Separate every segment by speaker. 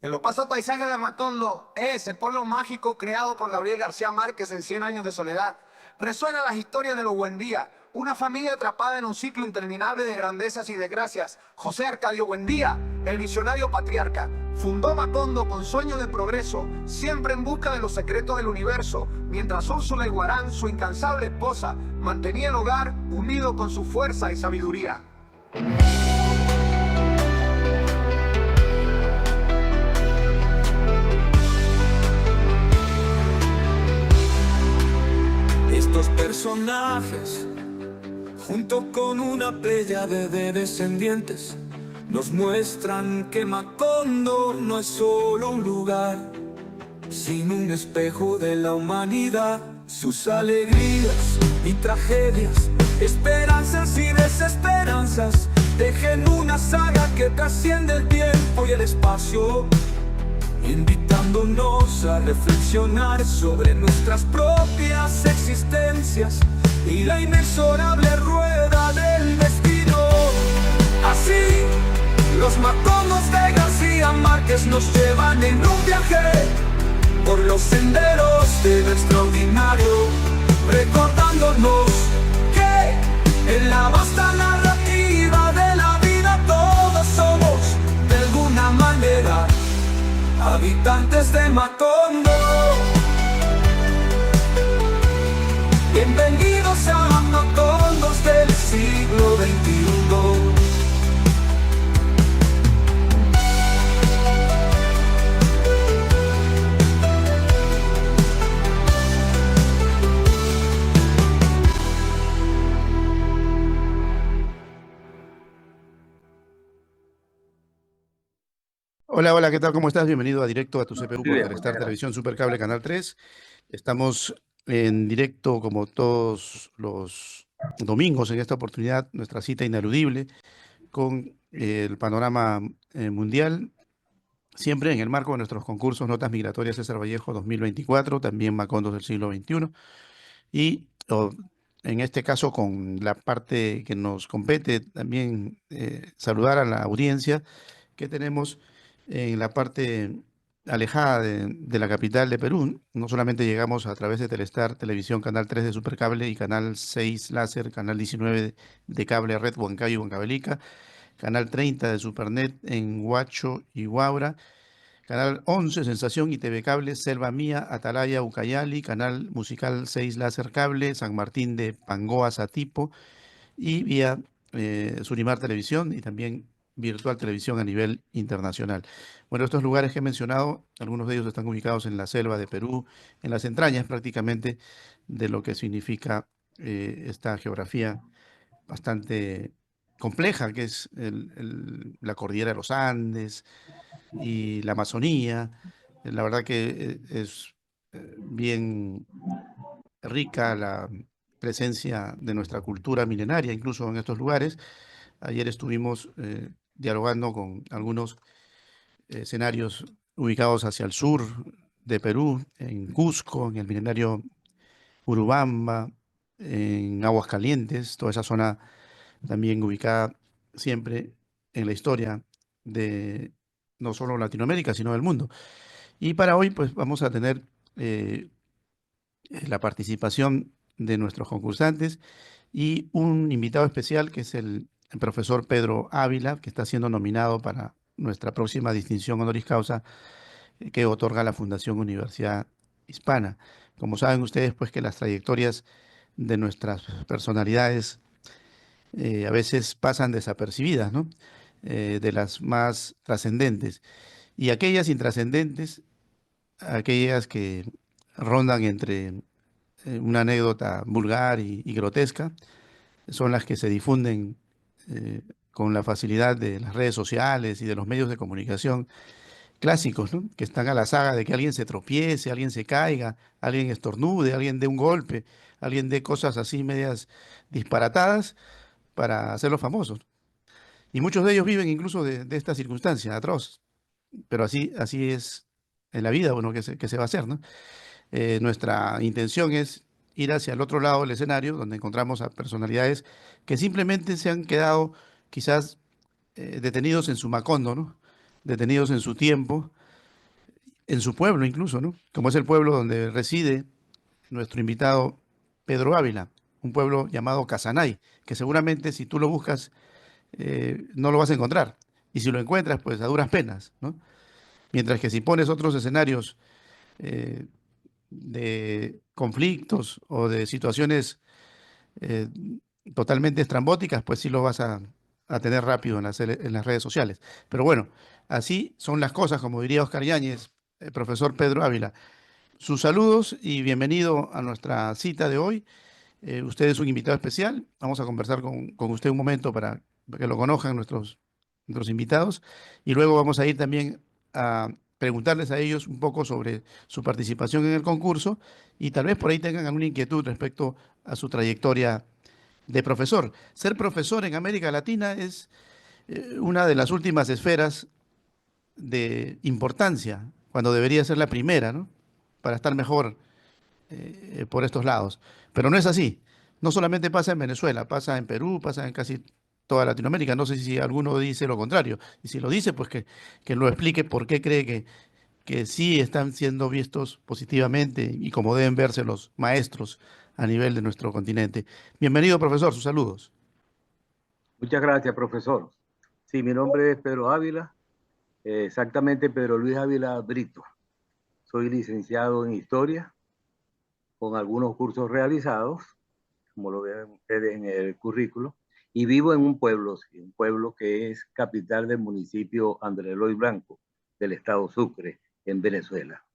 Speaker 1: En los pastos paisajes de Macondo es el pueblo mágico creado por Gabriel García Márquez en Cien años de soledad. Resuenan las historias de los Buendía, una familia atrapada en un ciclo interminable de grandezas y desgracias. José Arcadio Buendía, el visionario patriarca, fundó Macondo con sueño de progreso, siempre en busca de los secretos del universo, mientras Úrsula Iguarán, su incansable esposa, mantenía el hogar unido con su fuerza y sabiduría.
Speaker 2: Estos personajes, junto con una pléyade de descendientes, nos muestran que Macondo no es solo un lugar, sino un espejo de la humanidad. Sus alegrías y tragedias, esperanzas y desesperanzas, tejen una saga que trasciende el tiempo y el espacio, invitándonos a reflexionar sobre nuestras propias existencias y la inexorable rueda del destino. Así, los Macondos de García Márquez nos llevan en un viaje por los senderos de lo extraordinario, recordándonos que en la vasta narrativa de la vida todos somos, de alguna manera, habitantes de Macondo. Bienvenidos a Macondos del siglo XXI.
Speaker 3: Hola, hola, ¿qué tal? ¿Cómo estás? Bienvenido a Directo a tu CPU
Speaker 4: Muy
Speaker 3: por
Speaker 4: bien,
Speaker 3: Telestar
Speaker 4: muchas
Speaker 3: Televisión Supercable Canal 3. Estamos en directo como todos los domingos, en esta oportunidad, nuestra cita ineludible con el panorama mundial, siempre en el marco de nuestros concursos Notas Migratorias César Vallejo 2024, también Macondos del siglo XXI, y en este caso con la parte que nos compete, también saludar a la audiencia que tenemos en la parte alejada de la capital de Perú. No solamente llegamos a través de Telestar Televisión, Canal 3 de Supercable y Canal 6 Láser, Canal 19 de Cable Red Huancayo y Huancavelica, Canal 30 de Supernet en Huacho y Huaura, Canal 11 Sensación y TV Cable, Selva Mía, Atalaya, Ucayali, Canal Musical 6 Láser Cable, San Martín de Pangoa, Satipo, y vía Surimar Televisión y también Virtual Televisión a nivel internacional. Bueno, estos lugares que he mencionado, algunos de ellos están ubicados en la selva de Perú, en las entrañas prácticamente de lo que significa esta geografía bastante compleja, que es la cordillera de los Andes y la Amazonía. La verdad que es bien rica la presencia de nuestra cultura milenaria, incluso en estos lugares. Ayer estuvimos dialogando con algunos escenarios ubicados hacia el sur de Perú, en Cusco, en el milenario Urubamba, en Aguascalientes, toda esa zona también ubicada siempre en la historia de no solo Latinoamérica, sino del mundo. Y para hoy, pues vamos a tener la participación de nuestros concursantes y un invitado especial que es el profesor Pedro Ávila, que está siendo nominado para nuestra próxima distinción honoris causa que otorga la Fundación Universidad Hispana. Como saben ustedes, pues que las trayectorias de nuestras personalidades a veces pasan desapercibidas, ¿no? De las más trascendentes. Y aquellas intrascendentes, aquellas que rondan entre una anécdota vulgar y grotesca, son las que se difunden con la facilidad de las redes sociales y de los medios de comunicación clásicos, ¿no? Que están a la saga de que alguien se tropiece, alguien se caiga, alguien estornude, alguien dé un golpe, alguien dé cosas así medias disparatadas para hacerlos famosos. Y muchos de ellos viven incluso de esta circunstancia atroz, pero así es en la vida, bueno, que se va a hacer, ¿no? Nuestra intención es ir hacia el otro lado del escenario, donde encontramos a personalidades que simplemente se han quedado quizás detenidos en su Macondo, ¿no? Detenidos en su tiempo, en su pueblo incluso, ¿no? Como es el pueblo donde reside nuestro invitado Pedro Ávila, un pueblo llamado Casanay, que seguramente si tú lo buscas no lo vas a encontrar. Y si lo encuentras, pues a duras penas, ¿no? Mientras que si pones otros escenarios eh, de conflictos o de situaciones eh, totalmente estrambóticas, pues sí lo vas a tener rápido en las redes sociales. Pero bueno, así son las cosas, como diría Oscar Yáñez, el profesor Pedro Ávila. Sus saludos y bienvenido a nuestra cita de hoy. Usted es un invitado especial. Vamos a conversar con usted un momento para que lo conozcan nuestros invitados. Y luego vamos a ir también a preguntarles a ellos un poco sobre su participación en el concurso y tal vez por ahí tengan alguna inquietud respecto a su trayectoria de profesor. Ser profesor en América Latina es una de las últimas esferas de importancia, cuando debería ser la primera, ¿no? Para estar mejor por estos lados. Pero no es así. No solamente pasa en Venezuela, pasa en Perú, pasa en casi toda Latinoamérica. No sé si alguno dice lo contrario. Y si lo dice, pues que lo explique por qué cree que sí están siendo vistos positivamente y como deben verse los maestros a nivel de nuestro continente. Bienvenido, profesor, sus saludos.
Speaker 4: Muchas gracias, profesor. Sí, mi nombre es Pedro Ávila, exactamente Pedro Luis Ávila Brito. Soy licenciado en Historia, con algunos cursos realizados, como lo ven ustedes en el currículo, y vivo en un pueblo, sí, un pueblo que es capital del municipio Andrés Eloy Blanco, del estado Sucre, en Venezuela.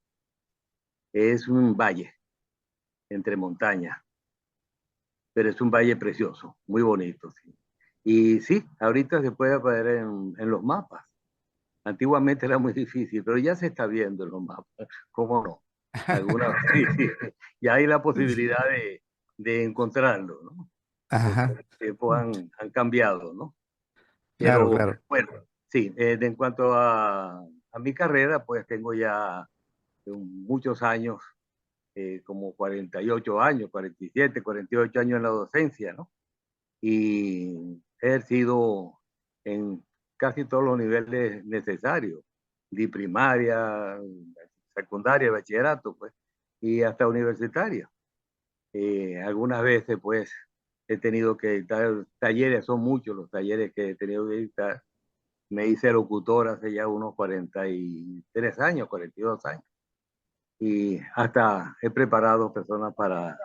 Speaker 4: Es un valle entre montañas, pero es un valle precioso, muy bonito, sí. Y sí, ahorita se puede ver en los mapas. Antiguamente era muy difícil, pero ya se está viendo en los mapas, ¿cómo no? Algunas, sí, sí, ya hay la posibilidad de encontrarlo, ¿no? Porque
Speaker 3: Ajá,
Speaker 4: los tiempos han cambiado, ¿no?
Speaker 3: claro,
Speaker 4: Pero
Speaker 3: claro.
Speaker 4: bueno, sí, en cuanto a mi carrera, pues tengo ya muchos años, como 48 años, 47, 48 años en la docencia, ¿no? Y he ejercido en casi todos los niveles necesarios, de primaria, secundaria, bachillerato, pues, y hasta universitaria. Algunas veces, pues, he tenido que dictar talleres, son muchos los talleres que he tenido que dictar. Me hice locutor hace ya unos 43 años, 42 años, y hasta he preparado personas para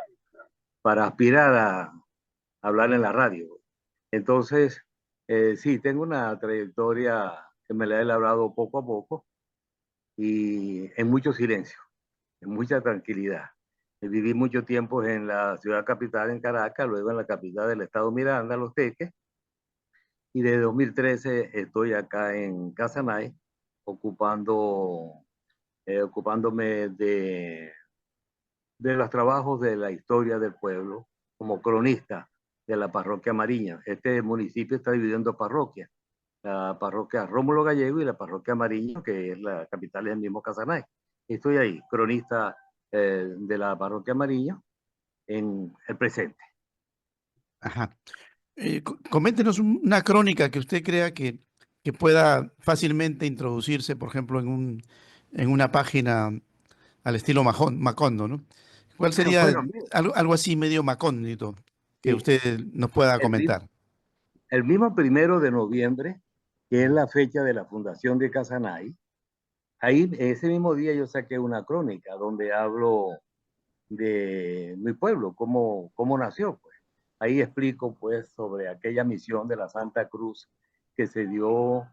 Speaker 4: aspirar a hablar en la radio. Entonces, sí, tengo una trayectoria que me la he labrado poco a poco y en mucho silencio, en mucha tranquilidad. Viví mucho tiempo en la ciudad capital, en Caracas, luego en la capital del estado Miranda, Los Teques, y desde 2013 estoy acá en Casanay, ocupándome de los trabajos de la historia del pueblo como cronista de la parroquia Mariña. Este municipio está dividido en dos parroquias, la parroquia Rómulo Gallego y la parroquia Mariño, que es la capital del mismo Casanay. Estoy ahí, cronista de la parroquia Mariño en el presente.
Speaker 3: Ajá. Coméntenos una crónica que usted crea que pueda fácilmente introducirse, por ejemplo, en una página al estilo Macondo, ¿no? ¿Cuál sería
Speaker 4: Bueno,
Speaker 3: algo así medio macóndito que
Speaker 4: sí,
Speaker 3: usted nos pueda
Speaker 4: el, mi-
Speaker 3: comentar?
Speaker 4: el mismo 1 de noviembre, que es la fecha de la fundación de Casanay, ahí ese mismo día yo saqué una crónica donde hablo de mi pueblo, cómo nació, pues. Ahí explico, pues, sobre aquella misión de la Santa Cruz que se dio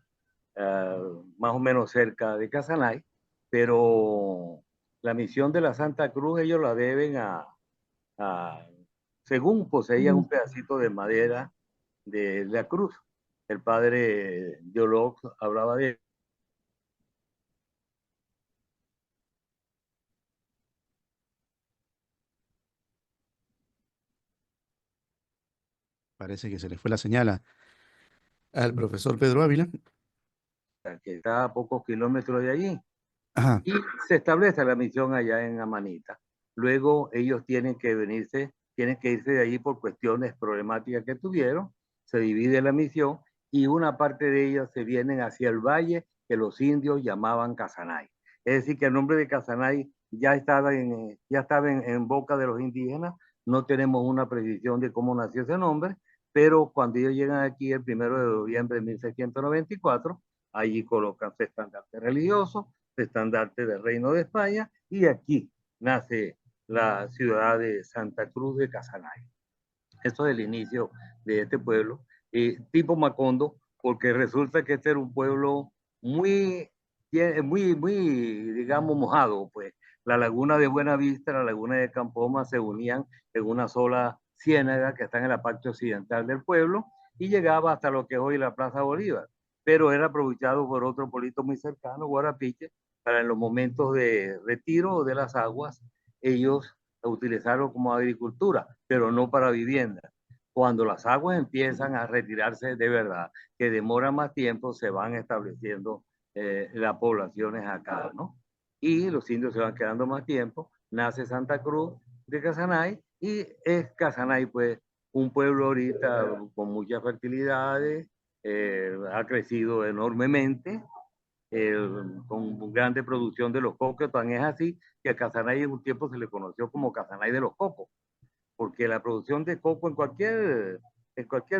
Speaker 4: más o menos cerca de Casanay, pero la misión de la Santa Cruz ellos la deben a según poseían un pedacito de madera de la cruz. El padre Diolog hablaba de
Speaker 3: Parece que se le fue la señal al profesor Pedro Ávila.
Speaker 4: que está a pocos kilómetros de allí.
Speaker 3: Ajá.
Speaker 4: Y se establece la misión allá en Amanita. Luego ellos tienen que irse de allí por cuestiones problemáticas que tuvieron, se divide la misión y una parte de ellos se vienen hacia el valle que los indios llamaban Casanay. Es decir, que el nombre de Casanay ya estaba en boca de los indígenas. No tenemos una precisión de cómo nació ese nombre, pero cuando ellos llegan aquí el 1 de noviembre de 1694, allí colocan su estandarte religioso, su estandarte del Reino de España, y aquí nace la ciudad de Santa Cruz de Casanay. Esto es el inicio de este pueblo, tipo Macondo, porque resulta que este era un pueblo muy, digamos, mojado, pues. La laguna de Buenavista, la laguna de Campoma se unían en una sola ciénaga que está en la parte occidental del pueblo y llegaba hasta lo que es hoy la Plaza Bolívar, pero era aprovechado por otro pueblito muy cercano, Guarapiche, para en los momentos de retiro de las aguas, ellos utilizaron como agricultura, pero no para vivienda. Cuando las aguas empiezan a retirarse de verdad, que demora más tiempo, se van estableciendo las poblaciones acá, ¿no? Y los indios se van quedando más tiempo, nace Santa Cruz de Casanay, y es Casanay, pues, un pueblo ahorita con muchas fertilidades, ha crecido enormemente, con grande producción de los cocos. Tan es así que a Casanay en un tiempo se le conoció como Casanay de los cocos, porque la producción de coco en cualquier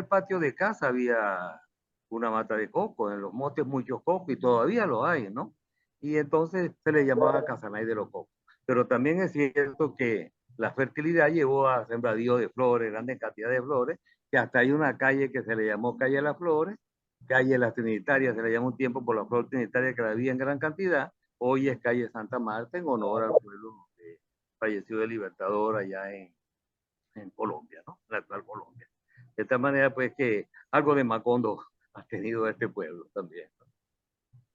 Speaker 4: patio de casa había una mata de coco, en los montes muchos cocos, y todavía lo hay, ¿no? Y entonces se le llamaba Casanay de los cocos. Pero también es cierto que la fertilidad llevó a sembradíos de flores, grandes cantidades de flores, que hasta hay una calle que se le llamó Calle de las Flores, Calle Las Trinitarias, se le llamó un tiempo por la flor trinitaria que la había en gran cantidad. Hoy es Calle Santa Marta, en honor al pueblo donde falleció el Libertador allá en Colombia, ¿no? La actual Colombia. De tal manera, pues, que algo de Macondo ha tenido este pueblo también, ¿no?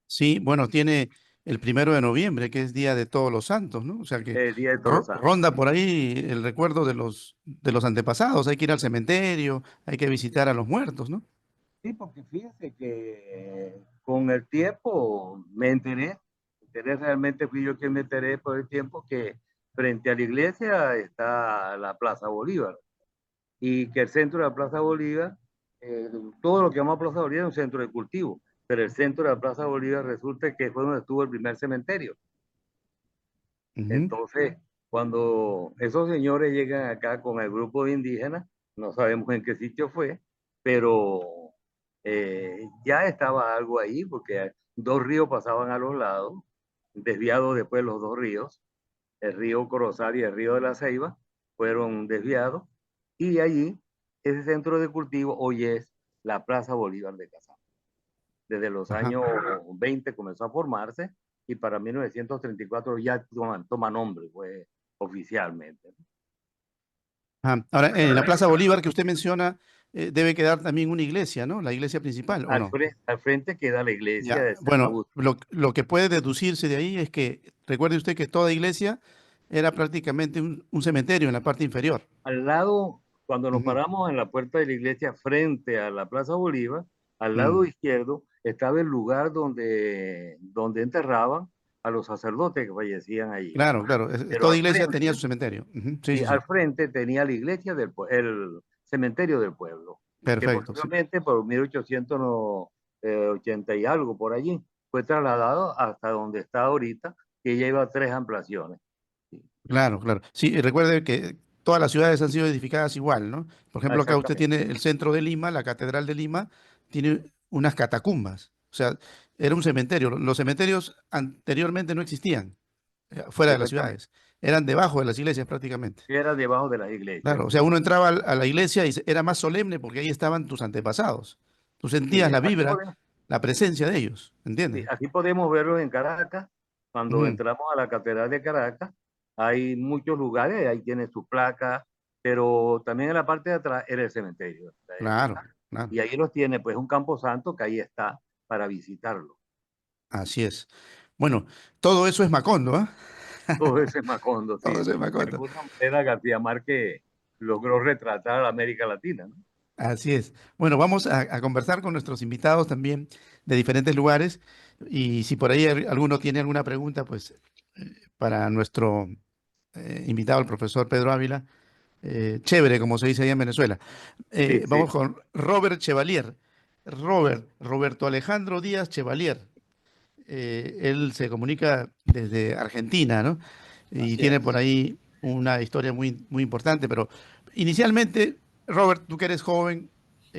Speaker 3: Sí, bueno, tiene el 1 de noviembre, que es Día de Todos los Santos, ¿no? O sea que
Speaker 4: El Día de Todos los Santos.
Speaker 3: ronda por ahí el recuerdo de los antepasados. Hay que ir al cementerio, hay que visitar a los muertos, ¿no?
Speaker 4: Sí, porque fíjese que con el tiempo me enteré realmente, fui yo quien me enteré por el tiempo que frente a la iglesia está la Plaza Bolívar, y que el centro de la Plaza Bolívar, todo lo que llama Plaza Bolívar es un centro de cultivo, pero el centro de la Plaza Bolívar resulta que fue donde estuvo el primer cementerio.
Speaker 3: Ujú.
Speaker 4: Entonces, cuando esos señores llegan acá con el grupo de indígenas, no sabemos en qué sitio fue, pero ya estaba algo ahí, porque dos ríos pasaban a los lados, desviados después los dos ríos, el río Corozal y el río de la Ceiba, fueron desviados, y allí, ese centro de cultivo hoy es la Plaza Bolívar de Casán. Desde los
Speaker 3: Ajá.
Speaker 4: años 20 comenzó a formarse, y para 1934 ya toma nombre, pues, oficialmente.
Speaker 3: Ajá. Ahora, en la Plaza Bolívar que usted menciona, debe quedar también una iglesia, ¿no? La iglesia principal, ¿o no?
Speaker 4: Al frente queda la iglesia
Speaker 3: Ya,
Speaker 4: de San
Speaker 3: bueno,
Speaker 4: Agustín.
Speaker 3: lo que puede deducirse de ahí es que, recuerde usted que toda iglesia era prácticamente un cementerio en la parte inferior.
Speaker 4: Al lado, cuando nos
Speaker 3: Ujú.
Speaker 4: paramos en la puerta de la iglesia frente a la Plaza Bolívar, al lado
Speaker 3: Mm,
Speaker 4: izquierdo estaba el lugar donde enterraban a los sacerdotes que fallecían allí.
Speaker 3: claro, claro.
Speaker 4: Pero
Speaker 3: Toda iglesia tenía su cementerio. Ujú. Sí,
Speaker 4: y
Speaker 3: sí,
Speaker 4: al
Speaker 3: sí.
Speaker 4: frente tenía la iglesia el cementerio del pueblo, que
Speaker 3: Perfecto. Sí.
Speaker 4: posteriormente, por 1880 y algo por allí, fue trasladado hasta donde está ahorita, que lleva 3 ampliaciones.
Speaker 3: Claro, claro. Sí, y recuerde que todas las ciudades han sido edificadas igual, ¿no? Por
Speaker 4: Ah,
Speaker 3: ejemplo, acá usted
Speaker 4: exactamente.
Speaker 3: tiene el centro de Lima, la Catedral de Lima, tiene unas catacumbas. O sea, era un cementerio. Los cementerios anteriormente no existían fuera de las
Speaker 4: Exactamente.
Speaker 3: ciudades. Eran debajo de las iglesias prácticamente.
Speaker 4: Era debajo de las iglesias.
Speaker 3: Claro, o sea, uno entraba a la iglesia y era más solemne porque ahí estaban tus antepasados. Tú sentías
Speaker 4: Sí,
Speaker 3: la vibra, la presencia de ellos,
Speaker 4: sí,
Speaker 3: ¿entiendes?
Speaker 4: así podemos verlo en Caracas. Cuando
Speaker 3: Ujú.
Speaker 4: entramos a la Catedral de Caracas, hay muchos lugares, ahí tiene su placa, pero también en la parte de atrás era el cementerio.
Speaker 3: Claro, claro.
Speaker 4: Y ahí los tiene, pues, un camposanto que ahí está para visitarlo.
Speaker 3: Así es. Bueno, todo eso es Macondo, ¿ah?
Speaker 4: Todo ese Macondo,
Speaker 3: Todo
Speaker 4: sí.
Speaker 3: eso es
Speaker 4: De
Speaker 3: Macondo.
Speaker 4: alguna manera García Márquez logró retratar a la América Latina, ¿no?
Speaker 3: Así es. Bueno, vamos a conversar con nuestros invitados también de diferentes lugares y si por ahí alguno tiene alguna pregunta, pues para nuestro invitado, el profesor Pedro Ávila, chévere, como se dice allá en Venezuela.
Speaker 4: Sí, sí.
Speaker 3: Vamos con Robert Chevalier. Roberto Alejandro Díaz Chevalier. Él se comunica desde Argentina, ¿no? Y
Speaker 5: Así
Speaker 3: tiene por
Speaker 5: es.
Speaker 3: ahí una historia muy, muy importante, pero inicialmente, Robert, tú que eres joven,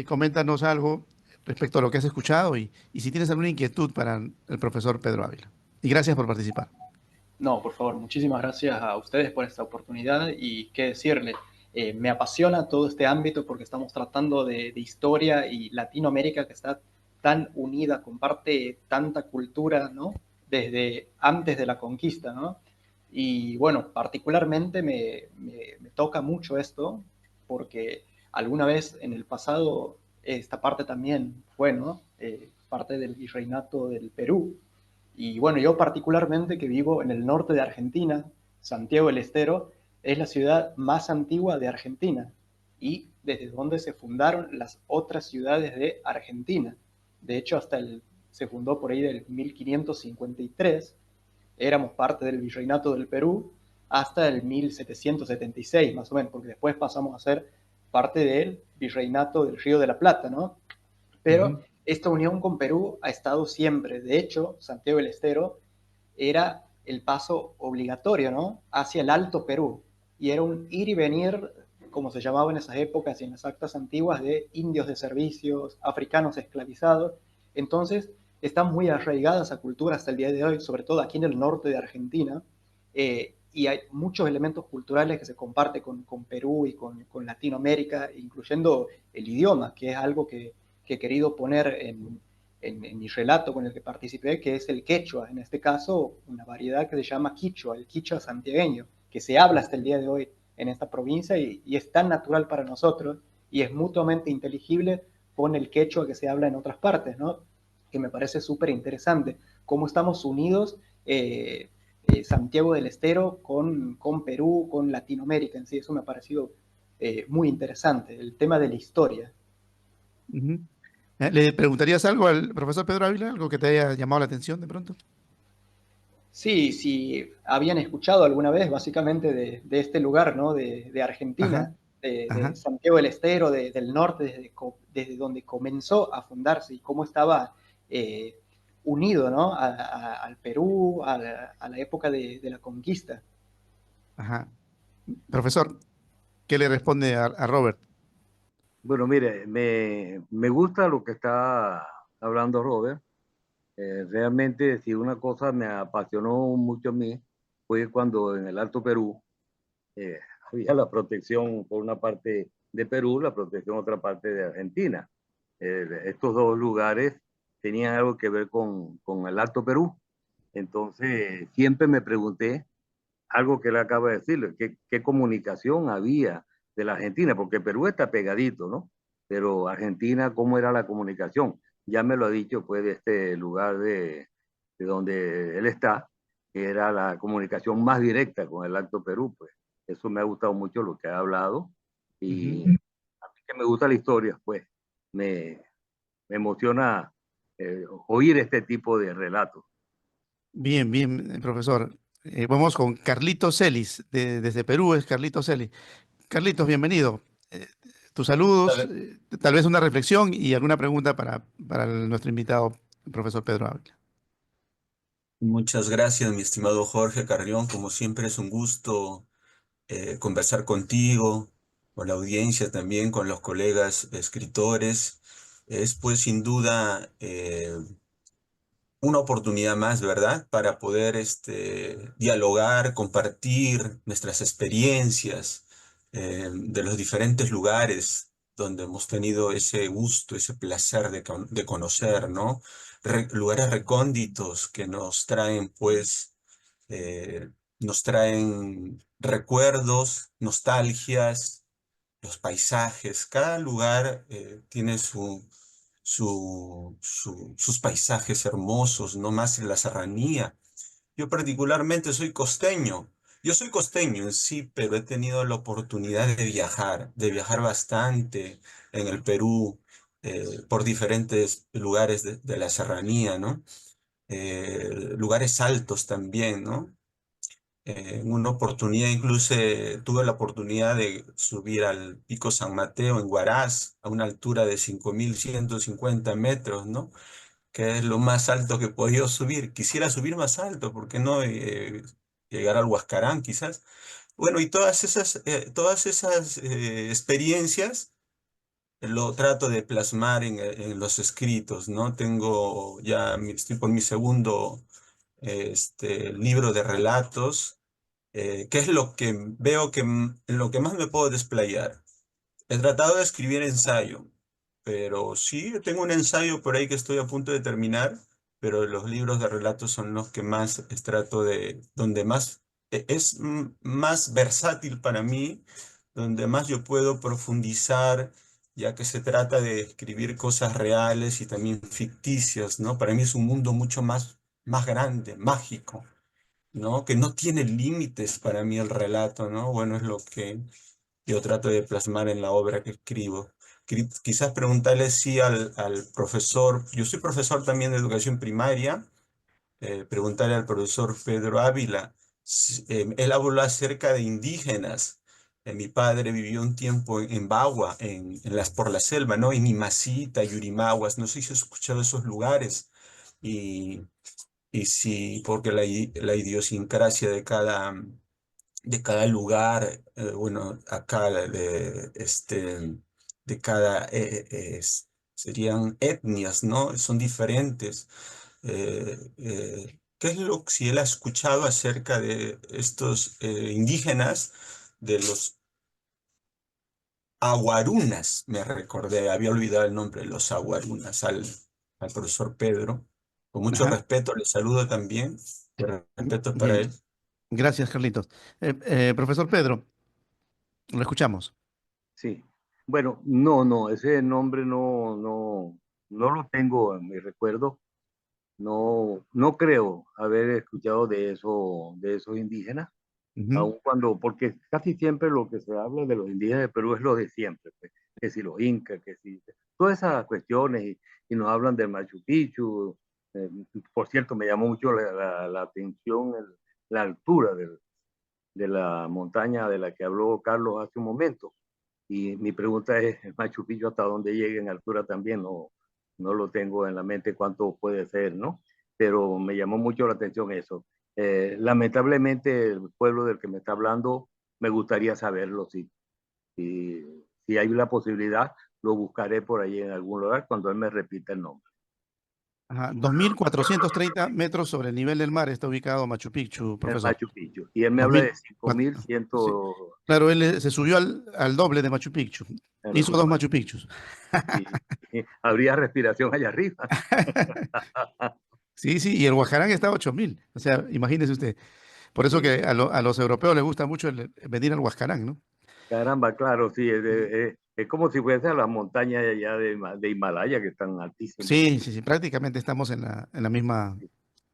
Speaker 3: coméntanos algo respecto a lo que has escuchado y si tienes alguna inquietud para el profesor Pedro Ávila. Y gracias por participar.
Speaker 5: No, por favor, muchísimas gracias a ustedes por esta oportunidad y qué decirle, me apasiona todo este ámbito porque estamos tratando de historia y Latinoamérica que está tan unida, comparte tanta cultura, ¿no? Desde antes de la conquista, ¿no? Y bueno, particularmente me toca mucho esto porque alguna vez en el pasado esta parte también fue, ¿no? Parte del virreinato del Perú. Y bueno, yo particularmente que vivo en el norte de Argentina, Santiago del Estero es la ciudad más antigua de Argentina y desde donde se fundaron las otras ciudades de Argentina. De hecho, se fundó por ahí del 1553, éramos parte del virreinato del Perú hasta el 1776 más o menos, porque después pasamos a ser parte del virreinato del Río de la Plata, ¿no? Pero
Speaker 3: Ujú.
Speaker 5: esta unión con Perú ha estado siempre. De hecho, Santiago del Estero era el paso obligatorio, ¿no? Hacia el Alto Perú. Y era un ir y venir, como se llamaba en esas épocas y en las actas antiguas, de indios de servicios, africanos esclavizados. Entonces, están muy arraigadas a cultura hasta el día de hoy, sobre todo aquí en el norte de Argentina. Y hay muchos elementos culturales que se comparte con Perú y con Latinoamérica, incluyendo el idioma, que es algo que he querido poner en mi relato con el que participé, que es el quechua, en este caso una variedad que se llama quichua, el quichua santiagueño, que se habla hasta el día de hoy en esta provincia y es tan natural para nosotros y es mutuamente inteligible con el quechua que se habla en otras partes, ¿no? Que me parece súper interesante, cómo estamos unidos Santiago del Estero con Perú, con Latinoamérica en sí, eso me ha parecido muy interesante, el tema de la historia.
Speaker 3: Ujú. ¿Le preguntarías algo al profesor Pedro Ávila? ¿Algo que te haya llamado la atención de pronto?
Speaker 5: Sí, si habían escuchado alguna vez básicamente de este lugar, ¿no? De
Speaker 3: Ajá,
Speaker 5: Argentina, de
Speaker 3: ajá,
Speaker 5: Santiago del Estero, del norte, desde donde comenzó a fundarse y cómo estaba eh, unido, ¿no? Al Perú, a la época de la conquista.
Speaker 3: ajá. Profesor, ¿qué le responde a Robert?
Speaker 4: Bueno, mire, me gusta lo que está hablando Robert. Realmente, si una cosa me apasionó mucho a mí, fue cuando en el Alto Perú eh, había la protección por una parte de Perú, la protección otra parte de Argentina. Estos dos lugares tenían algo que ver con el Alto Perú. Entonces, siempre me pregunté algo que él acaba de decirle, qué comunicación había de la Argentina, porque Perú está pegadito, ¿no? Pero Argentina, ¿cómo era la comunicación? Ya me lo ha dicho, pues, de este lugar de donde él está, que era la comunicación más directa con el Alto Perú, pues. Eso me ha gustado mucho lo que ha hablado
Speaker 3: Ujú.
Speaker 4: y a mí que me gusta la historia, pues, me, me emociona oír este tipo de relatos.
Speaker 3: Bien, bien, profesor. Vamos con Carlitos Celis, desde Perú es Carlitos Celis. Carlitos, bienvenido. Eh, Tus saludos,
Speaker 6: Tal-
Speaker 3: tal vez una reflexión y alguna pregunta para nuestro invitado, el profesor Pedro Ávila.
Speaker 6: Muchas gracias, mi estimado Jorge Carrión. Como siempre es un gusto conversar contigo, con la audiencia también, con los colegas escritores. Es pues sin duda una oportunidad más, ¿verdad? Para poder dialogar, compartir nuestras experiencias de los diferentes lugares donde hemos tenido ese gusto, ese placer de conocer, ¿no? Lugares recónditos que nos traen, pues, nos traen recuerdos, nostalgias, los paisajes. Cada lugar tiene sus paisajes hermosos, no más en la serranía. Yo particularmente soy costeño. Yo soy costeño en sí, pero he tenido la oportunidad de viajar bastante en el Perú, por diferentes lugares de la serranía, ¿no? Lugares altos también, ¿no? En una oportunidad incluso tuve la oportunidad de subir al Pico San Mateo en Huaraz a una altura de 5.150 metros, ¿no? que es lo más alto que he podido subir. Quisiera subir más alto, ¿por qué no? Llegar al Huascarán, quizás. Bueno, y todas esas experiencias lo trato de plasmar en los escritos, ¿no? Estoy por mi segundo libro de relatos, que es lo que veo en lo que más me puedo desplayar. He tratado de escribir ensayo, pero sí, tengo un ensayo por ahí que estoy a punto de terminar, pero los libros de relatos son los que más trato donde más, más versátil para mí, donde más yo puedo profundizar, ya que se trata de escribir cosas reales y también ficticias, ¿no? Para mí es un mundo mucho más grande, mágico, ¿no? Que no tiene límites para mí el relato, ¿no? Bueno, es lo que yo trato de plasmar en la obra que escribo. Quizás preguntarle si al profesor, yo soy profesor también de educación primaria, preguntarle al profesor Pedro Ávila, él habló acerca de indígenas. Mi padre vivió un tiempo en Bagua, por la selva, ¿no? En Imasita, Yurimaguas, no sé si has escuchado esos lugares. Y, y sí, porque la idiosincrasia de cada lugar, bueno, acá de cada, serían etnias, ¿no? Son diferentes. ¿Qué es si él ha escuchado acerca de estos indígenas, de los aguarunas? Me recordé, había olvidado el nombre, los aguarunas, al profesor Pedro. Con mucho
Speaker 3: Ajá,
Speaker 6: respeto, le saludo también, respeto para
Speaker 3: bien.
Speaker 6: él.
Speaker 3: Gracias, Carlitos. Profesor Pedro, lo escuchamos.
Speaker 4: Sí. Bueno, no, no, ese nombre no lo tengo en mi recuerdo. No, no creo haber escuchado de esos indígenas,
Speaker 3: Ujú.
Speaker 4: aun cuando, porque casi siempre lo que se habla de los indígenas de Perú es lo de siempre, pues, que si los incas, que si todas esas cuestiones, y nos hablan del Machu Picchu. eh, por cierto, me llamó mucho la atención la altura de la montaña de la que habló Carlos hace un momento. Y mi pregunta es, ¿el Machu Picchu hasta dónde llega en altura también? No lo tengo en la mente cuánto puede ser, ¿no? Pero me llamó mucho la atención eso. Lamentablemente, el pueblo del que me está hablando, me gustaría saberlo, si hay la posibilidad, lo buscaré por ahí en algún lugar cuando él me repita el nombre.
Speaker 3: Ajá, 2.430 metros sobre el nivel del mar está ubicado Machu Picchu,
Speaker 4: El
Speaker 3: profesor.
Speaker 4: Machu Picchu. Y él me habla de
Speaker 3: 2.004. Sí.
Speaker 4: 5.100.
Speaker 3: Claro, él se subió al doble de Machu Picchu. Hizo dos Machu Picchus.
Speaker 4: Y habría respiración allá arriba.
Speaker 3: Sí, sí, y el Huajarán está a 8.000. O sea, imagínese usted. Por eso
Speaker 4: Sí.
Speaker 3: que a los europeos les gusta mucho venir al Huascarán, ¿no?
Speaker 4: Caramba, claro, sí, es como si fuese a las montañas de allá de Himalaya, que están altísimas.
Speaker 3: Sí, sí, sí, prácticamente estamos en la misma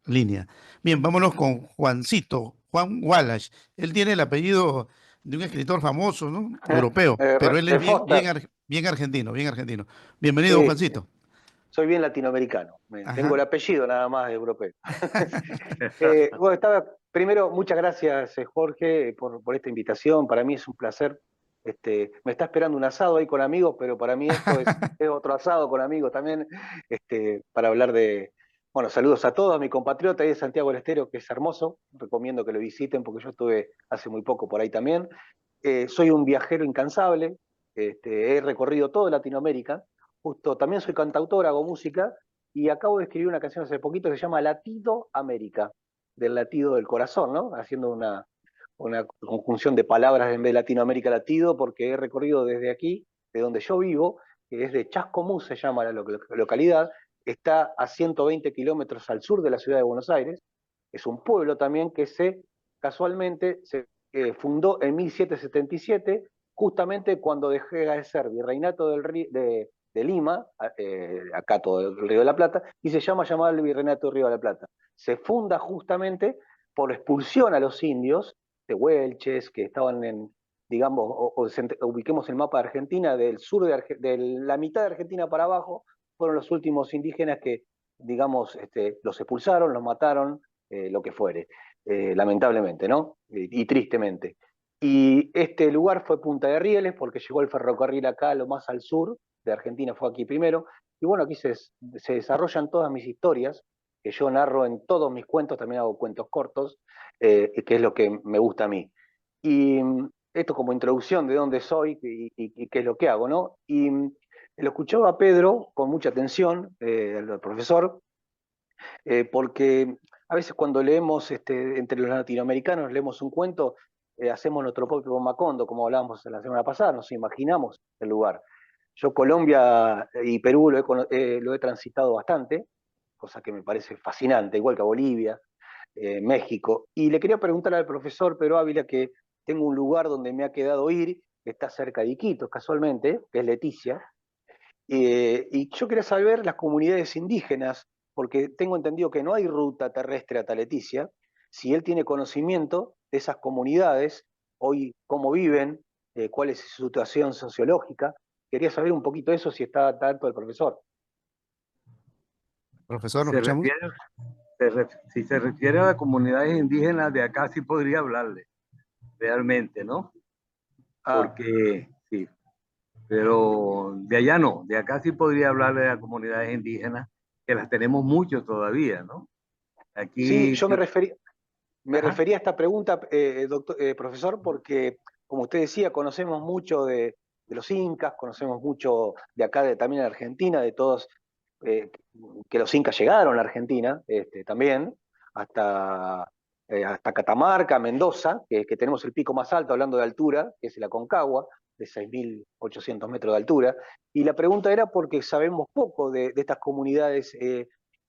Speaker 3: línea. Bien, vámonos con Juancito, Juan Wallace. Él tiene el apellido de un escritor famoso, ¿no? Europeo, pero él es
Speaker 7: Foster,
Speaker 3: bien argentino, bien argentino. Bienvenido,
Speaker 7: sí,
Speaker 3: Juancito.
Speaker 7: soy bien latinoamericano. Tengo
Speaker 3: Ajá.
Speaker 7: el apellido nada más de europeo. Bueno, primero, muchas gracias, Jorge, por esta invitación. Para mí es un placer. Me está esperando un asado ahí con amigos, pero para mí esto es otro asado con amigos también, para hablar de. Bueno, saludos a todos, a mi compatriota ahí de Santiago del Estero, que es hermoso. Recomiendo que lo visiten porque yo estuve hace muy poco por ahí también. Soy un viajero incansable. He recorrido toda Latinoamérica. Justo, también soy cantautor, hago música y acabo de escribir una canción hace poquito que se llama Latido América, del latido del corazón, ¿no? Haciendo una conjunción de palabras en vez de Latinoamérica latido, porque he recorrido desde aquí, de donde yo vivo, que es de Chascomús, se llama la localidad, está a 120 kilómetros al sur de la ciudad de Buenos Aires. Es un pueblo también que casualmente se fundó en 1777, justamente cuando dejé de ser virreinato de Lima, acá todo el Río de la Plata, y se llama el Virreinato del Río de la Plata. Se funda justamente por expulsión a los indios de Huelches, que estaban digamos, ubiquemos el mapa de Argentina, del sur de la mitad de Argentina para abajo, fueron los últimos indígenas que, digamos, los expulsaron, los mataron, lo que fuere, lamentablemente, ¿no? Y tristemente. Y este lugar fue Punta de Rieles porque llegó el ferrocarril acá, lo más al sur de Argentina fue aquí primero, Y bueno, aquí se desarrollan todas mis historias, que yo narro en todos mis cuentos, también hago cuentos cortos, que es lo que me gusta a mí. Y esto como introducción de dónde soy y qué es lo que hago, ¿no? Y lo escuchaba a Pedro con mucha atención, el profesor, porque a veces cuando leemos, entre los latinoamericanos, leemos un cuento, hacemos nuestro propio Macondo, como hablábamos la semana pasada, nos imaginamos el lugar. Yo Colombia y Perú lo he transitado bastante, cosa que me parece fascinante, igual que a Bolivia, México. Y le quería preguntar al profesor Pedro Ávila que tengo un lugar donde me ha quedado ir, que está cerca de Iquitos, casualmente, que es Leticia, y yo quería saber las comunidades indígenas, porque tengo entendido que no hay ruta terrestre hasta Leticia, si él tiene conocimiento de esas comunidades, hoy cómo viven, cuál es su situación sociológica. Quería saber un poquito eso, si está tanto el profesor.
Speaker 3: Profesor, ¿nos
Speaker 4: Se
Speaker 3: escuchamos?
Speaker 4: refiere, si se refiere a las comunidades indígenas de acá, sí podría hablarle, realmente, ¿no?
Speaker 7: Ah,
Speaker 4: Porque sí, pero de allá no, de acá sí podría hablarle de las comunidades indígenas, que las tenemos muchos todavía, ¿no?
Speaker 7: sí,
Speaker 4: Aquí,
Speaker 7: yo me
Speaker 4: ajá,
Speaker 7: refería a esta pregunta, profesor, porque, como usted decía, conocemos mucho de los incas, conocemos mucho de acá, también de Argentina, de todos, eh, que los incas llegaron a la Argentina también, hasta, hasta Catamarca, Mendoza, que tenemos el pico más alto, hablando de altura, que es el Aconcagua, de 6.800 metros de altura. Y la pregunta era porque sabemos poco de estas comunidades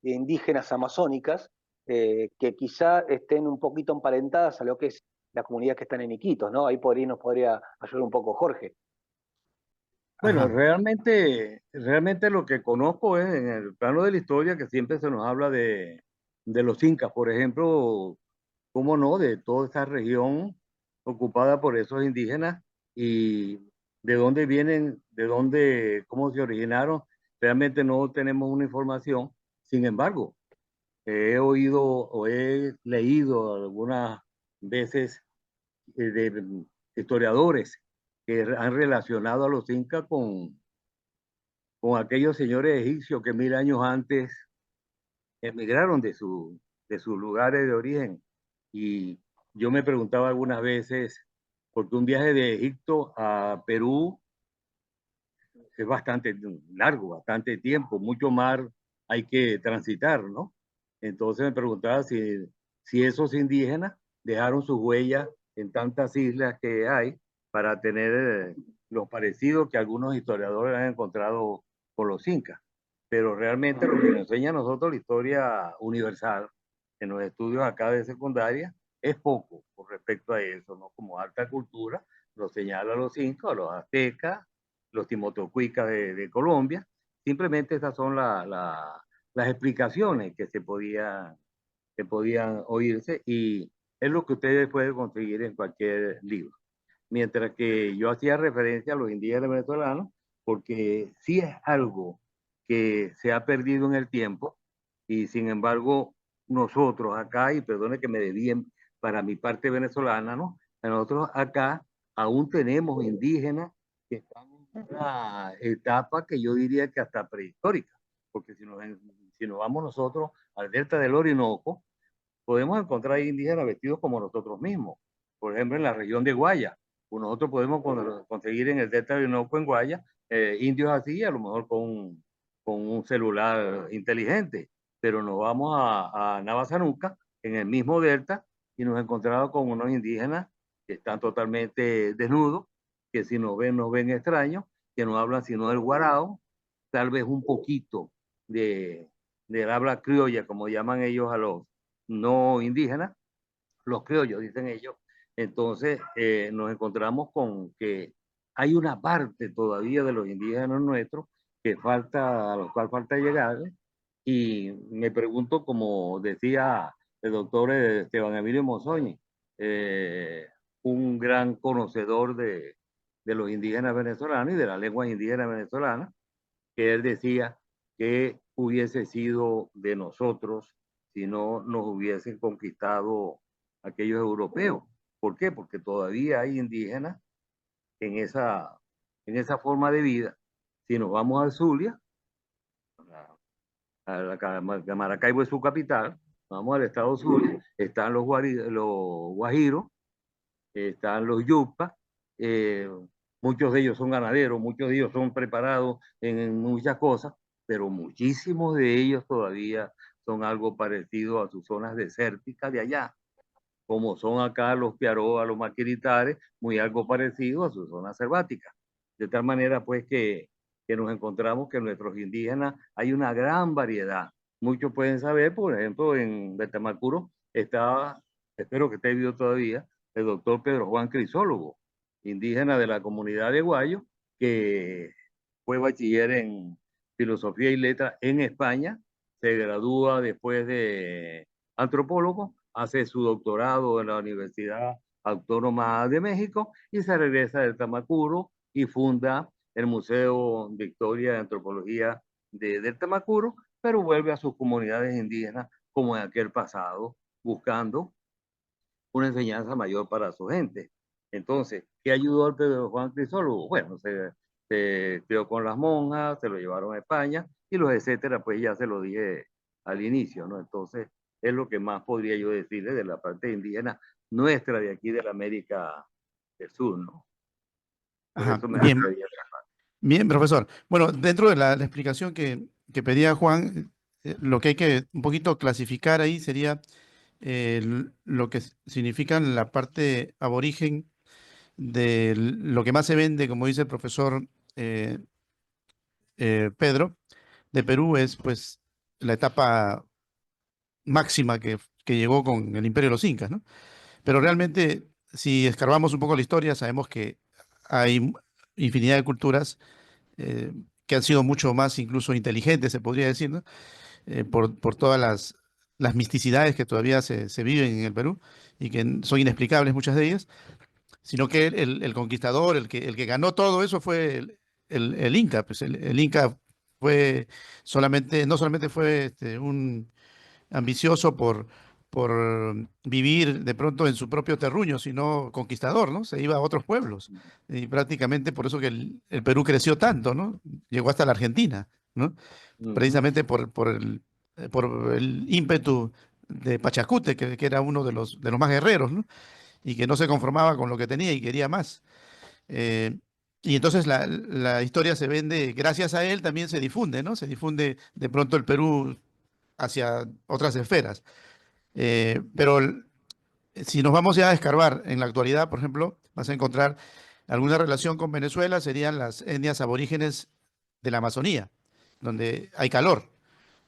Speaker 7: indígenas amazónicas, que quizá estén un poquito emparentadas a lo que es la comunidad que están en Iquitos, ¿no? Ahí por ahí nos podría ayudar un poco Jorge.
Speaker 4: bueno,
Speaker 3: Ajá.
Speaker 4: realmente lo que conozco es en el plano de la historia que siempre se nos habla de los incas, por ejemplo, cómo no, de toda esa región ocupada por esos indígenas y de dónde vienen, de dónde, cómo se originaron, realmente no tenemos una información. Sin embargo, he oído o he leído algunas veces de historiadores que han relacionado a los incas con aquellos señores egipcios que 1000 años antes emigraron de sus lugares de origen. Y yo me preguntaba algunas veces, porque un viaje de Egipto a Perú es bastante largo, bastante tiempo, mucho mar hay que transitar, ¿no? Entonces me preguntaba si esos indígenas dejaron sus huellas en tantas islas que hay para tener los parecidos que algunos historiadores han encontrado con los incas. Pero realmente lo que nos enseña a nosotros la historia universal en los estudios acá de secundaria es poco con respecto a eso, ¿no? Como alta cultura, lo señalan los incas, los aztecas, los timotocuicas de Colombia. Simplemente esas son las explicaciones que podían oírse y es lo que ustedes pueden conseguir en cualquier libro. Mientras que yo hacía referencia a los indígenas venezolanos, porque sí es algo que se ha perdido en el tiempo y sin embargo nosotros acá, y perdone que me desvíen para mi parte venezolana, ¿no? Nosotros acá aún tenemos indígenas que están en una etapa que yo diría que hasta prehistórica, porque si nos vamos nosotros al delta del Orinoco, podemos encontrar indígenas vestidos como nosotros mismos. Por ejemplo, en la región de Guaya, pues nosotros podemos conseguir en el delta del Orinoco en Guaya indios así, a lo mejor con un celular inteligente, pero nos vamos a Navazanuca, en el mismo delta, y nos encontramos con unos indígenas que están totalmente desnudos, que si nos ven extraños, que no hablan sino del guarao, tal vez un poquito de, del habla criolla, como llaman ellos a los no indígenas, los criollos, dicen ellos. Entonces nos encontramos con que hay una parte todavía de los indígenas nuestros que falta, a los cuales falta llegar. Y me pregunto, como decía el doctor Esteban Emilio Monzoñi, un gran conocedor de los indígenas venezolanos y de las lenguas indígenas venezolanas, que él decía que hubiese sido de nosotros si no nos hubiesen conquistado aquellos europeos. ¿Por qué? Porque todavía hay indígenas en esa forma de vida. Si nos vamos al Zulia, que Maracaibo es su capital, vamos al estado sur, están los guajiros, están los yupas, muchos de ellos son ganaderos, muchos de ellos son preparados en muchas cosas, pero muchísimos de ellos todavía son algo parecido a sus zonas desérticas de allá, como son acá los piaroa, los maquiritares, muy algo parecido a sus zonas selváticas. De tal manera, pues, que nos encontramos que nuestros indígenas hay una gran variedad. Muchos pueden saber, por ejemplo, en Betamacuro estaba, espero que esté vivo todavía, el doctor Pedro Juan Crisólogo, indígena de la comunidad de Guayo, que fue bachiller en filosofía y letras en España, se gradúa después de antropólogo, hace su doctorado en la Universidad Autónoma de México y se regresa del Tamacuro y funda el Museo de Historia y Antropología del Tamacuro, pero vuelve a sus comunidades indígenas como en aquel pasado, buscando una enseñanza mayor para su gente. Entonces, ¿qué ayudó al Pedro Juan Crisólogo? Bueno, se crió con las monjas, se lo llevaron a España y los etcétera, pues ya se lo dije al inicio, ¿no? Entonces, es lo que más podría yo decirle de la parte indígena nuestra de aquí de la América del Sur, ¿no? Por
Speaker 3: Ajá,
Speaker 4: eso me
Speaker 3: bien,
Speaker 4: atreví a
Speaker 3: bien, profesor. Bueno, dentro de la explicación que pedía Juan, lo que hay que un poquito clasificar ahí sería lo que significa la parte aborigen de lo que más se vende, como dice el profesor eh, Pedro, de Perú es pues la etapa máxima que llegó con el Imperio de los Incas, ¿no? Pero realmente, si escarbamos un poco la historia, sabemos que hay infinidad de culturas que han sido mucho más incluso inteligentes, se podría decir, ¿no? Por todas las misticidades que todavía se viven en el Perú y que son inexplicables muchas de ellas, sino que el conquistador, el que ganó todo eso fue el Inca, pues el Inca fue no solamente fue un ambicioso por vivir de pronto en su propio terruño, sino conquistador, ¿no? Se iba a otros pueblos. Y prácticamente por eso que el Perú creció tanto, ¿no? Llegó hasta la Argentina, ¿no? Precisamente por el ímpetu de Pachacute, que era uno de los más guerreros, ¿no? Y que no se conformaba con lo que tenía y quería más. Eh, y entonces la historia se vende, gracias a él también se difunde, ¿no? Se difunde de pronto el Perú hacia otras esferas. Pero si nos vamos ya a escarbar en la actualidad, por ejemplo, vas a encontrar alguna relación con Venezuela, serían las etnias aborígenes de la Amazonía, donde hay calor,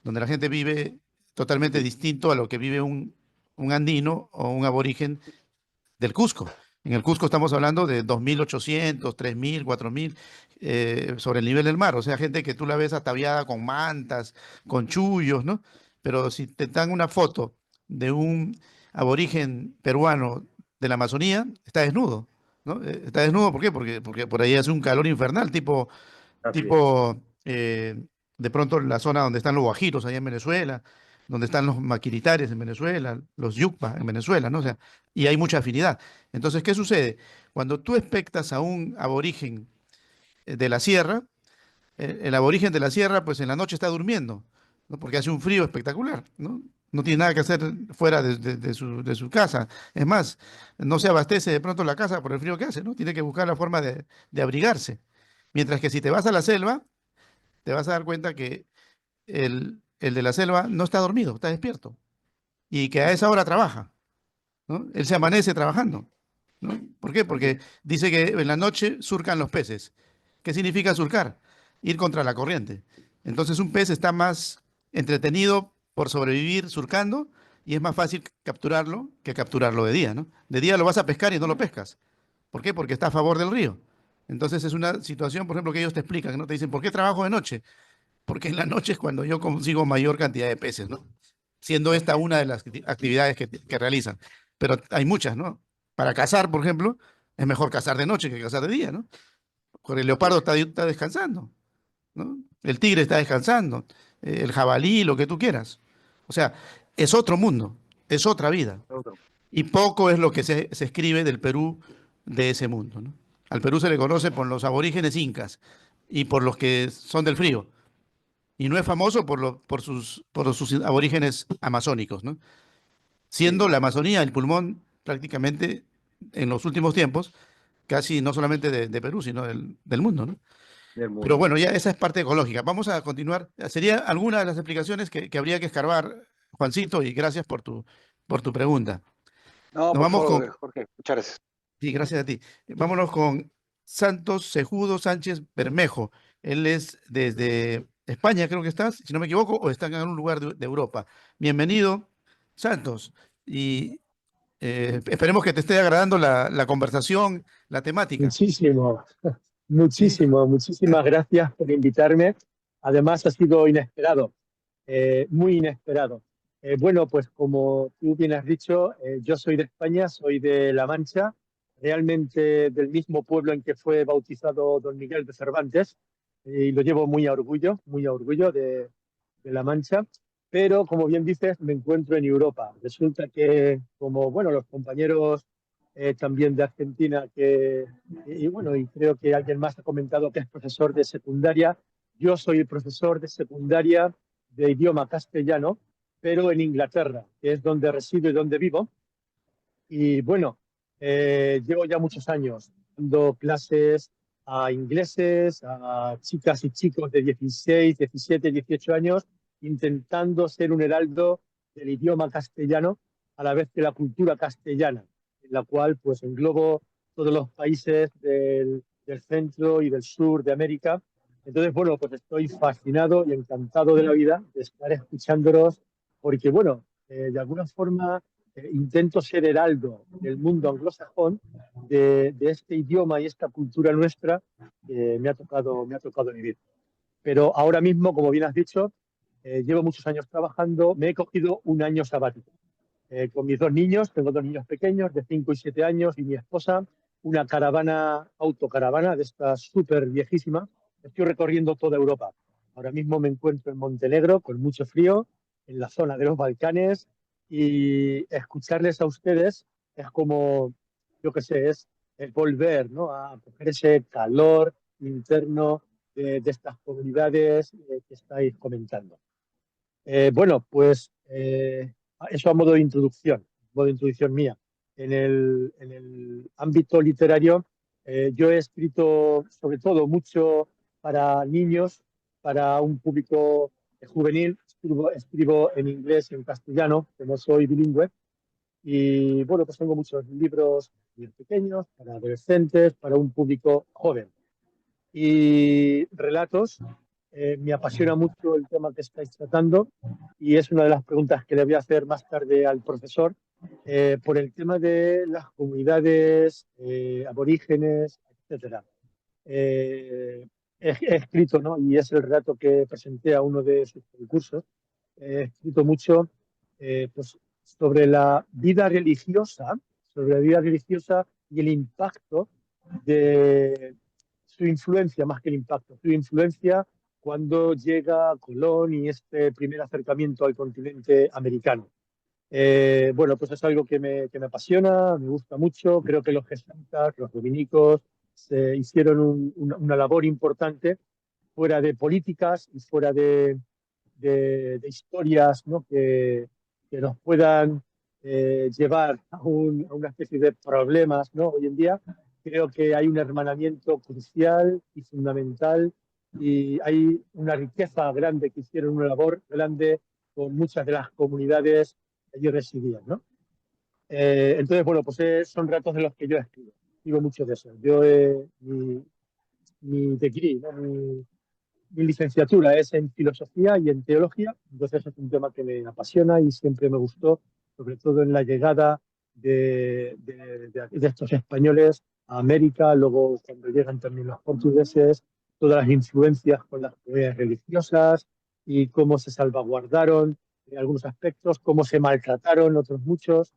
Speaker 3: donde la gente vive totalmente distinto a lo que vive un andino o un aborigen del Cusco. En el Cusco estamos hablando de 2.800, 3.000, 4.000 sobre el nivel del mar. O sea, gente que tú la ves ataviada con mantas, con chullos, ¿no? Pero si te dan una foto de un aborigen peruano de la Amazonía, está desnudo, ¿no? Está desnudo, ¿por qué? Porque por ahí hace un calor infernal, tipo,
Speaker 4: Así es.
Speaker 3: tipo de pronto la zona donde están los guajiros allá en Venezuela, donde están los maquiritares en Venezuela, los yucpas en Venezuela, ¿no? O sea, y hay mucha afinidad. Entonces, ¿qué sucede? Cuando tú expectas a un aborigen de la sierra, el aborigen de la sierra, pues en la noche está durmiendo, ¿no? Porque hace un frío espectacular, ¿no? No tiene nada que hacer fuera de su casa. Es más, no se abastece de pronto la casa por el frío que hace, ¿no? Tiene que buscar la forma de abrigarse. Mientras que si te vas a la selva, te vas a dar cuenta que el de la selva no está dormido, está despierto. Y que a esa hora trabaja, ¿no? Él se amanece trabajando, ¿no? ¿Por qué?
Speaker 4: Así
Speaker 3: Porque
Speaker 4: es.
Speaker 3: dice que en la noche surcan los peces. ¿Qué significa surcar? Ir contra la corriente. Entonces un pez está más entretenido por sobrevivir surcando y es más fácil capturarlo que capturarlo de día, ¿no? De día lo vas a pescar y no lo pescas. ¿Por qué? Porque está a favor del río. Entonces es una situación, por ejemplo, que ellos te explican, ¿no? Te dicen, ¿por qué trabajo de noche? Porque en la noche es cuando yo consigo mayor cantidad de peces, ¿no? Siendo esta una de las actividades que realizan. Pero hay muchas, ¿no? Para cazar, por ejemplo, es mejor cazar de noche que cazar de día, ¿no? Porque el
Speaker 4: Así
Speaker 3: leopardo
Speaker 4: es.
Speaker 3: está descansando, ¿no? El tigre está descansando, el jabalí, lo que tú quieras. O sea, es otro mundo, es otra vida.
Speaker 4: Otro.
Speaker 3: Y poco es lo que se escribe del Perú de ese mundo, ¿no? Al Perú se le conoce por los aborígenes incas y por los que son del frío. y no es famoso por sus aborígenes amazónicos, ¿no? Siendo
Speaker 7: Sí,
Speaker 3: la Amazonía el pulmón prácticamente en los últimos tiempos, casi no solamente de Perú, sino del mundo, ¿no?
Speaker 4: del
Speaker 3: Pero
Speaker 4: mundo.
Speaker 3: bueno, ya esa es parte ecológica. Vamos a continuar. Sería alguna de las explicaciones que habría que escarbar, Juancito, y gracias por tu pregunta.
Speaker 7: no,
Speaker 3: Nos
Speaker 7: por
Speaker 3: vamos
Speaker 7: favor,
Speaker 3: con,
Speaker 7: Jorge, muchas gracias.
Speaker 3: sí, gracias a ti. Vámonos con Santos Cejudo Sánchez Bermejo. Él es desde España, creo que estás, si no me equivoco, o está en algún lugar de Europa. Bienvenido, Santos. Y esperemos que te esté agradando la conversación, la temática.
Speaker 8: Muchísimo,
Speaker 3: ¿Sí?
Speaker 8: muchísimo, muchísimas gracias por invitarme. Además, ha sido inesperado, muy inesperado. Bueno, pues como tú bien has dicho, yo soy de España, soy de La Mancha, realmente del mismo pueblo en que fue bautizado don Miguel de Cervantes, y lo llevo muy a orgullo de La Mancha. Pero, como bien dices, me encuentro en Europa. Resulta que, como bueno, los compañeros también de Argentina, y bueno, y creo que alguien más ha comentado que es profesor de secundaria. Yo soy profesor de secundaria de idioma castellano, pero en Inglaterra, que es donde resido y donde vivo. Y bueno, llevo ya muchos años dando clases a ingleses, a chicas y chicos de 16, 17, 18 años, intentando ser un heraldo del idioma castellano a la vez que la cultura castellana, en la cual pues englobo todos los países del centro y del sur de América. Entonces, bueno, pues estoy fascinado y encantado de la vida de estar escuchándolos, porque bueno, de alguna forma intento ser heraldo del mundo anglosajón de este idioma y esta cultura nuestra que me ha tocado vivir. Pero ahora mismo, como bien has dicho, llevo muchos años trabajando, me he cogido un año sabático. Con mis dos niños, tengo dos niños pequeños de 5 y 7 años y mi esposa, una caravana, autocaravana de estas súper viejísimas. Estoy recorriendo toda Europa. Ahora mismo me encuentro en Montenegro con mucho frío, en la zona de los Balcanes, y escucharles a ustedes es como, yo qué sé, es volver, ¿no?, a coger ese calor interno de estas comunidades que estáis comentando. Bueno, pues eso a modo de introducción mía. En el ámbito literario, yo he escrito sobre todo mucho para niños, para un público juvenil. Escribo en inglés y en castellano, que no soy bilingüe. Y bueno, pues tengo muchos libros bien pequeños, para adolescentes, para un público joven. Y relatos. Me apasiona mucho el tema que estáis tratando y es una de las preguntas que le voy a hacer más tarde al profesor por el tema de las comunidades aborígenes, etcétera. He escrito, ¿no?, y es el relato que presenté a uno de sus concursos. He escrito mucho pues, sobre la vida religiosa y el impacto de su influencia, más que el impacto, su influencia cuando llega Colón y este primer acercamiento al continente americano. Bueno, pues es algo que me apasiona, me gusta mucho. Creo que los jesuitas, los dominicos, se hicieron una labor importante fuera de políticas y fuera de historias, ¿no?, que nos puedan llevar a una especie de problemas, ¿no? Hoy en día creo que hay un hermanamiento crucial y fundamental y hay una riqueza grande que hicieron, una labor grande con muchas de las comunidades que allí residían, ¿no? Entonces, bueno, pues son relatos de los que yo escribo. Escribo mucho de eso. Yo, mi degree, ¿no?, mi licenciatura es en filosofía y en teología, entonces es un tema que me apasiona y siempre me gustó, sobre todo en la llegada de estos españoles a América, luego cuando llegan también los portugueses, todas las influencias con las comunidades religiosas y cómo se salvaguardaron en algunos aspectos, cómo se maltrataron otros muchos.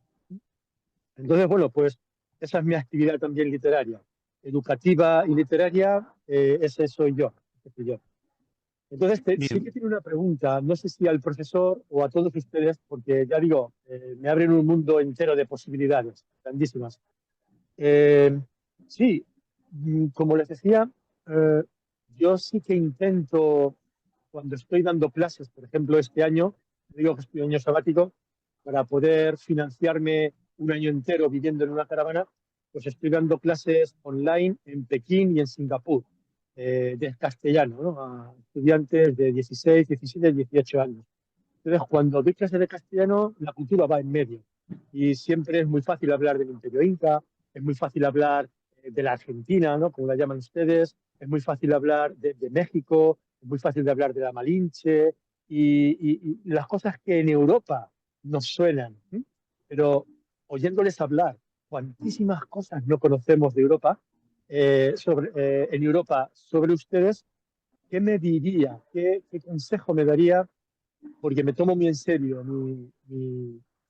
Speaker 8: Entonces, bueno, pues esa es mi actividad también literaria, educativa y literaria, ese soy yo. Ese soy yo. Entonces, sí que
Speaker 3: Bien,
Speaker 8: tiene una pregunta, no sé si al profesor o a todos ustedes, porque ya digo, me abren un mundo entero de posibilidades, grandísimas. Eh, sí, como les decía, yo sí que intento cuando estoy dando clases, por ejemplo, este año, digo que estoy en año sabático, para poder financiarme un año entero viviendo en una caravana, pues estoy dando clases online en Pekín y en Singapur, de castellano, ¿no? A estudiantes de 16, 17, 18 años. Entonces, cuando doy clases de castellano, la cultura va en medio. Y siempre es muy fácil hablar del Imperio Inca, es muy fácil hablar de la Argentina, ¿no? Como la llaman ustedes, es muy fácil hablar de México, es muy fácil de hablar de la Malinche y las cosas que en Europa nos suenan. ¿Sí? Pero oyéndoles hablar, cuantísimas cosas no conocemos de Europa, en Europa sobre ustedes, ¿qué me diría? ¿Qué consejo me daría? Porque me tomo muy en serio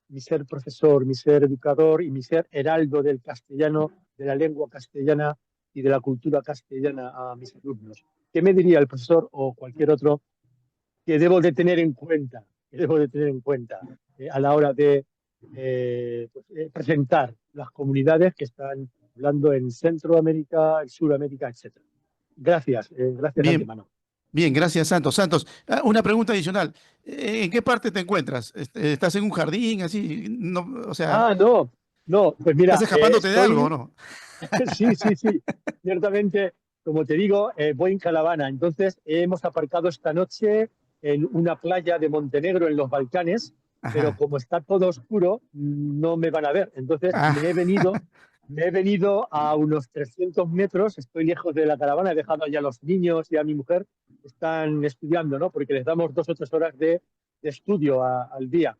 Speaker 8: mi ser profesor, mi ser educador y mi ser heraldo del castellano, de la lengua castellana y de la cultura castellana a mis alumnos. ¿Qué me diría el profesor o cualquier otro que debo de tener en cuenta, a la hora de presentar las comunidades que están hablando en Centroamérica, en Sudamérica, etcétera? Gracias, gracias de
Speaker 3: Bien,
Speaker 8: antemano.
Speaker 3: bien, gracias, Santos. Santos, una pregunta adicional. ¿En qué parte te encuentras? ¿Estás en un jardín, así? No, o sea,
Speaker 8: Ah, no, no, pues
Speaker 3: ¿estás
Speaker 8: mira,
Speaker 3: escapándote de algo o
Speaker 8: estoy.
Speaker 3: no?
Speaker 8: Sí, sí, sí. Ciertamente, como te digo, voy en caravana. Entonces, hemos aparcado esta noche en una playa de Montenegro, en los Balcanes, pero
Speaker 3: Ajá.
Speaker 8: como está todo oscuro, no me van a ver. Entonces,
Speaker 3: Ah,
Speaker 8: me he venido a unos 300 metros, estoy lejos de la caravana, he dejado allá a los niños y a mi mujer, están estudiando, ¿no? Porque les damos 2 o 3 horas de estudio al día,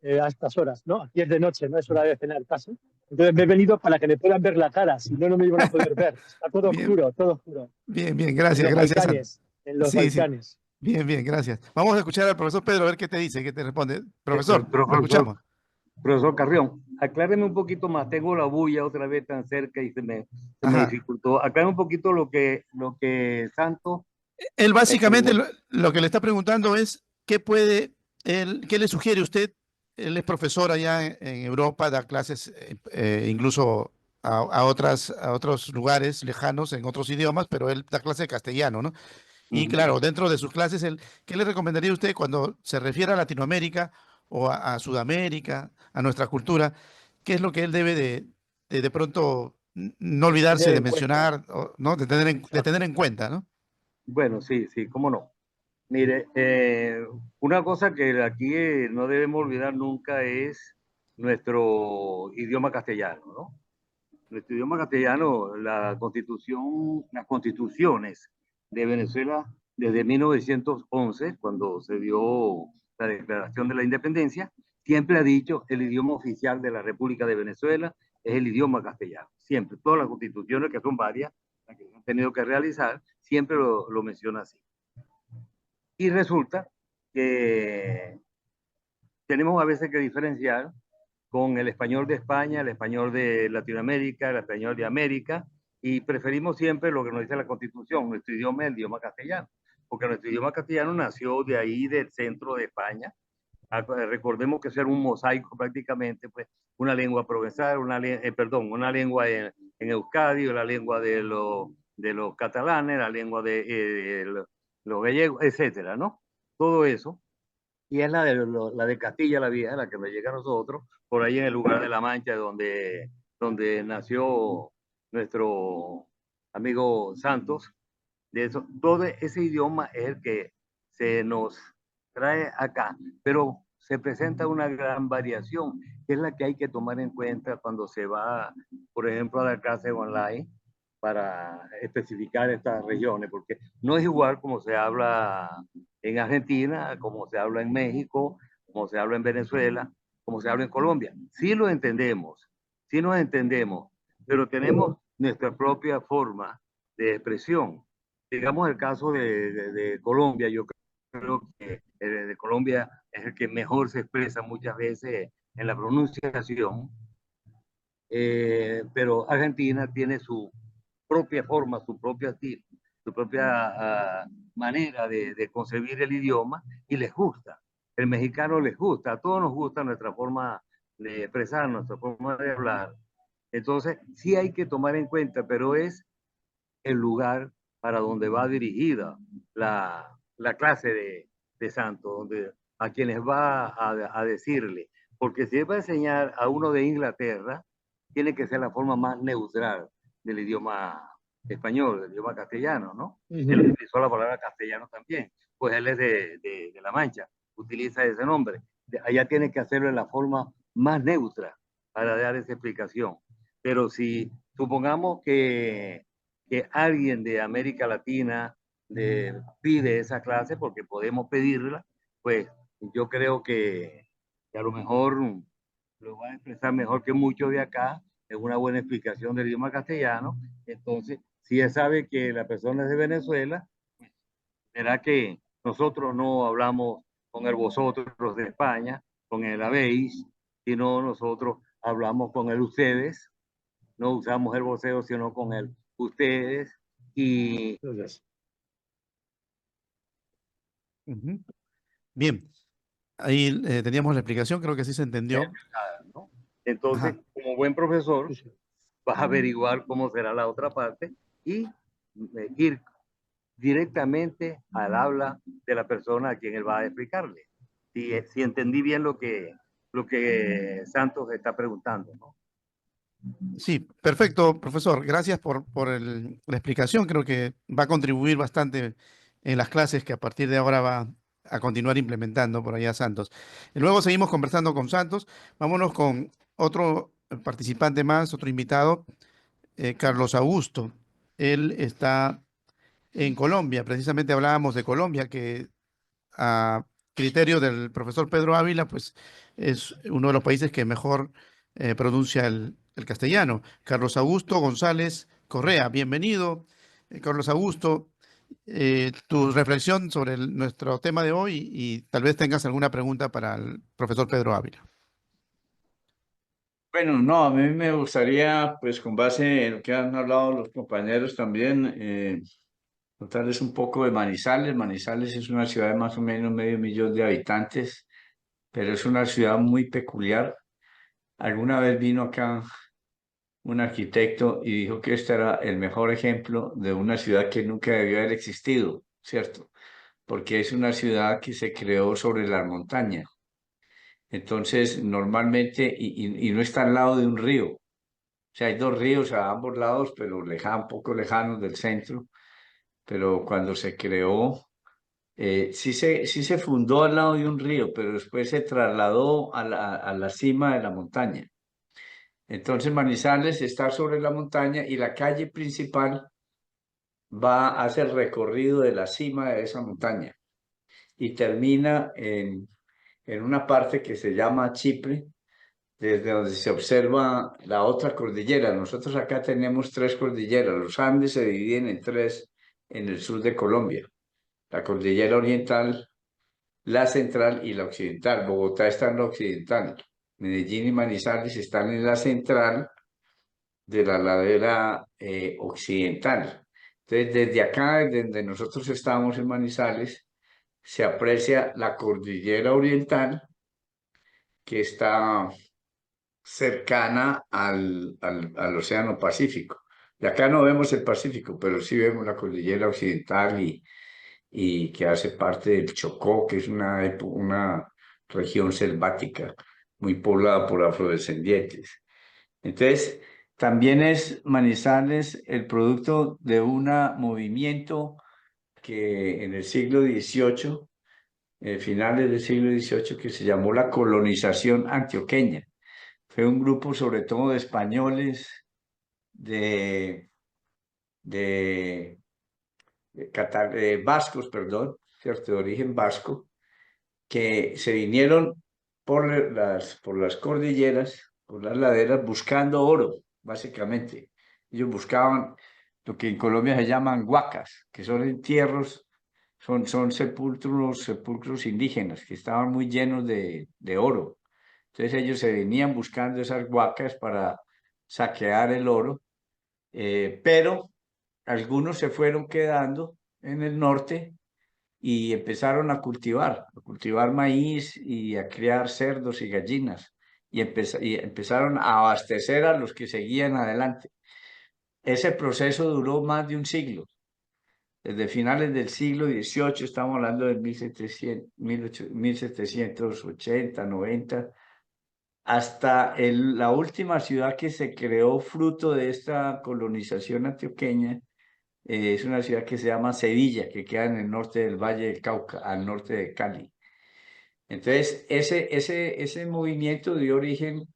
Speaker 8: a estas horas, ¿no? Aquí es de noche, no es hora de cenar casi. Entonces me he venido para que me puedan ver la cara, si no, no me iban a poder ver. Está
Speaker 3: bien,
Speaker 8: todo oscuro.
Speaker 3: bien, bien,
Speaker 8: En
Speaker 3: gracias,
Speaker 8: los
Speaker 3: gracias, Santos.
Speaker 8: Balcanes, en los
Speaker 3: Sí, sí,
Speaker 8: Balcanes.
Speaker 3: bien, bien, gracias. Vamos a escuchar al profesor Pedro a ver qué te dice, qué te responde. Profesor, lo
Speaker 4: Profesor,
Speaker 3: escuchamos.
Speaker 4: profesor Carrión, acláreme un poquito más. Tengo la bulla otra vez tan cerca y se me
Speaker 3: Ajá.
Speaker 4: dificultó. Acláreme un poquito lo que Santos
Speaker 3: Él básicamente
Speaker 4: preguntó.
Speaker 3: lo que le está preguntando es qué le sugiere usted. Él es profesor allá en Europa, da clases incluso a otros lugares lejanos en otros idiomas, pero él da clase de castellano, ¿no? Y claro, dentro de sus clases, ¿qué le recomendaría a usted cuando se refiere a Latinoamérica o a Sudamérica, a nuestra cultura? ¿Qué es lo que él debe de pronto no olvidarse
Speaker 8: Tener
Speaker 3: de
Speaker 8: en cuenta.
Speaker 3: mencionar, ¿no? De tener
Speaker 8: Exacto.
Speaker 3: en cuenta, ¿no?
Speaker 4: Bueno, sí, sí, cómo no. Mire, una cosa que aquí no debemos olvidar nunca es nuestro idioma castellano, ¿no? Nuestro idioma castellano, la constitución, las constituciones de Venezuela desde 1911, cuando se dio la declaración de la independencia, siempre ha dicho el idioma oficial de la República de Venezuela es el idioma castellano. Siempre, todas las constituciones, que son varias, las que han tenido que realizar, siempre lo menciona así. Y resulta que tenemos a veces que diferenciar con el español de España, el español de Latinoamérica, el español de América, y preferimos siempre lo que nos dice la Constitución, nuestro idioma es el idioma castellano, porque nuestro idioma castellano nació de ahí, del centro de España. Recordemos que es un mosaico prácticamente, pues una lengua provenzal, una lengua en Euskadi, la lengua de los catalanes, la lengua de los gallegos, etcétera, ¿no? Todo eso y es la de Castilla la Vieja, la que nos llega a nosotros, por ahí en el lugar de La Mancha, donde nació nuestro amigo Santos. De eso, todo ese idioma es el que se nos trae acá, pero se presenta una gran variación, que es la que hay que tomar en cuenta cuando se va, por ejemplo, a dar clases online para especificar estas regiones, porque no es igual como se habla en Argentina, como se habla en México, como se habla en Venezuela, como se habla en Colombia. Sí nos entendemos, pero tenemos nuestra propia forma de expresión. Digamos el caso de Colombia, yo creo que el de Colombia es el que mejor se expresa muchas veces en la pronunciación, pero Argentina tiene su propia forma, su propia manera de concebir el idioma y les gusta. El mexicano les gusta, a todos nos gusta nuestra forma de expresar, nuestra forma de hablar. Entonces, sí hay que tomar en cuenta, pero es el lugar para donde va dirigida la clase de santo, donde, a quienes va a decirle. Porque si él va a enseñar a uno de Inglaterra, tiene que ser la forma más neutral del idioma español, del idioma castellano, ¿no? Él utilizó la palabra castellano también, pues él es de La Mancha, utiliza ese nombre. Allá tiene que hacerlo en la forma más neutra para dar esa explicación. Pero si supongamos que alguien de América Latina pide esa clase, porque podemos pedirla, pues yo creo que a lo mejor lo va a expresar mejor que muchos de acá, es una buena explicación del idioma castellano. Entonces, si él sabe que la persona es de Venezuela, pues, será que nosotros no hablamos con el vosotros de España, con el habéis, sino nosotros hablamos con el ustedes, no usamos el voceo, sino con el ustedes. Y
Speaker 3: Bien, ahí teníamos la explicación, creo que sí se entendió.
Speaker 4: ¿no? Entonces,
Speaker 3: Ajá.
Speaker 4: como buen profesor, vas a averiguar cómo será la otra parte y ir directamente al habla de la persona a quien él va a explicarle. Si entendí bien lo que Santos está preguntando, ¿no?
Speaker 3: Sí, perfecto, profesor. Gracias por la explicación. Creo que va a contribuir bastante en las clases que a partir de ahora va a continuar implementando por allá Santos. Y luego seguimos conversando con Santos. Vámonos con otro participante más, otro invitado, Carlos Augusto. Él está en Colombia. Precisamente hablábamos de Colombia, que a criterio del profesor Pedro Ávila, pues es uno de los países que mejor pronuncia el castellano. Carlos Augusto González Correa, bienvenido. Carlos Augusto, tu reflexión sobre nuestro tema de hoy y tal vez tengas alguna pregunta para el profesor Pedro Ávila.
Speaker 9: Bueno, no, a mí me gustaría, pues con base en lo que han hablado los compañeros también, contarles un poco de Manizales. Manizales es una ciudad de más o menos 500.000 de habitantes, pero es una ciudad muy peculiar. Alguna vez vino acá un arquitecto y dijo que este era el mejor ejemplo de una ciudad que nunca debió haber existido, ¿cierto? Porque es una ciudad que se creó sobre las montañas. Entonces, normalmente, y no está al lado de un río. O sea, hay dos ríos a ambos lados, pero un poco lejanos del centro. Pero cuando se creó, sí se fundó al lado de un río, pero después se trasladó a la cima de la montaña. Entonces Manizales está sobre la montaña y la calle principal va a hacer recorrido de la cima de esa montaña y termina en una parte que se llama Chipre, desde donde se observa la otra cordillera. Nosotros acá tenemos tres cordilleras. Los Andes se dividen en tres en el sur de Colombia. La cordillera oriental, la central y la occidental. Bogotá está en la occidental. Medellín y Manizales están en la central de la ladera occidental. Entonces, desde acá, desde donde nosotros estamos en Manizales, se aprecia la cordillera oriental, que está cercana al Océano Pacífico. De acá no vemos el Pacífico, pero sí vemos la cordillera occidental y que hace parte del Chocó, que es una región selvática muy poblada por afrodescendientes. Entonces, también es Manizales el producto de un movimiento que en el siglo XVIII, finales del siglo XVIII, que se llamó la colonización antioqueña. Fue un grupo sobre todo de españoles, de, de, de vascos, perdón, ¿cierto? De origen vasco, que se vinieron por las cordilleras, por las laderas, buscando oro, básicamente. Ellos buscaban lo que en Colombia se llaman huacas, que son entierros, son sepulcros indígenas que estaban muy llenos de oro. Entonces ellos se venían buscando esas huacas para saquear el oro, pero algunos se fueron quedando en el norte y empezaron a cultivar maíz y a criar cerdos y gallinas y empezaron a abastecer a los que seguían adelante. Ese proceso duró más de un siglo. desde finales del siglo XVIII, estamos hablando del 1780, 90, hasta la última ciudad que se creó fruto de esta colonización antioqueña, es una ciudad que se llama Sevilla, que queda en el norte del Valle del Cauca, al norte de Cali. Entonces, ese movimiento dio origen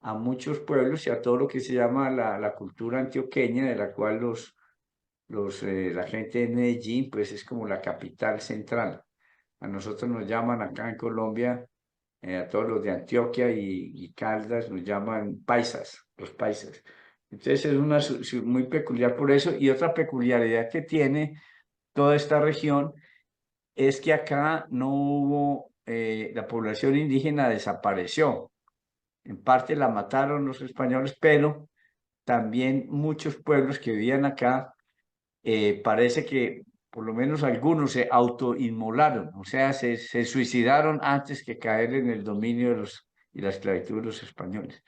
Speaker 9: a muchos pueblos y a todo lo que se llama la cultura antioqueña, de la cual la gente de Medellín, pues es como la capital central. A nosotros nos llaman acá en Colombia, a todos los de Antioquia y Caldas, nos llaman paisas, los paisas. Entonces es una muy peculiar por eso. Y otra peculiaridad que tiene toda esta región es que acá no hubo, la población indígena desapareció. En parte la mataron los españoles, pero también muchos pueblos que vivían acá, parece que por lo menos algunos se autoinmolaron, o sea, se suicidaron antes que caer en el dominio y la esclavitud de los españoles.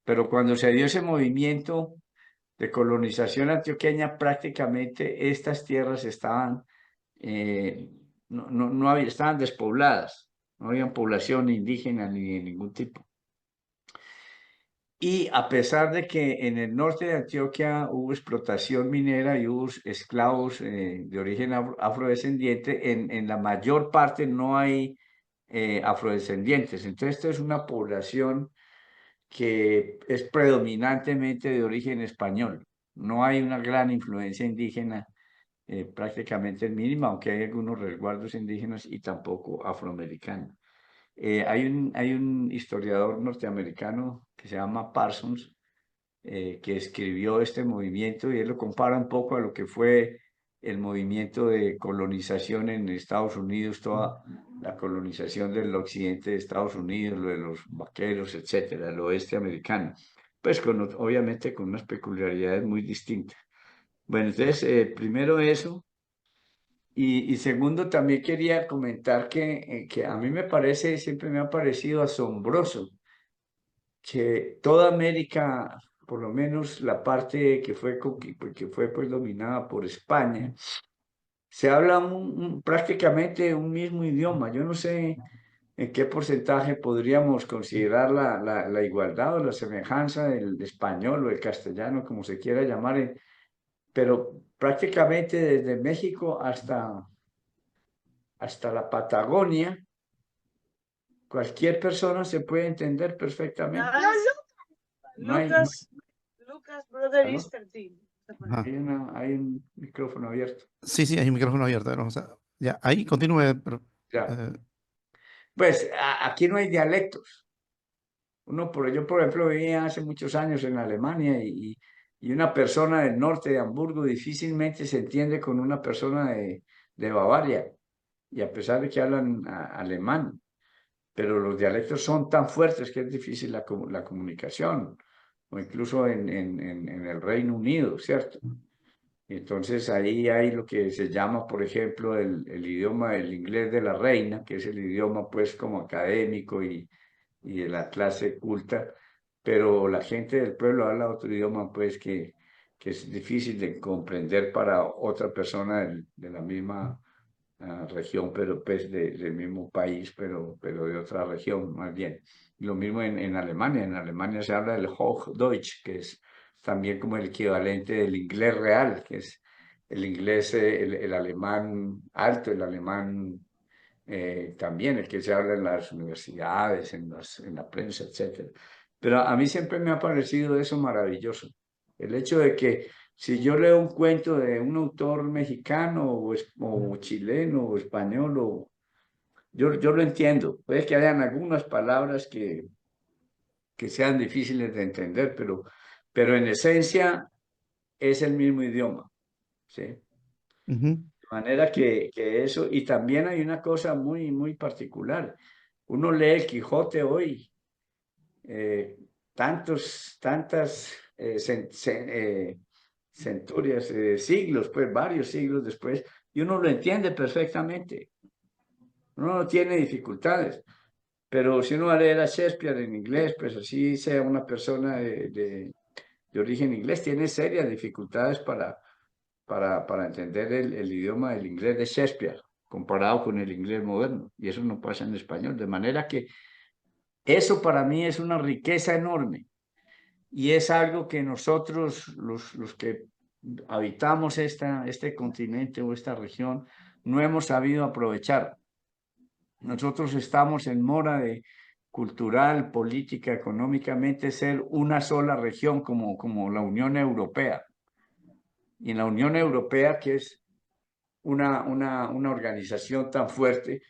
Speaker 9: Pero cuando se dio ese movimiento de colonización antioqueña, prácticamente estas tierras estaban, estaban despobladas, no había población indígena ni de ningún tipo. Y a pesar de que en el norte de Antioquia hubo explotación minera y hubo esclavos de origen afrodescendiente, en la mayor parte no hay afrodescendientes. Entonces, esto es una población que es predominantemente de origen español. No hay una gran influencia indígena, prácticamente mínima, aunque hay algunos resguardos indígenas y tampoco afroamericanos. Hay un historiador norteamericano que se llama Parsons, que escribió este movimiento y él lo compara un poco a lo que fue el movimiento de colonización en Estados Unidos, toda la colonización del occidente de Estados Unidos, lo de los vaqueros, etcétera, el oeste americano, pues obviamente con unas peculiaridades muy distintas. Bueno, entonces, primero eso. Y segundo, también quería comentar que a mí me parece, siempre me ha parecido asombroso que toda América, por lo menos la parte que fue pues, dominada por España, se habla prácticamente un mismo idioma. Yo no sé en qué porcentaje podríamos considerar la igualdad o la semejanza del español o el castellano, como se quiera llamar, pero prácticamente desde México hasta la Patagonia, cualquier persona se puede entender perfectamente.
Speaker 10: Lucas, brother
Speaker 9: ¿Aló?
Speaker 10: is 13.
Speaker 3: Ajá.
Speaker 9: Hay un micrófono abierto.
Speaker 3: Sí, sí, hay un micrófono abierto. Vamos a... Ya, ahí continúe. Pero,
Speaker 9: Ya. Pues aquí no hay dialectos. Yo, por ejemplo, vivía hace muchos años en Alemania y una persona del norte de Hamburgo difícilmente se entiende con una persona de Bavaria, y a pesar de que hablan alemán, pero los dialectos son tan fuertes que es difícil la comunicación, o incluso en el Reino Unido, ¿cierto? Entonces ahí hay lo que se llama, por ejemplo, el idioma, el inglés de la reina, que es el idioma pues como académico y de la clase culta, pero la gente del pueblo habla otro idioma pues que es difícil de comprender para otra persona de la misma región, pero pues del mismo país, pero de otra región más bien. Lo mismo en Alemania. En Alemania se habla del Hochdeutsch, que es también como el equivalente del inglés real, que es el inglés, el alemán alto, el alemán también, el que se habla en las universidades, en la prensa, etc. Pero a mí siempre me ha parecido eso maravilloso. El hecho de que si yo leo un cuento de un autor mexicano o chileno o español, yo lo entiendo. Puede que hayan algunas palabras que sean difíciles de entender, pero en esencia es el mismo idioma, ¿sí?
Speaker 3: ujú.
Speaker 9: De manera que eso, y también hay una cosa muy, muy particular. Uno lee el Quijote hoy, tantas centurias, siglos, pues varios siglos después, y uno lo entiende perfectamente. Uno no tiene dificultades. Pero si uno va a leer a Shakespeare en inglés, pues así sea una persona de origen inglés, tiene serias dificultades para entender el idioma del inglés de Shakespeare, comparado con el inglés moderno. Y eso no pasa en español. De manera que eso para mí es una riqueza enorme. Y es algo que nosotros, los que habitamos este continente o esta región, no hemos sabido aprovechar. Nosotros estamos en mora de cultural, política, económicamente, ser una sola región como la Unión Europea. Y en la Unión Europea, que es una organización tan fuerte,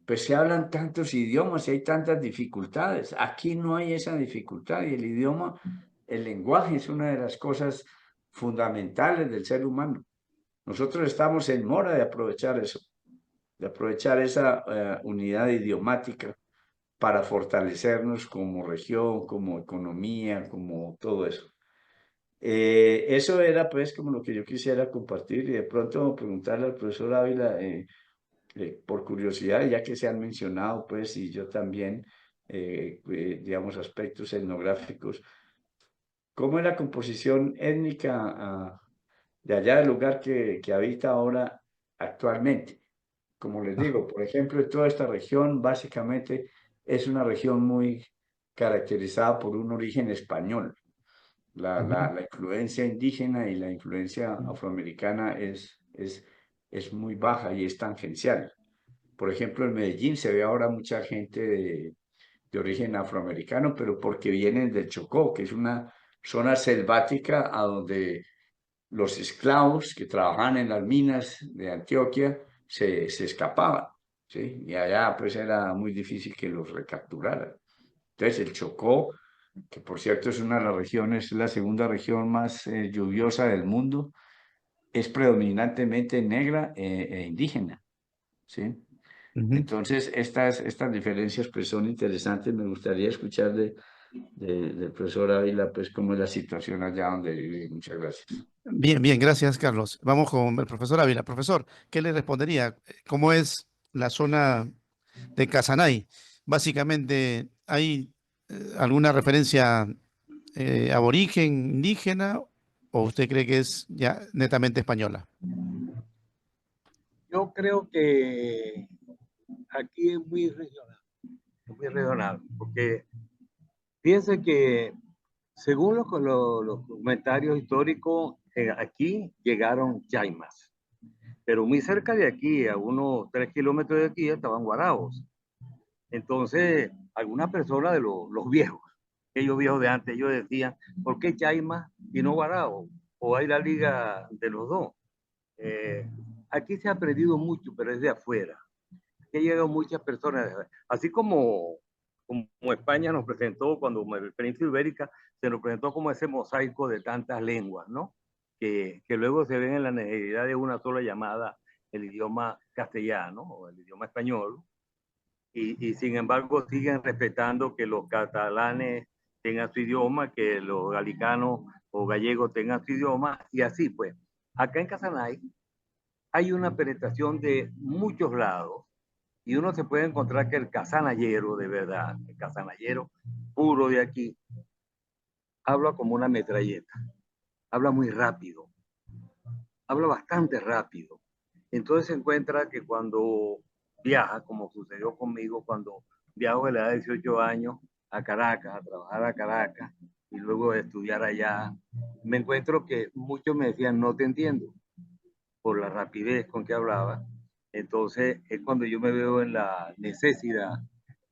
Speaker 9: pues se hablan tantos idiomas y hay tantas dificultades. Aquí no hay esa dificultad y el idioma, el lenguaje es una de las cosas fundamentales del ser humano. Nosotros estamos en mora de aprovechar eso, de aprovechar esa unidad idiomática para fortalecernos como región, como economía, como todo eso. Eso era pues como lo que yo quisiera compartir y de pronto preguntarle al profesor Ávila, por curiosidad, ya que se han mencionado pues y yo también, digamos, aspectos etnográficos, ¿cómo es la composición étnica de allá del lugar que habita ahora actualmente? Como les digo, por ejemplo, toda esta región básicamente es una región muy caracterizada por un origen español. La influencia indígena y la influencia afroamericana es muy baja y es tangencial. Por ejemplo, en Medellín se ve ahora mucha gente de origen afroamericano, pero porque vienen del Chocó, que es una zona selvática a donde los esclavos que trabajaban en las minas de Antioquia se escapaban, ¿sí? Y allá pues era muy difícil que los recapturaran. Entonces el Chocó, que por cierto es una de las regiones, la segunda región más lluviosa del mundo, es predominantemente negra e indígena, ¿sí? Entonces, estas diferencias pues son interesantes. Me gustaría escuchar del profesor Ávila, pues, cómo es la situación allá donde vive. Muchas gracias.
Speaker 3: Bien, bien, gracias, Carlos. Vamos con el profesor Ávila. Profesor, ¿qué le respondería? ¿Cómo es la zona de Casanay? Básicamente, ¿hay alguna referencia aborigen, indígena, o usted cree que es ya netamente española?
Speaker 4: Yo creo que aquí es muy regional, porque fíjense que según los comentarios históricos, aquí llegaron chaimas, pero muy cerca de aquí, a unos 3 kilómetros de aquí, estaban guaraos. Entonces, algunas personas de los viejos, aquellos viejos de antes, ellos decían, ¿por qué chaimas y no guaraos? O hay la liga de los dos. Aquí se ha aprendido mucho, pero es de afuera. Aquí llegan muchas personas, así como España nos presentó, cuando la península ibérica se nos presentó como ese mosaico de tantas lenguas, ¿no? Que luego se ven en la necesidad de una sola llamada, el idioma castellano o el idioma español, y sin embargo siguen respetando que los catalanes tengan su idioma, que los galicanos o gallegos tengan su idioma, y así pues. Acá en Casanay hay una penetración de muchos lados, y uno se puede encontrar que el casanayero de verdad, el casanayero puro de aquí, habla como una metralleta, habla muy rápido, habla bastante rápido. Entonces se encuentra que cuando viaja, como sucedió conmigo cuando viajo a la edad de 18 años a Caracas, a trabajar a Caracas y luego de estudiar allá, me encuentro que muchos me decían, no te entiendo, por la rapidez con que hablaba. Entonces es cuando yo me veo en la necesidad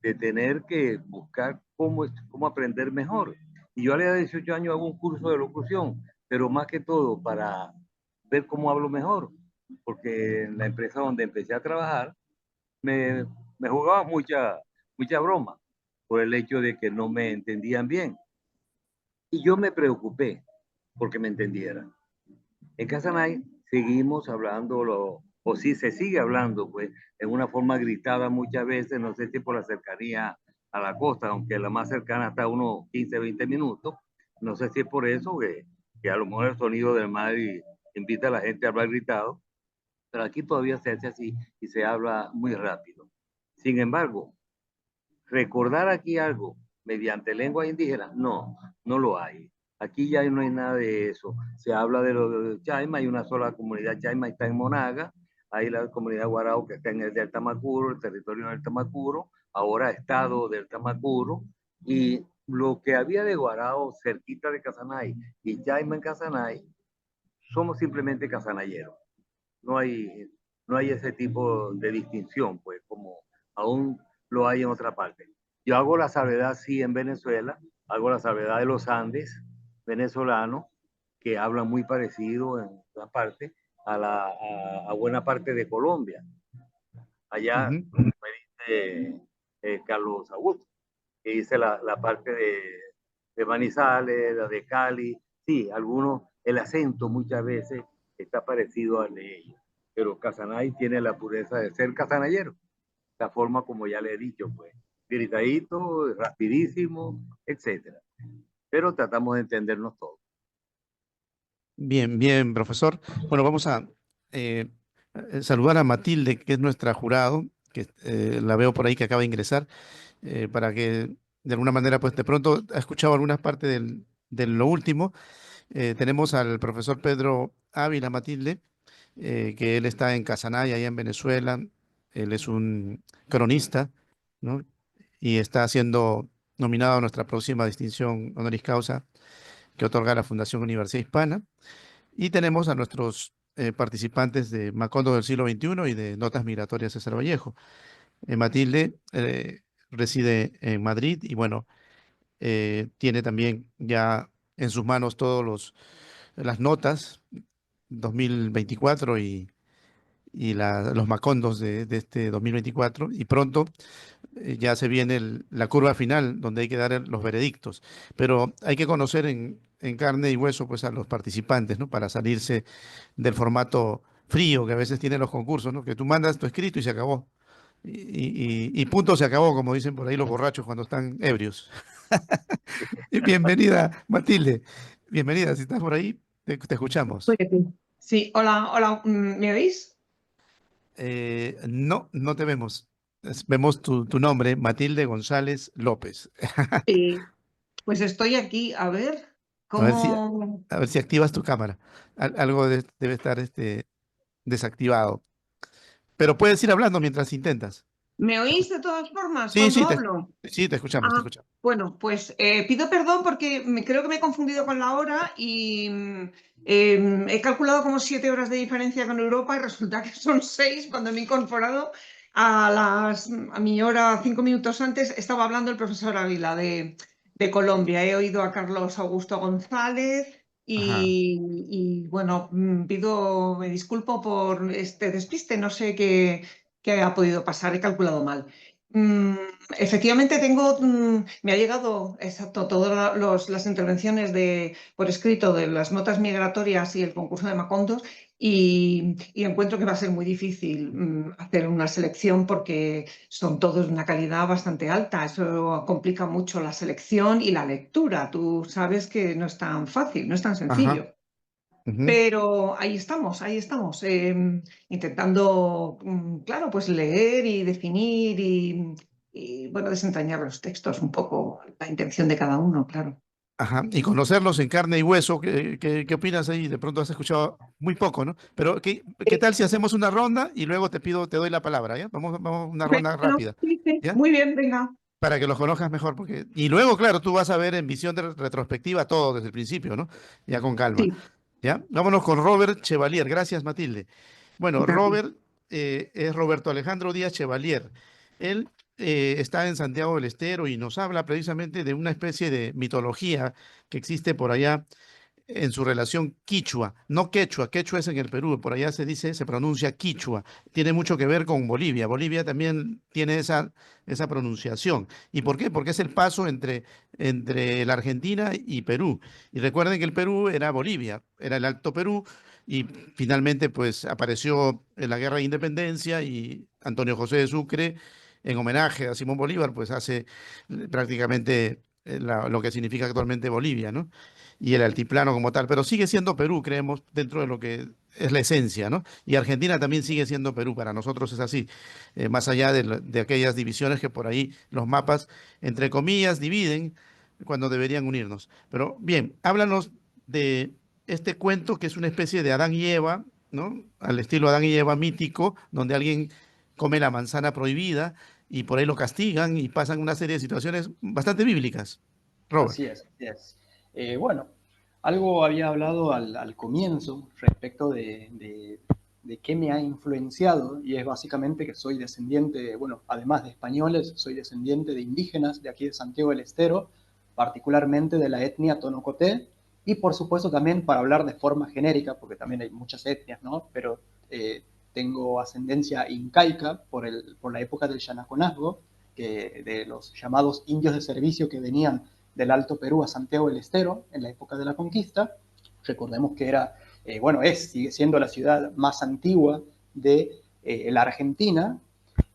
Speaker 4: de tener que buscar cómo aprender mejor. Y yo a la edad de 18 años hago un curso de locución, pero más que todo para ver cómo hablo mejor, porque en la empresa donde empecé a trabajar me jugaba mucha broma por el hecho de que no me entendían bien. Y yo me preocupé porque me entendieran. En Casanay seguimos hablando, o sí se sigue hablando, pues, en una forma gritada muchas veces, no sé si por la cercanía a la costa, aunque la más cercana está a unos 15, 20 minutos, no sé si es por eso que a lo mejor el sonido del mar invita a la gente a hablar gritado, pero aquí todavía se hace así y se habla muy rápido. Sin embargo, recordar aquí algo mediante lengua indígena, no lo hay. Aquí ya no hay nada de eso. Se habla de los Chaima, hay una sola comunidad Chaima, está en Monaga, hay la comunidad Guarao que está en el Delta Macuro, el territorio del Tamacuro, ahora estado del Tamacuro, y lo que había de Guarao cerquita de Casanay y Chaima en Casanay, somos simplemente casanayeros. No hay, no hay ese tipo de distinción, pues, como aún lo hay en otra parte. Yo hago la salvedad, sí, en Venezuela, hago la salvedad de los Andes venezolanos, que hablan muy parecido en una parte a buena parte de Colombia. Allá
Speaker 3: Ujú.
Speaker 4: me dice Carlos Augusto, que dice la parte de Manizales, la de Cali, sí, algunos, el acento muchas veces está parecido al de ellos, pero Casanay tiene la pureza de ser casanayero, la forma como ya le he dicho, pues, gritadito, rapidísimo, etcétera. Pero tratamos de entendernos todos.
Speaker 3: Bien, bien, profesor. Bueno, vamos a eh, saludar a Matilde, que es nuestra jurado, que la veo por ahí que acaba de ingresar, para que de alguna manera, pues de pronto ha escuchado algunas partes de lo último. Tenemos al profesor Pedro Ávila Matilde, que él está en Casanay, allá en Venezuela. Él es un cronista, ¿no? Y está siendo nominado a nuestra próxima distinción honoris causa que otorga la Fundación Universidad Hispana. Y tenemos a nuestros participantes de Macondo del siglo XXI y de Notas Migratorias César Vallejo. Matilde reside en Madrid y bueno, tiene también ya en sus manos todas las notas 2024 y los Macondos de este 2024 y pronto ya se viene la curva final donde hay que dar los veredictos, pero hay que conocer en carne y hueso pues a los participantes, ¿no? Para salirse del formato frío que a veces tienen los concursos, ¿no? Que tú mandas tu escrito y se acabó. Y punto se acabó, como dicen por ahí los borrachos cuando están ebrios. Y bienvenida, Matilde. Bienvenida, si estás por ahí, te
Speaker 10: Estoy
Speaker 3: escuchamos.
Speaker 10: aquí. Sí, hola, hola, ¿me oís?
Speaker 3: No, no te vemos. Vemos tu nombre, Matilde González López.
Speaker 10: Eh, pues estoy aquí, a ver
Speaker 3: A ver si,
Speaker 10: cómo...
Speaker 3: a ver si activas tu cámara. Algo debe estar desactivado. Pero puedes ir hablando mientras intentas.
Speaker 10: ¿Me
Speaker 3: Te
Speaker 10: oís
Speaker 3: escuch-
Speaker 10: de todas formas
Speaker 3: Sí,
Speaker 10: cuando
Speaker 3: sí,
Speaker 10: hablo?
Speaker 3: sí, te escuchamos, te
Speaker 10: Ah,
Speaker 3: escuchamos.
Speaker 10: bueno, pues pido perdón porque creo que me he confundido con la hora y he calculado como 7 horas de diferencia con Europa y resulta que son 6 cuando me he incorporado a mi hora 5 minutos antes. Estaba hablando el profesor Ávila de Colombia. He oído a Carlos Augusto González
Speaker 3: Ajá.
Speaker 10: bueno, me disculpo por este despiste, no sé qué ha podido pasar, he calculado mal. Mm, Efectivamente, me ha llegado exacto todas las intervenciones por escrito de las notas migratorias y el concurso de Macondos y encuentro que va a ser muy difícil hacer una selección porque son todos de una calidad bastante alta. Eso complica mucho la selección y la lectura. Tú sabes que no es tan fácil, no es tan
Speaker 3: Ajá.
Speaker 10: sencillo.
Speaker 3: Ujú.
Speaker 10: Pero ahí estamos, intentando, claro, pues leer y definir bueno, desentrañar los textos un poco, la intención de cada uno, claro.
Speaker 3: Ajá. Y conocerlos en carne y hueso, ¿qué opinas ahí? De pronto has escuchado muy poco, ¿no? Pero ¿qué tal si hacemos una ronda y luego te doy la palabra, ¿ya? Vamos a una ronda
Speaker 10: Bueno,
Speaker 3: rápida,
Speaker 10: sí, sí,
Speaker 3: ¿ya?
Speaker 10: muy bien, venga.
Speaker 3: Para que los conozcas mejor, y luego, claro, tú vas a ver en visión de retrospectiva todo desde el principio, ¿no? Ya con calma,
Speaker 10: Sí,
Speaker 3: ¿ya? Vámonos con Robert Chevalier. Gracias, Matilde. Bueno,
Speaker 10: gracias.
Speaker 3: Robert es Roberto Alejandro Díaz Chevalier. Él está en Santiago del Estero y nos habla precisamente de una especie de mitología que existe por allá en su relación quichua, no quechua, quechua es en el Perú, por allá se pronuncia quichua, tiene mucho que ver con Bolivia, Bolivia también tiene esa pronunciación. ¿Y por qué? Porque es el paso entre la Argentina y Perú. Y recuerden que el Perú era Bolivia, era el Alto Perú, y finalmente pues apareció en la Guerra de Independencia y Antonio José de Sucre, en homenaje a Simón Bolívar, pues hace prácticamente lo que significa actualmente Bolivia, ¿no? Y el altiplano como tal, pero sigue siendo Perú, creemos, dentro de lo que es la esencia, ¿no? Y Argentina también sigue siendo Perú, para nosotros es así, más allá de aquellas divisiones que por ahí los mapas, entre comillas, dividen, cuando deberían unirnos. Pero bien, háblanos de este cuento que es una especie de Adán y Eva, ¿no? Al estilo Adán y Eva mítico, donde alguien come la manzana prohibida y por ahí lo castigan y pasan una serie de situaciones bastante bíblicas. Robert.
Speaker 5: Así es, así es. Bueno, algo había hablado al comienzo respecto de qué me ha influenciado, y es básicamente que soy descendiente, bueno, además de españoles, soy descendiente de indígenas de aquí de Santiago del Estero, particularmente de la etnia Tonocoté, y por supuesto también para hablar de forma genérica, porque también hay muchas etnias, ¿no? Pero tengo ascendencia incaica por la época del Yanaconazgo, de los llamados indios de servicio que venían del Alto Perú a Santiago del Estero en la época de la conquista. Recordemos que era, sigue siendo la ciudad más antigua de la Argentina.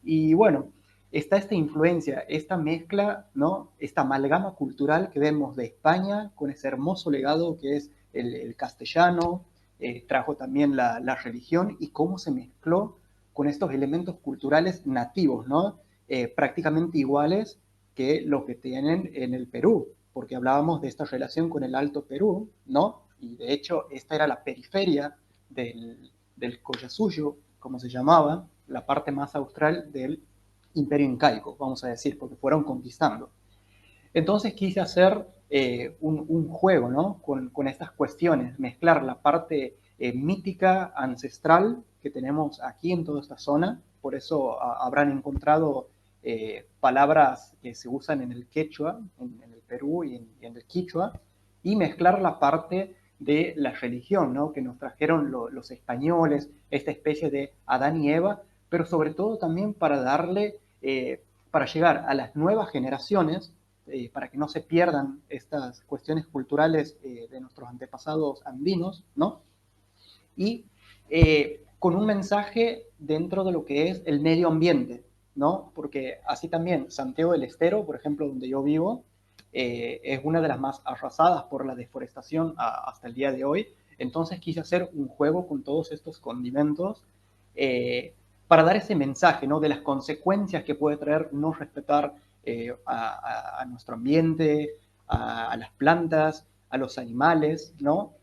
Speaker 5: Y bueno, está esta influencia, esta mezcla, ¿no? Esta amalgama cultural que vemos de España con ese hermoso legado que es el castellano, trajo también la religión y cómo se mezcló con estos elementos culturales nativos, ¿no? Prácticamente iguales que lo que tienen en el Perú, porque hablábamos de esta relación con el Alto Perú, ¿no? Y de hecho esta era la periferia del Collasuyo, como se llamaba, la parte más austral del Imperio Incaico, vamos a decir, porque fueron conquistando. Entonces quise hacer un juego, ¿no? Con estas cuestiones, mezclar la parte mítica, ancestral que tenemos aquí en toda esta zona, por eso habrán encontrado palabras que se usan en el quechua, en el Perú y en el quichua, y mezclar la parte de la religión, ¿no? Que nos trajeron los españoles, esta especie de Adán y Eva, pero sobre todo también para darle, para llegar a las nuevas generaciones, para que no se pierdan estas cuestiones culturales de nuestros antepasados andinos, ¿no? Y con un mensaje dentro de lo que es el medio ambiente, ¿no? Porque así también Santiago del Estero, por ejemplo, donde yo vivo, es una de las más arrasadas por la deforestación hasta el día de hoy. Entonces quise hacer un juego con todos estos condimentos para dar ese mensaje, ¿no? De las consecuencias que puede traer no respetar a nuestro ambiente, a las plantas, a los animales, ¿no?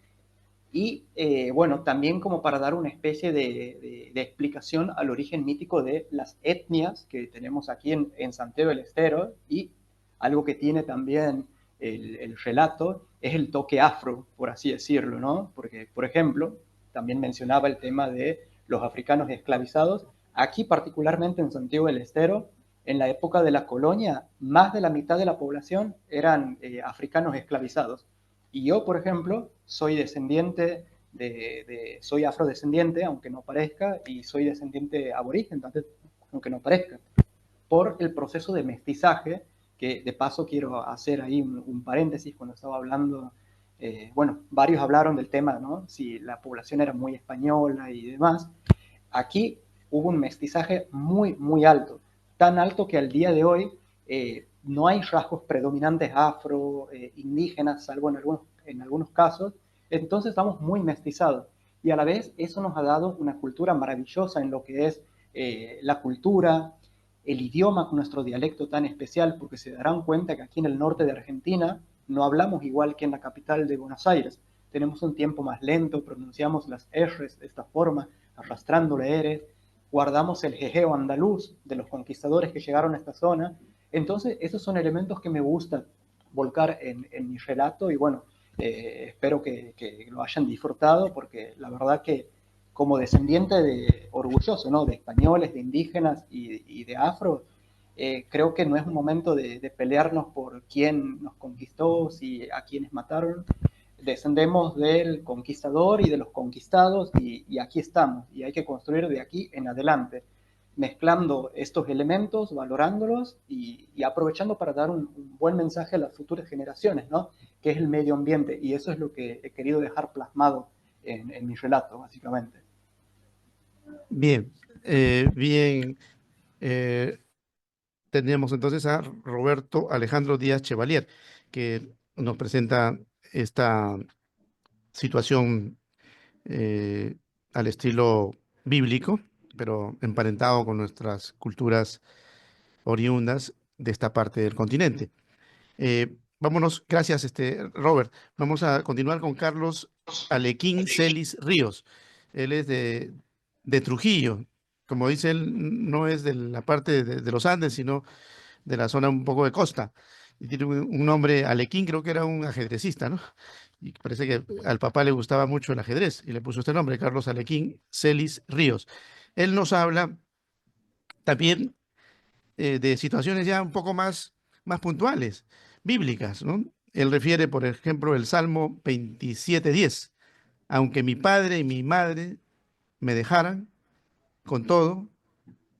Speaker 5: Y bueno, también como para dar una especie de explicación al origen mítico de las etnias que tenemos aquí en Santiago del Estero, y algo que tiene también el relato es el toque afro, por así decirlo, ¿no? Porque, por ejemplo, también mencionaba el tema de los africanos esclavizados. Aquí, particularmente en Santiago del Estero, en la época de la colonia, más de la mitad de la población eran africanos esclavizados. Y yo, por ejemplo, soy descendiente soy afrodescendiente, aunque no parezca, y soy descendiente aborigen, aunque no parezca, por el proceso de mestizaje, que de paso quiero hacer ahí un paréntesis cuando estaba hablando, bueno, varios hablaron del tema, ¿no? Si la población era muy española y demás. Aquí hubo un mestizaje muy, muy alto, tan alto que al día de hoy no hay rasgos predominantes afro, indígenas, salvo en algunos casos. Entonces estamos muy mestizados y a la vez eso nos ha dado una cultura maravillosa en lo que es la cultura, el idioma con nuestro dialecto tan especial, porque se darán cuenta que aquí en el norte de Argentina no hablamos igual que en la capital de Buenos Aires. Tenemos un tiempo más lento, pronunciamos las R's de esta forma, arrastrando la R, guardamos el jejeo andaluz de los conquistadores que llegaron a esta zona. Entonces, esos son elementos que me gusta volcar en mi relato y bueno, espero que lo hayan disfrutado porque la verdad que como descendiente orgulloso, ¿no? De españoles, de indígenas y de afro, creo que no es un momento de pelearnos por quién nos conquistó, si a quiénes mataron. Descendemos del conquistador y de los conquistados y aquí estamos y hay que construir de aquí en adelante, mezclando estos elementos, valorándolos y aprovechando para dar un buen mensaje a las futuras generaciones, ¿no? Que es el medio ambiente y eso es lo que he querido dejar plasmado en mi relato, básicamente.
Speaker 3: Bien, bien. Tenemos entonces a Roberto Alejandro Díaz Chevalier, que nos presenta esta situación al estilo bíblico, pero emparentado con nuestras culturas oriundas de esta parte del continente. vámonos, gracias, Robert. Vamos a continuar con Carlos Alequín Celis Ríos. Él es de Trujillo. Como dice él, no es de la parte de los Andes, sino de la zona un poco de costa. Y tiene un nombre, Alequín, creo que era un ajedrecista, ¿no? Y parece que al papá le gustaba mucho el ajedrez y le puso este nombre, Carlos Alequín Celis Ríos. Él nos habla también de situaciones ya un poco más puntuales, bíblicas, ¿no? Él refiere, por ejemplo, el Salmo 27:10. Aunque mi padre y mi madre me dejaran, con todo,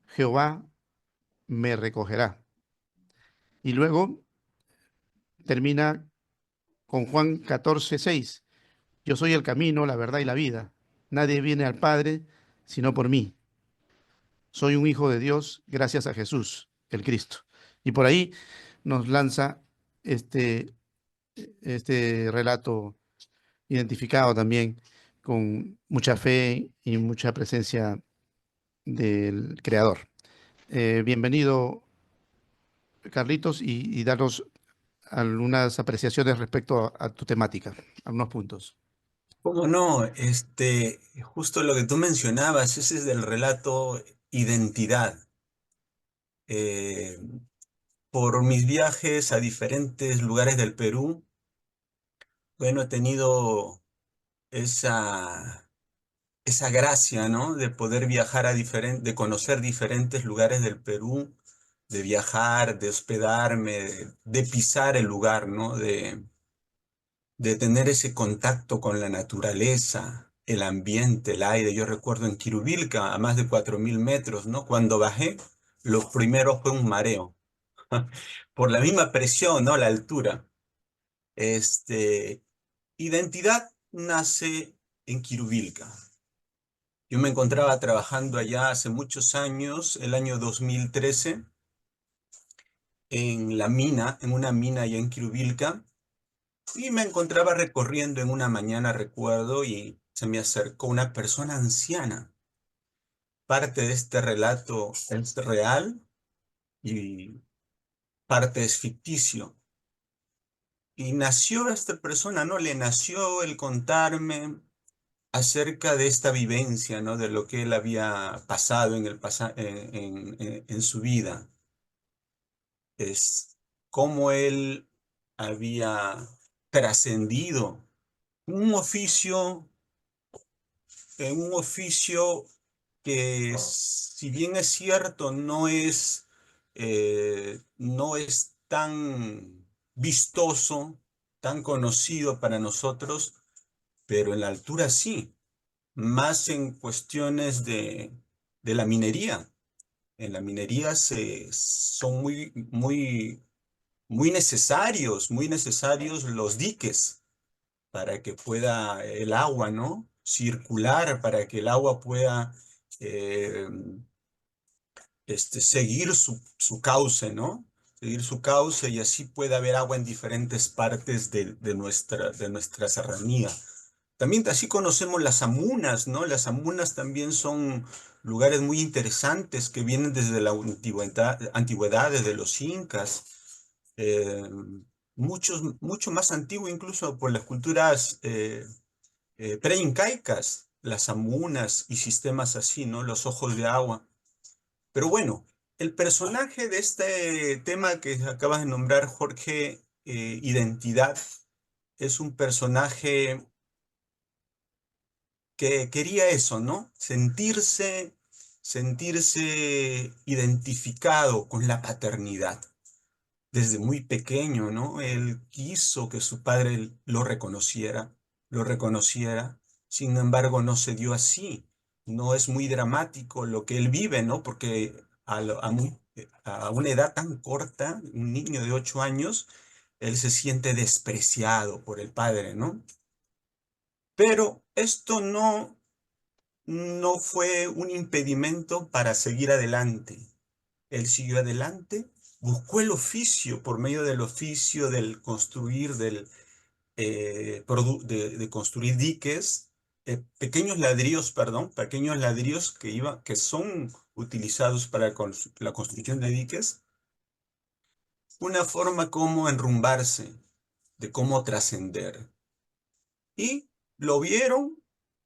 Speaker 3: Jehová me recogerá. Y luego termina con Juan 14:6. Yo soy el camino, la verdad y la vida. Nadie viene al Padre sino por mí. Soy un hijo de Dios gracias a Jesús, el Cristo. Y por ahí nos lanza este, este relato identificado también con mucha fe y mucha presencia del Creador. Bienvenido, Carlitos, y danos algunas apreciaciones respecto a tu temática, algunos puntos.
Speaker 6: ¿Cómo no? Justo lo que tú mencionabas, ese es del relato identidad. Eh, por mis viajes a diferentes lugares del Perú, bueno, he tenido esa gracia, ¿no? De poder viajar de conocer diferentes lugares del Perú, de viajar, de hospedarme, de pisar el lugar, ¿no? De tener ese contacto con la naturaleza, el ambiente, el aire. Yo recuerdo en Quirubilca, a más de 4.000 metros, ¿no? Cuando bajé, lo primero fue un mareo, por la misma presión, ¿no? La altura. Este, Identidad nace en Quirubilca. Yo me encontraba trabajando allá hace muchos años, el año 2013, en la mina, en una mina allá en Quirubilca, y me encontraba recorriendo en una mañana, recuerdo, y se me acercó una persona anciana. Parte de este relato es real y parte es ficticio. Y nació esta persona, ¿no? Le nació el contarme acerca de esta vivencia, ¿no? De lo que él había pasado en su vida. Es cómo él había trascendido un oficio, en un oficio que, si bien es cierto, no es tan vistoso, tan conocido para nosotros, pero en la altura sí, más en cuestiones de la minería. En la minería son muy necesarios los diques para que pueda el agua, ¿no? Circular, para que el agua pueda eh, seguir su cauce, ¿no? Seguir su cauce y así pueda haber agua en diferentes partes de nuestra serranía. También así conocemos las amunas, ¿no? Las amunas también son lugares muy interesantes que vienen desde la antigüedad desde los incas, mucho más antiguo incluso por las culturas preincaicas, las amunas y sistemas así, ¿no? Los ojos de agua. Pero bueno, el personaje de este tema que acabas de nombrar, Jorge, identidad, es un personaje que quería eso, ¿no? Sentirse identificado con la paternidad. Desde muy pequeño, ¿no? Él quiso que su padre lo reconociera, sin embargo no se dio así. No es muy dramático lo que él vive, ¿no? Porque a una edad tan corta, un niño de 8 años, él se siente despreciado por el padre, ¿no? Pero esto no fue un impedimento para seguir adelante. Él siguió adelante, buscó el oficio, por medio del oficio del construir, de construir diques, pequeños ladrillos que son utilizados para la construcción de diques, una forma como enrumbarse, de cómo trascender. Y lo vieron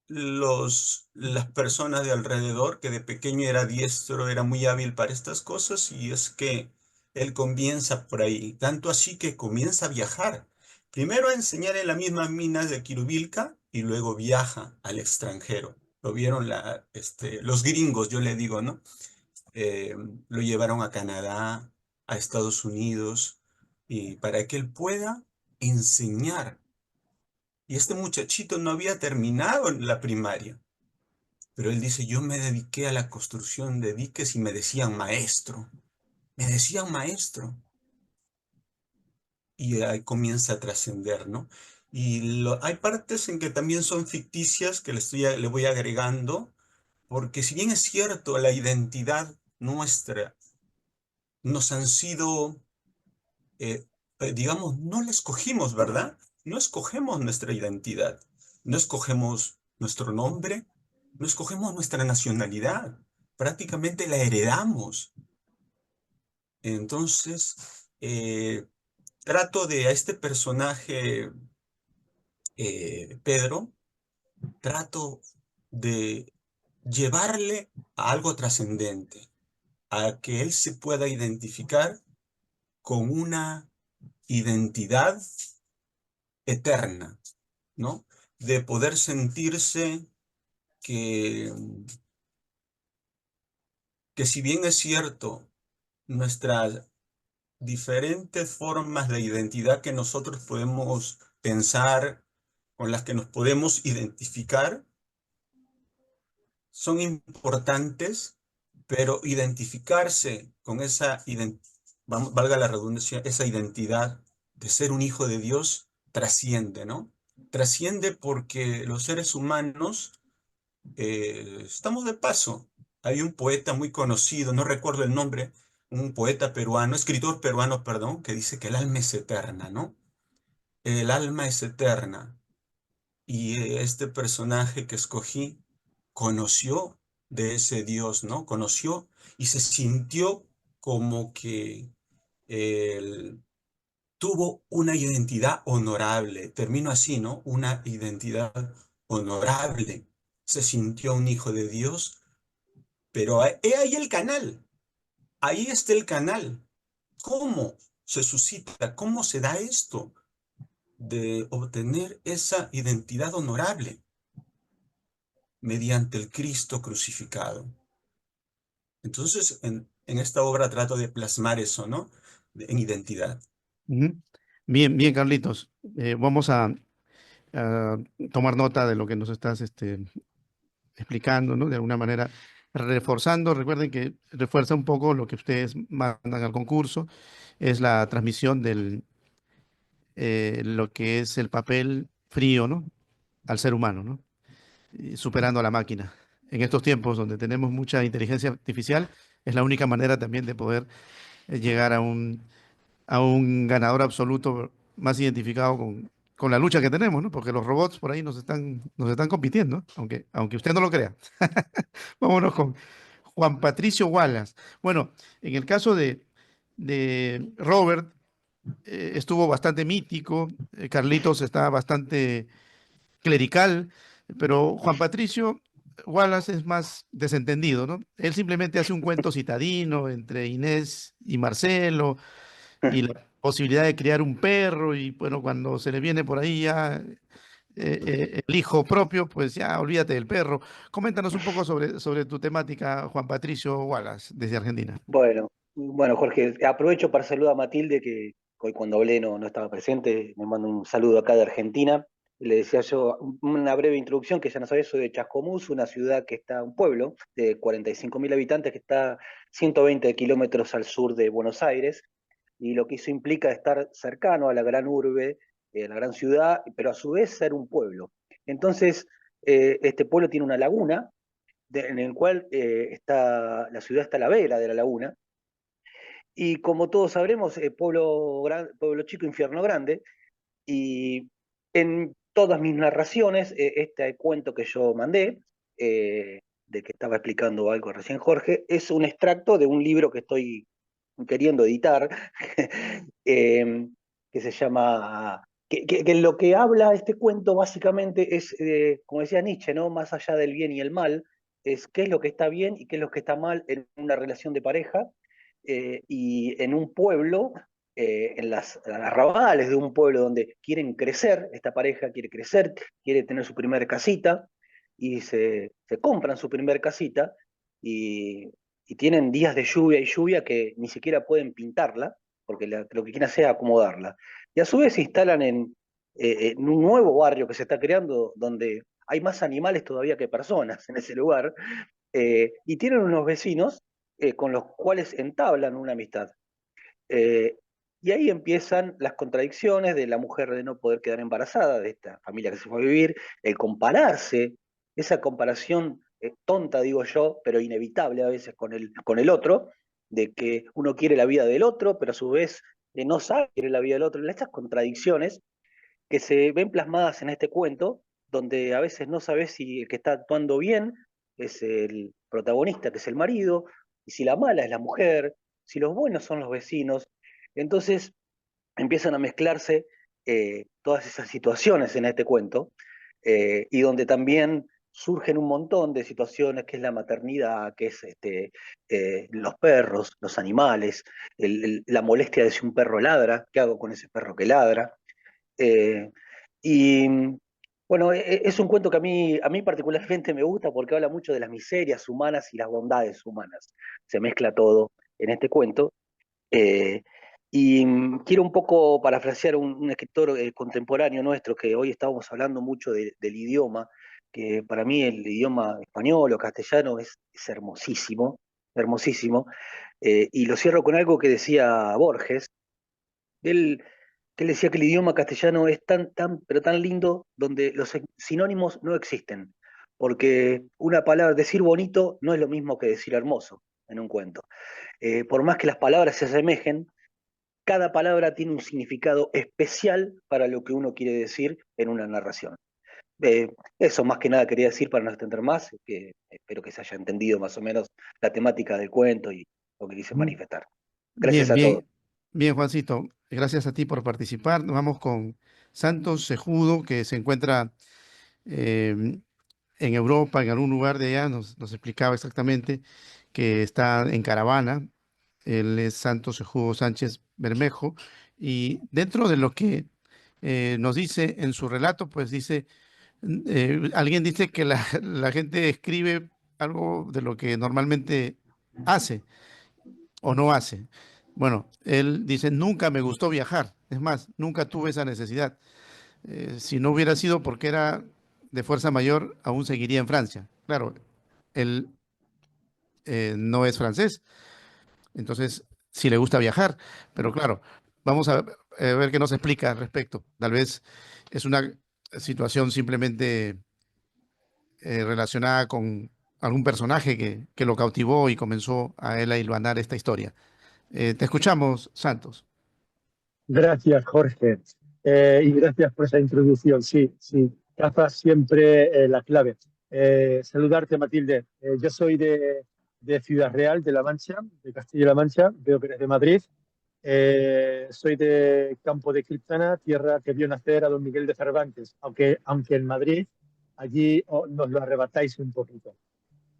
Speaker 6: las personas de alrededor, que de pequeño era diestro, era muy hábil para estas cosas, y es que él comienza por ahí, tanto así que comienza a viajar. Primero a enseñar en la misma mina de Quirubilca y luego viaja al extranjero. Lo vieron los gringos, yo le digo, ¿no? Lo llevaron a Canadá, a Estados Unidos, y para que él pueda enseñar. Y este muchachito no había terminado en la primaria, pero él dice, yo me dediqué a la construcción de diques y me decían maestro, me decían maestro. Y ahí comienza a trascender, ¿no? Y hay partes en que también son ficticias que le voy agregando, porque si bien es cierto, la identidad nuestra nos han sido, digamos, no la escogimos, ¿verdad? No escogemos nuestra identidad, no escogemos nuestro nombre, no escogemos nuestra nacionalidad, prácticamente la heredamos. Entonces, trato de a este personaje, Pedro, trato de llevarle a algo trascendente, a que él se pueda identificar con una identidad eterna, ¿no? De poder sentirse que, que si bien es cierto, nuestras diferentes formas de identidad que nosotros podemos pensar, con las que nos podemos identificar, son importantes, pero identificarse con esa, valga la redundancia, esa identidad de ser un hijo de Dios trasciende, ¿no? Trasciende porque los seres humanos estamos de paso. Hay un poeta muy conocido, no recuerdo el nombre, un poeta peruano, escritor peruano, perdón, que dice que el alma es eterna, ¿no? El alma es eterna. Y este personaje que escogí conoció de ese Dios, ¿no? Conoció y se sintió como que él tuvo una identidad honorable. Termino así, ¿no? Una identidad honorable. Se sintió un hijo de Dios, pero he ahí el canal. Ahí está el canal. ¿Cómo se suscita? ¿Cómo se da esto de obtener esa identidad honorable? Mediante el Cristo crucificado. Entonces, en esta obra trato de plasmar eso, ¿no? En identidad.
Speaker 3: Ujú. Bien, bien, Carlitos. Vamos a tomar nota de lo que nos estás explicando, ¿no? De alguna manera, reforzando. Recuerden que refuerza un poco lo que ustedes mandan al concurso, es la transmisión lo que es el papel frío, ¿no? Al ser humano, ¿no? Y superando a la máquina. En estos tiempos donde tenemos mucha inteligencia artificial, es la única manera también de poder llegar a un ganador absoluto más identificado con la lucha que tenemos, ¿no? Porque los robots por ahí nos están compitiendo, aunque usted no lo crea. Vámonos con Juan Patricio Wallace. Bueno, en el caso de Robert, estuvo bastante mítico, Carlitos está bastante clerical, pero Juan Patricio Wallace es más desentendido, ¿no? Él simplemente hace un cuento citadino entre Inés y Marcelo y la posibilidad de criar un perro y bueno, cuando se le viene por ahí ya el hijo propio, pues ya olvídate del perro. Coméntanos un poco sobre tu temática, Juan Patricio Wallace, desde Argentina.
Speaker 7: Bueno, Jorge, aprovecho para saludar a Matilde, que hoy cuando hablé no estaba presente, me mando un saludo acá de Argentina. Le decía yo una breve introducción, que ya no sabés, soy de Chascomús, una ciudad que está, un pueblo de 45.000 habitantes que está 120 kilómetros al sur de Buenos Aires, y lo que eso implica estar cercano a la gran urbe, a la gran ciudad, pero a su vez ser un pueblo. Entonces, este pueblo tiene una laguna, en el cual la ciudad está a la vera de la laguna, y como todos sabremos, pueblo chico, infierno grande, y en todas mis narraciones, este cuento que yo mandé, de que estaba explicando algo recién Jorge, es un extracto de un libro que estoy queriendo editar, que se llama que lo que habla este cuento básicamente es, como decía Nietzsche, ¿no? Más allá del bien y el mal, es qué es lo que está bien y qué es lo que está mal en una relación de pareja y en un pueblo, en las arrabales de un pueblo donde quieren crecer, esta pareja quiere crecer, quiere tener su primer casita y se compran su primer casita y tienen días de lluvia y lluvia que ni siquiera pueden pintarla, porque lo que quieren hacer es acomodarla. Y a su vez se instalan en un nuevo barrio que se está creando donde hay más animales todavía que personas en ese lugar, y tienen unos vecinos con los cuales entablan una amistad. Eh, y ahí empiezan las contradicciones de la mujer de no poder quedar embarazada, de esta familia que se fue a vivir, el compararse, esa comparación tonta, digo yo, pero inevitable a veces con el otro, de que uno quiere la vida del otro, pero a su vez no sabe que quiere la vida del otro. Estas contradicciones que se ven plasmadas en este cuento, donde a veces no sabes si el que está actuando bien es el protagonista, que es el marido, y si la mala es la mujer, si los buenos son los vecinos. Entonces empiezan a mezclarse todas esas situaciones en este cuento, y donde también surgen un montón de situaciones, que es la maternidad, que es los perros, los animales, la molestia de si un perro ladra, ¿qué hago con ese perro que ladra? Eh, y bueno, es un cuento que a mí particularmente me gusta porque habla mucho de las miserias humanas y las bondades humanas. Se mezcla todo en este cuento. Eh, quiero un poco parafrasear un escritor contemporáneo nuestro, que hoy estábamos hablando mucho del idioma, que para mí el idioma español o castellano es hermosísimo, hermosísimo. Y lo cierro con algo que decía Borges. Él, que él decía que el idioma castellano es pero tan lindo, donde los sinónimos no existen, porque una palabra, decir bonito no es lo mismo que decir hermoso en un cuento. Por más que las palabras se asemejen, cada palabra tiene un significado especial para lo que uno quiere decir en una narración. Eso más que nada quería decir para no extender más, que espero que se haya entendido más o menos la temática del cuento y lo que quise
Speaker 3: Mm,
Speaker 7: manifestar. Gracias
Speaker 3: Bien,
Speaker 7: a todos.
Speaker 3: bien, bien, Juancito. Gracias a ti por participar. Nos vamos con Santos Cejudo, que se encuentra em, en Europa, en algún lugar de allá. Nos explicaba exactamente que está en caravana. Él es Santos Cejudo Sánchez Bermejo. Y dentro de lo que nos dice en su relato, pues dice, alguien dice que la gente escribe algo de lo que normalmente hace o no hace. Bueno, él dice, nunca me gustó viajar. Es más, nunca tuve esa necesidad. Si no hubiera sido porque era de fuerza mayor, aún seguiría en Francia. Claro, él no es francés, entonces sí le gusta viajar, pero claro, vamos a ver qué nos explica al respecto. Tal vez es una situación simplemente relacionada con algún personaje que lo cautivó y comenzó a él a hilvanar esta historia. Te escuchamos, Santos.
Speaker 8: Gracias, Jorge. Y gracias por esa introducción. Sí, sí, cazas siempre la clave. Saludarte, Matilde. Yo soy de Ciudad Real, de La Mancha, de Castilla-La Mancha. Veo que eres de Madrid. Soy de Campo de Criptana, tierra que vio nacer a don Miguel de Cervantes, aunque en Madrid, allí nos lo arrebatáis un poquito.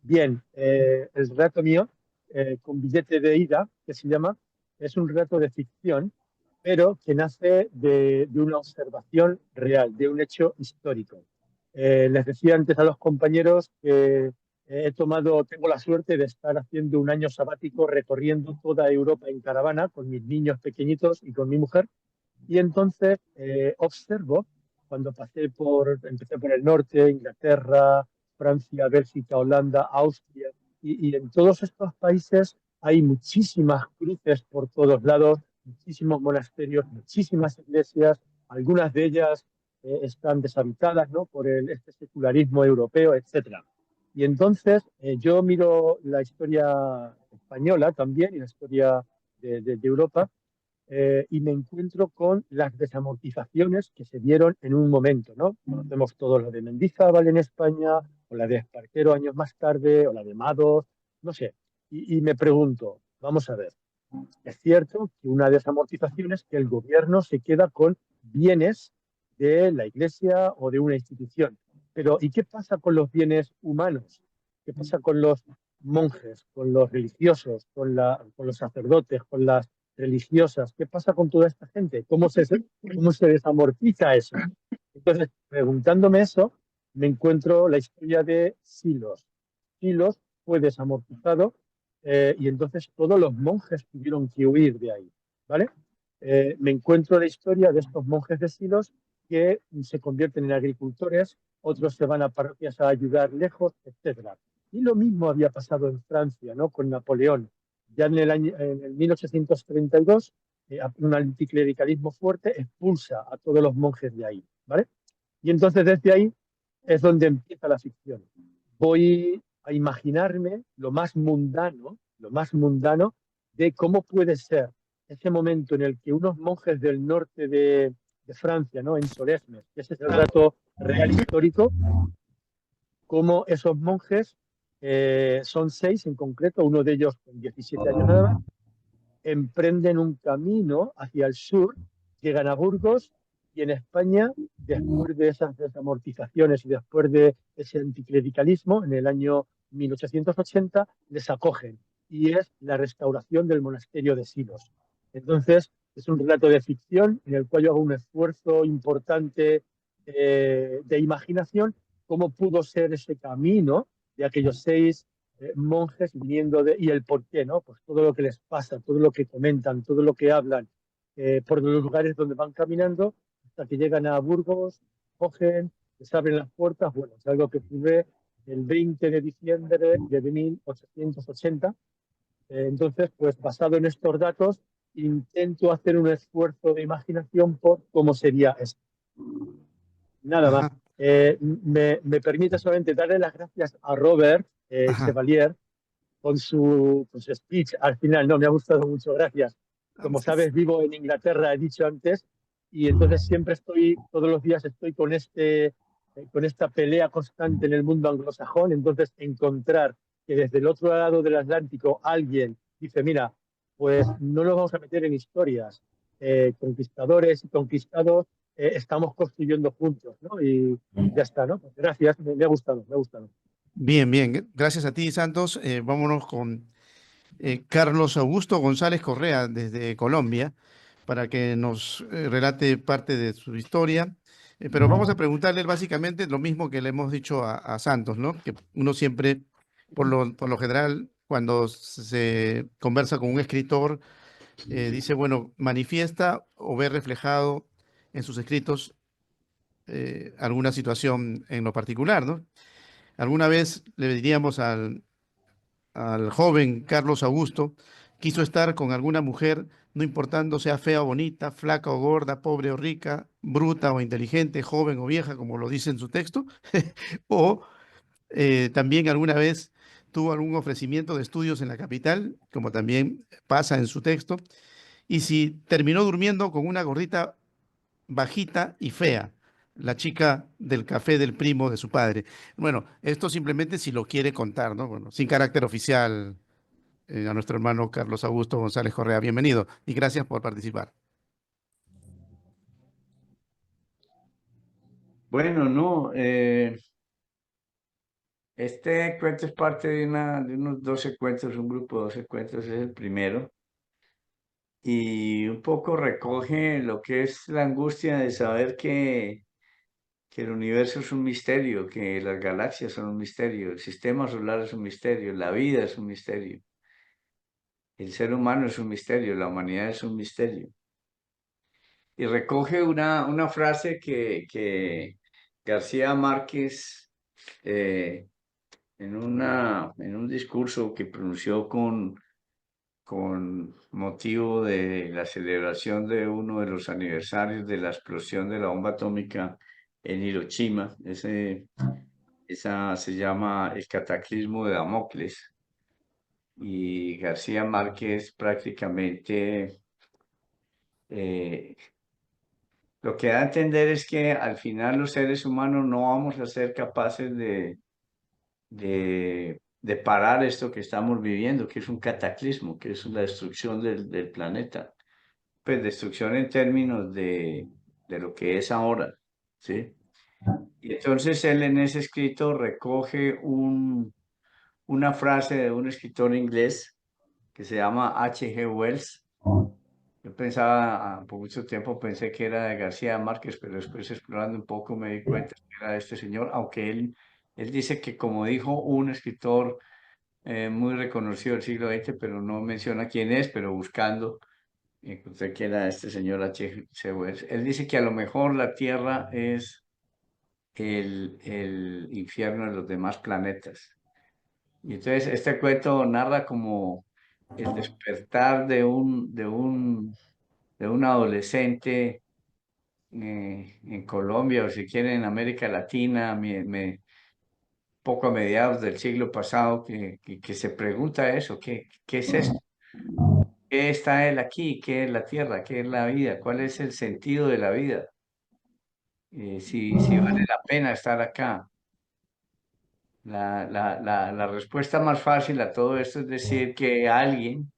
Speaker 8: Bien, el relato mío, con billete de ida, que se llama, es un relato de ficción, pero que nace de una observación real, de un hecho histórico. Les decía antes a los compañeros que tengo la suerte de estar haciendo un año sabático recorriendo toda Europa en caravana con mis niños pequeñitos y con mi mujer. Y entonces observo, cuando empecé por el norte, Inglaterra, Francia, Bélgica, Holanda, Austria, y en todos estos países hay muchísimas cruces por todos lados, muchísimos monasterios, muchísimas iglesias, algunas de ellas están deshabitadas, ¿no?, por este secularismo europeo, etcétera. Y entonces yo miro la historia española también y la historia de Europa, y me encuentro con las desamortizaciones que se dieron en un momento, ¿no? Conocemos todos la de Mendizábal en España, o la de Espartero años más tarde, o la de Madoz, no sé. Y me pregunto, vamos a ver, es cierto que una desamortización es que el gobierno se queda con bienes de la Iglesia o de una institución. Pero ¿y qué pasa con los bienes humanos? ¿Qué pasa con los monjes, con los religiosos, con los sacerdotes, con las religiosas? ¿Qué pasa con toda esta gente? ¿Cómo se desamortiza eso? Entonces, preguntándome eso, me encuentro la historia de Silos. Silos fue desamortizado y entonces todos los monjes tuvieron que huir de ahí, ¿vale? Me encuentro la historia de estos monjes de Silos que se convierten en agricultores, otros se van a parroquias a ayudar lejos, etc. Y lo mismo había pasado en Francia, ¿no? Con Napoleón. Ya en el 1832, un anticlericalismo fuerte expulsa a todos los monjes de ahí, ¿vale? Y entonces desde ahí es donde empieza la ficción. Voy a imaginarme lo más mundano de cómo puede ser ese momento en el que unos monjes del norte de Francia, ¿no? En Solesmes, que ese es el relato real histórico, cómo esos monjes, son 6 en concreto, uno de ellos con 17 años nada más, emprenden un camino hacia el sur, llegan a Burgos y en España, después de esas desamortizaciones y después de ese anticlericalismo, en el año 1880, les acogen y es la restauración del monasterio de Silos. Entonces, es un relato de ficción en el cual yo hago un esfuerzo importante de imaginación, cómo pudo ser ese camino de aquellos 6 monjes viniendo y el por qué, ¿no? Pues todo lo que les pasa, todo lo que comentan, todo lo que hablan, por los lugares donde van caminando, hasta que llegan a Burgos, cogen, les abren las puertas. Bueno, es algo que ocurre el 20 de diciembre de 1880. Entonces, pues basado en estos datos, intento hacer un esfuerzo de imaginación por cómo sería esto. Nada más. Me permite solamente darle las gracias a Robert Chevalier con su speech al final. No, me ha gustado mucho, gracias. Como sabes, vivo en Inglaterra, he dicho antes, y entonces siempre todos los días estoy con esta pelea constante en el mundo anglosajón. Entonces, encontrar que desde el otro lado del Atlántico alguien dice, mira, pues no nos vamos a meter en historias, conquistadores y conquistados, estamos construyendo juntos, ¿no? Y ya está, ¿no? Pues gracias, me ha gustado, me ha gustado.
Speaker 3: Bien, bien. Gracias a ti, Santos. Vámonos con Carlos Augusto González Correa desde Colombia para que nos relate parte de su historia. Pero vamos a preguntarle básicamente lo mismo que le hemos dicho a Santos, ¿no? Que uno siempre, por lo general, cuando se conversa con un escritor, dice, bueno, manifiesta o ve reflejado en sus escritos alguna situación en lo particular, ¿no? Alguna vez le diríamos al joven Carlos Augusto, quiso estar con alguna mujer, no importando sea fea o bonita, flaca o gorda, pobre o rica, bruta o inteligente, joven o vieja, como lo dice en su texto, o también alguna vez tuvo algún ofrecimiento de estudios en la capital, como también pasa en su texto, y si terminó durmiendo con una gordita bajita y fea, la chica del café del primo de su padre. Bueno, esto simplemente si lo quiere contar, ¿no? Bueno, sin carácter oficial, a nuestro hermano Carlos Augusto González Correa. Bienvenido y gracias por participar.
Speaker 9: Bueno, no, este cuento es parte de unos 12 cuentos, un grupo de 12 cuentos, es el primero. Y un poco recoge lo que es la angustia de saber que el universo es un misterio, que las galaxias son un misterio, el sistema solar es un misterio, la vida es un misterio, el ser humano es un misterio, la humanidad es un misterio. Y recoge una frase que García Márquez, en un discurso que pronunció con motivo de la celebración de uno de los aniversarios de la explosión de la bomba atómica en Hiroshima. Esa se llama El cataclismo de Damocles. Y García Márquez prácticamente lo que da a entender es que al final los seres humanos no vamos a ser capaces de parar esto que estamos viviendo, que es un cataclismo, que es la destrucción del planeta. Pues destrucción en términos de lo que es ahora, ¿sí? Y entonces él en ese escrito recoge una frase de un escritor inglés que se llama H.G. Wells. Yo pensaba, por mucho tiempo pensé que era de García Márquez, pero después explorando un poco me di cuenta que era de este señor, aunque él dice que como dijo un escritor muy reconocido del siglo XX, pero no menciona quién es, pero buscando encontré que era este señor H.G. Wells. Él dice que a lo mejor la Tierra es el infierno de los demás planetas. Y entonces este cuento narra como el despertar de un adolescente en Colombia, o si quieren en América Latina, poco a mediados del siglo pasado, que se pregunta eso, ¿qué es esto? ¿Qué está él aquí? ¿Qué es la tierra? ¿Qué es la vida? ¿Cuál es el sentido de la vida? Si vale la pena estar acá. La respuesta más fácil a todo esto es decir que alguien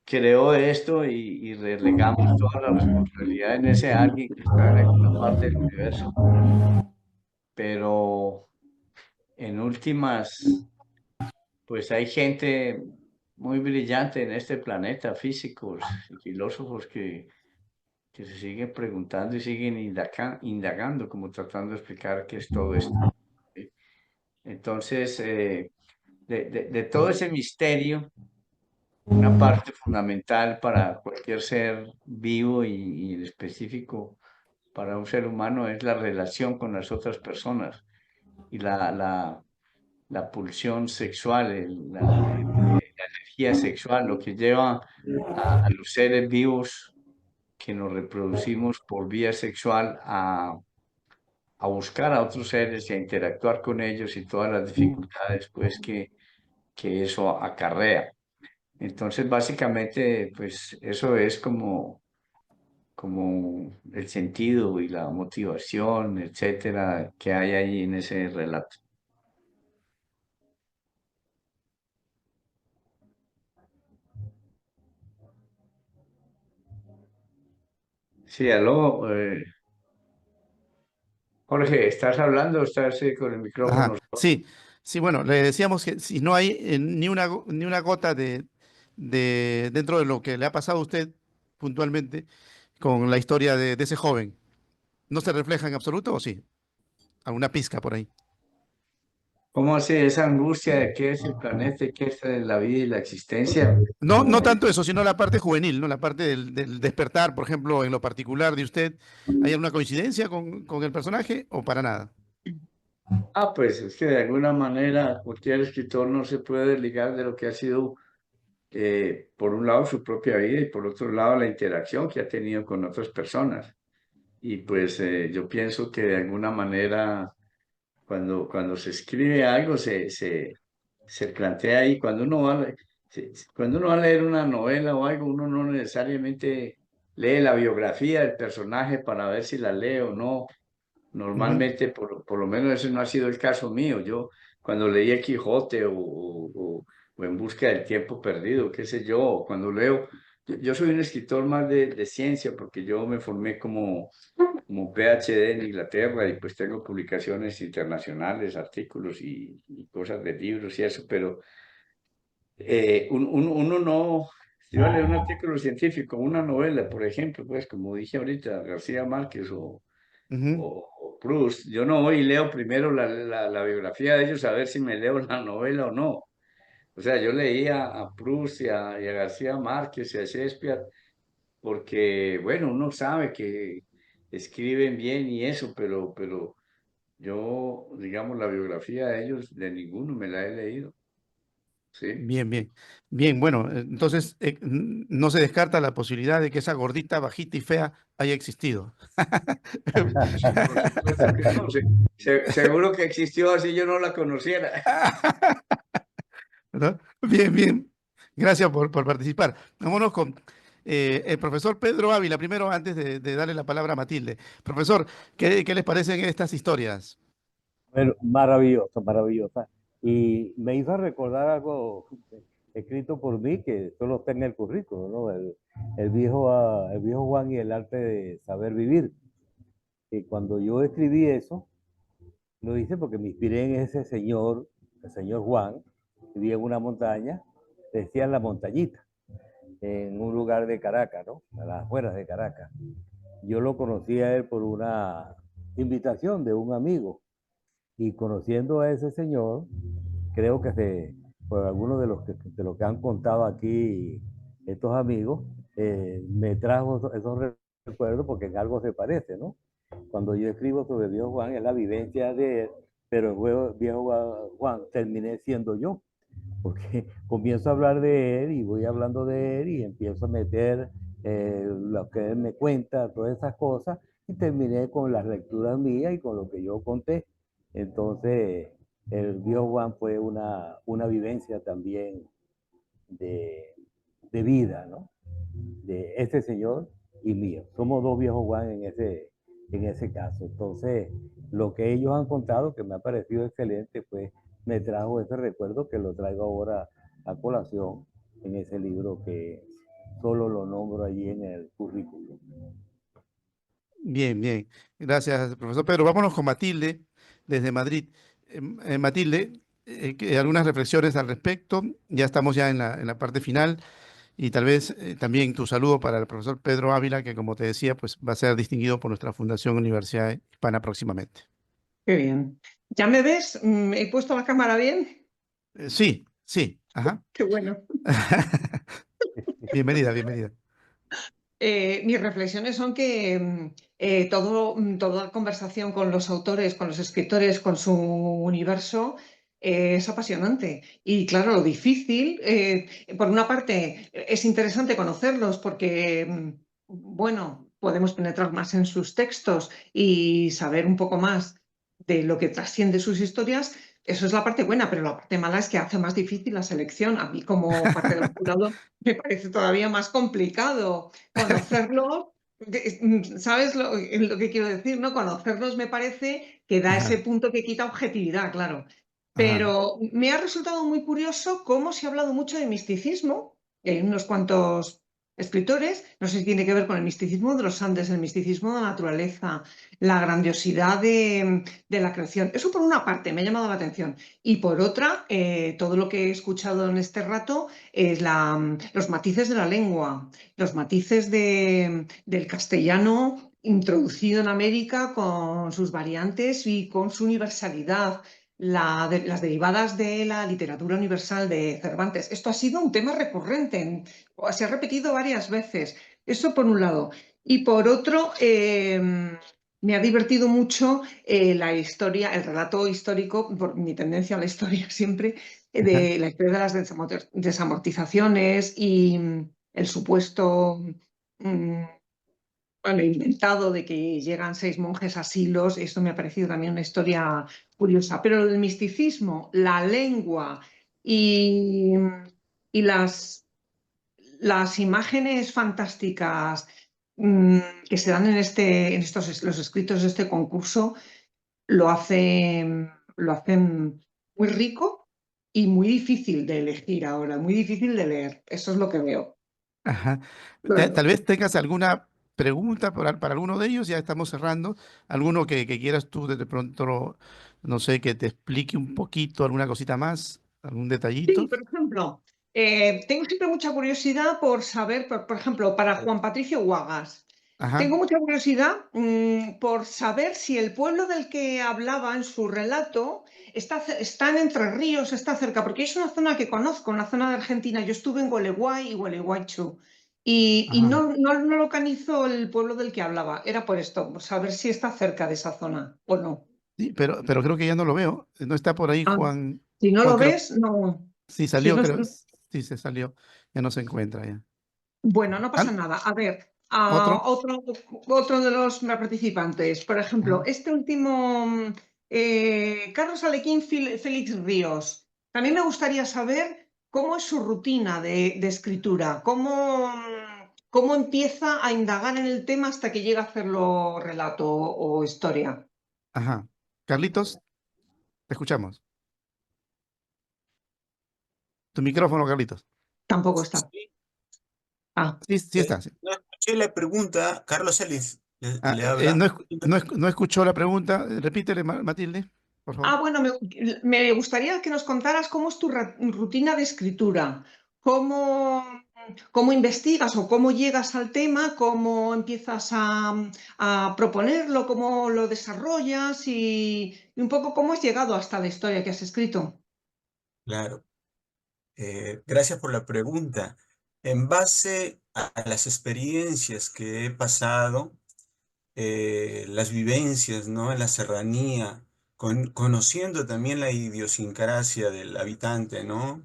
Speaker 9: creó esto y relegamos toda la responsabilidad en ese alguien que está en alguna parte del universo. Pero en últimas, pues hay gente muy brillante en este planeta, físicos y filósofos que se siguen preguntando y siguen indagando, como tratando de explicar qué es todo esto. ¿Sí? Entonces, de todo ese misterio, una parte fundamental para cualquier ser vivo y en específico para un ser humano es la relación con las otras personas y la pulsión sexual, la energía sexual, lo que lleva a los seres vivos que nos reproducimos por vía sexual a buscar a otros seres y a interactuar con ellos y todas las dificultades pues que eso acarrea. Entonces, básicamente, pues eso es como el sentido y la motivación, etcétera, que hay ahí en ese relato. Sí, aló, Jorge, ¿estás hablando o estás con el micrófono?
Speaker 3: Ajá, sí, sí, bueno, le decíamos que si no hay ni una gota dentro de lo que le ha pasado a usted puntualmente con la historia de ese joven, ¿no se refleja en absoluto o sí? ¿Alguna pizca por ahí?
Speaker 9: ¿Cómo hace esa angustia de qué es el planeta y qué es la vida y la existencia?
Speaker 3: No, no tanto eso, sino la parte juvenil, ¿no? La parte del despertar, por ejemplo, en lo particular de usted, ¿hay alguna coincidencia con el personaje o para nada?
Speaker 9: Pues es que de alguna manera cualquier escritor no se puede desligar de lo que ha sido, por un lado, su propia vida y por otro lado, la interacción que ha tenido con otras personas. Y pues yo pienso que de alguna manera cuando se escribe algo se plantea ahí, cuando uno va a leer una novela o algo, uno no necesariamente lee la biografía del personaje para ver si la lee o no.
Speaker 3: Ujú.
Speaker 9: Normalmente, por lo menos ese no ha sido el caso mío. Yo cuando leí El Quijote o En busca del tiempo perdido, qué sé yo, o cuando leo, yo soy un escritor más de ciencia porque yo me formé como PhD en Inglaterra y pues tengo publicaciones internacionales, artículos y cosas de libros y eso, pero uno no, si va a leer un artículo científico, una novela, por ejemplo, pues como dije ahorita, García Márquez
Speaker 3: Ujú.
Speaker 9: o Proust, yo no voy y leo primero la biografía de ellos a ver si me leo la novela o no. O sea, yo leía a Proust y a García Márquez y a Shakespeare porque, bueno, uno sabe que escriben bien y eso, pero yo, digamos, la biografía de ellos, de ninguno me la he leído, ¿sí?
Speaker 3: Bien, bien. Bien, bueno, entonces no se descarta la posibilidad de que esa gordita, bajita y fea haya existido.
Speaker 9: Por supuesto que no, seguro que existió así yo no la conociera.
Speaker 3: ¿No? Bien, bien. Gracias por participar. Vámonos con el profesor Pedro Ávila, primero antes de darle la palabra a Matilde. Profesor, ¿qué les parecen estas historias?
Speaker 11: Bueno, maravillosa, maravillosa. Y me hizo recordar algo escrito por mí que solo está en el currículo, ¿no? El viejo Juan y el arte de saber vivir. que cuando yo escribí eso, lo hice porque me inspiré en ese señor, el señor Juan, que vivía en una montaña, decían La Montañita, en un lugar de Caracas, ¿no? A las afueras de Caracas. Yo lo conocí a él por una invitación de un amigo, y conociendo a ese señor, creo que por algunos de los que han contado aquí estos amigos, me trajo esos recuerdos porque en algo se parece, ¿no? Cuando yo escribo sobre Viejo Juan es la vivencia de él, pero el Viejo Juan terminé siendo yo, porque comienzo a hablar de él y voy hablando de él y empiezo a meter lo que él me cuenta, todas esas cosas, y terminé con las lecturas mías y con lo que yo conté. Entonces, el Viejo Juan fue una vivencia también de vida, ¿no? De ese señor y mío. Somos dos viejos Juan en ese caso. Entonces, lo que ellos han contado, que me ha parecido excelente, pues me trajo ese recuerdo que lo traigo ahora a colación en ese libro que solo lo nombro allí en el currículum.
Speaker 3: Bien, bien. Gracias, profesor Pedro. Vámonos con Matilde, desde Madrid. Matilde, algunas reflexiones al respecto. Ya estamos ya en la parte final. Y tal vez también tu saludo para el profesor Pedro Ávila, que como te decía, pues va a ser distinguido por nuestra Fundación Universidad Hispana próximamente.
Speaker 10: Qué bien. ¿Ya me ves? ¿He puesto la cámara bien?
Speaker 3: Sí, sí. Ajá.
Speaker 10: Qué bueno.
Speaker 3: Bienvenida, bienvenida.
Speaker 10: Mis reflexiones son que toda conversación con los autores, con los escritores, con su universo es apasionante. Y claro, lo difícil, por una parte, es interesante conocerlos porque, bueno, podemos penetrar más en sus textos y saber un poco más de lo que trasciende sus historias. Eso es la parte buena, pero la parte mala es que hace más difícil la selección. A mí, como parte del jurado, me parece todavía más complicado conocerlos. ¿Sabes lo que quiero decir? ¿No? Conocerlos me parece que da ese
Speaker 3: Ajá,
Speaker 10: punto que quita objetividad, claro.
Speaker 3: ajá.
Speaker 10: Pero me ha resultado muy curioso cómo se ha hablado mucho de misticismo. Y hay unos cuantos escritores, no sé si tiene que ver con el misticismo de los Andes, el misticismo de la naturaleza, la grandiosidad de la creación. Eso por una parte me ha llamado la atención. Y por otra, todo lo que he escuchado en este rato es los matices de la lengua, los matices del castellano introducido en América con sus variantes y con su universalidad, las derivadas de la literatura universal de Cervantes. Esto ha sido un tema recurrente, se ha repetido varias veces. Eso por un lado. Y por otro, me ha divertido mucho la historia, el relato histórico, por mi tendencia a la historia siempre, de la historia de las desamortizaciones y el supuesto bueno, inventado de que llegan 6 monjes a Silos. Esto me ha parecido también una historia curiosa. Pero el misticismo, la lengua y, y las imágenes fantásticas que se dan en los escritos de este concurso lo hacen muy rico y muy difícil de elegir ahora, muy difícil de leer. Eso es lo que veo.
Speaker 3: Ajá.
Speaker 10: Bueno,
Speaker 3: Tal vez tengas alguna pregunta para alguno de ellos, ya estamos cerrando. Alguno que quieras tú de pronto, no sé, que te explique un poquito, alguna cosita más, algún
Speaker 10: sí,
Speaker 3: detallito.
Speaker 10: por ejemplo, tengo siempre mucha curiosidad por saber, por ejemplo, para Juan Patricio Huagas,
Speaker 3: Ajá,
Speaker 10: tengo mucha curiosidad por saber si el pueblo del que hablaba en su relato está en Entre Ríos, está cerca, porque es una zona que conozco, una zona de Argentina. Yo estuve en Gualeguay y Gualeguaychú y
Speaker 3: ajá.
Speaker 10: no localizo el pueblo del que hablaba. Era por esto, por saber si está cerca de esa zona o no.
Speaker 3: Sí, pero creo que ya no lo veo. No está por ahí
Speaker 10: Ah,
Speaker 3: Juan.
Speaker 10: si no
Speaker 3: Juan
Speaker 10: lo
Speaker 3: creo.
Speaker 10: ves, no.
Speaker 3: Sí,
Speaker 10: Si
Speaker 3: salió,
Speaker 10: no,
Speaker 3: creo. Sí, se salió. Ya no se encuentra ya.
Speaker 10: bueno, no pasa
Speaker 3: ¿Al?
Speaker 10: nada. A ver,
Speaker 3: ¿Otro?
Speaker 10: otro de los participantes, por ejemplo,
Speaker 3: Ajá.
Speaker 10: este último, Carlos Alequín Félix Ríos. También me gustaría saber cómo es su rutina de escritura, cómo empieza a indagar en el tema hasta que llega a hacerlo relato o historia.
Speaker 3: Ajá. Carlitos, te escuchamos. Tu micrófono, Carlitos.
Speaker 10: Tampoco está. Ah,
Speaker 3: Sí, sí está. Sí.
Speaker 6: No escuché la pregunta, Carlos Celis. le habla.
Speaker 3: No escuchó la pregunta. Repítele, Matilde, por favor.
Speaker 10: Bueno, me gustaría que nos contaras cómo es tu rutina de escritura, cómo investigas o cómo llegas al tema, cómo empiezas a proponerlo, cómo lo desarrollas y un poco cómo has llegado hasta la historia que has escrito.
Speaker 6: Claro. Gracias por la pregunta. En base a las experiencias que he pasado, las vivencias, ¿no? En la serranía, conociendo también la idiosincrasia del habitante, ¿no?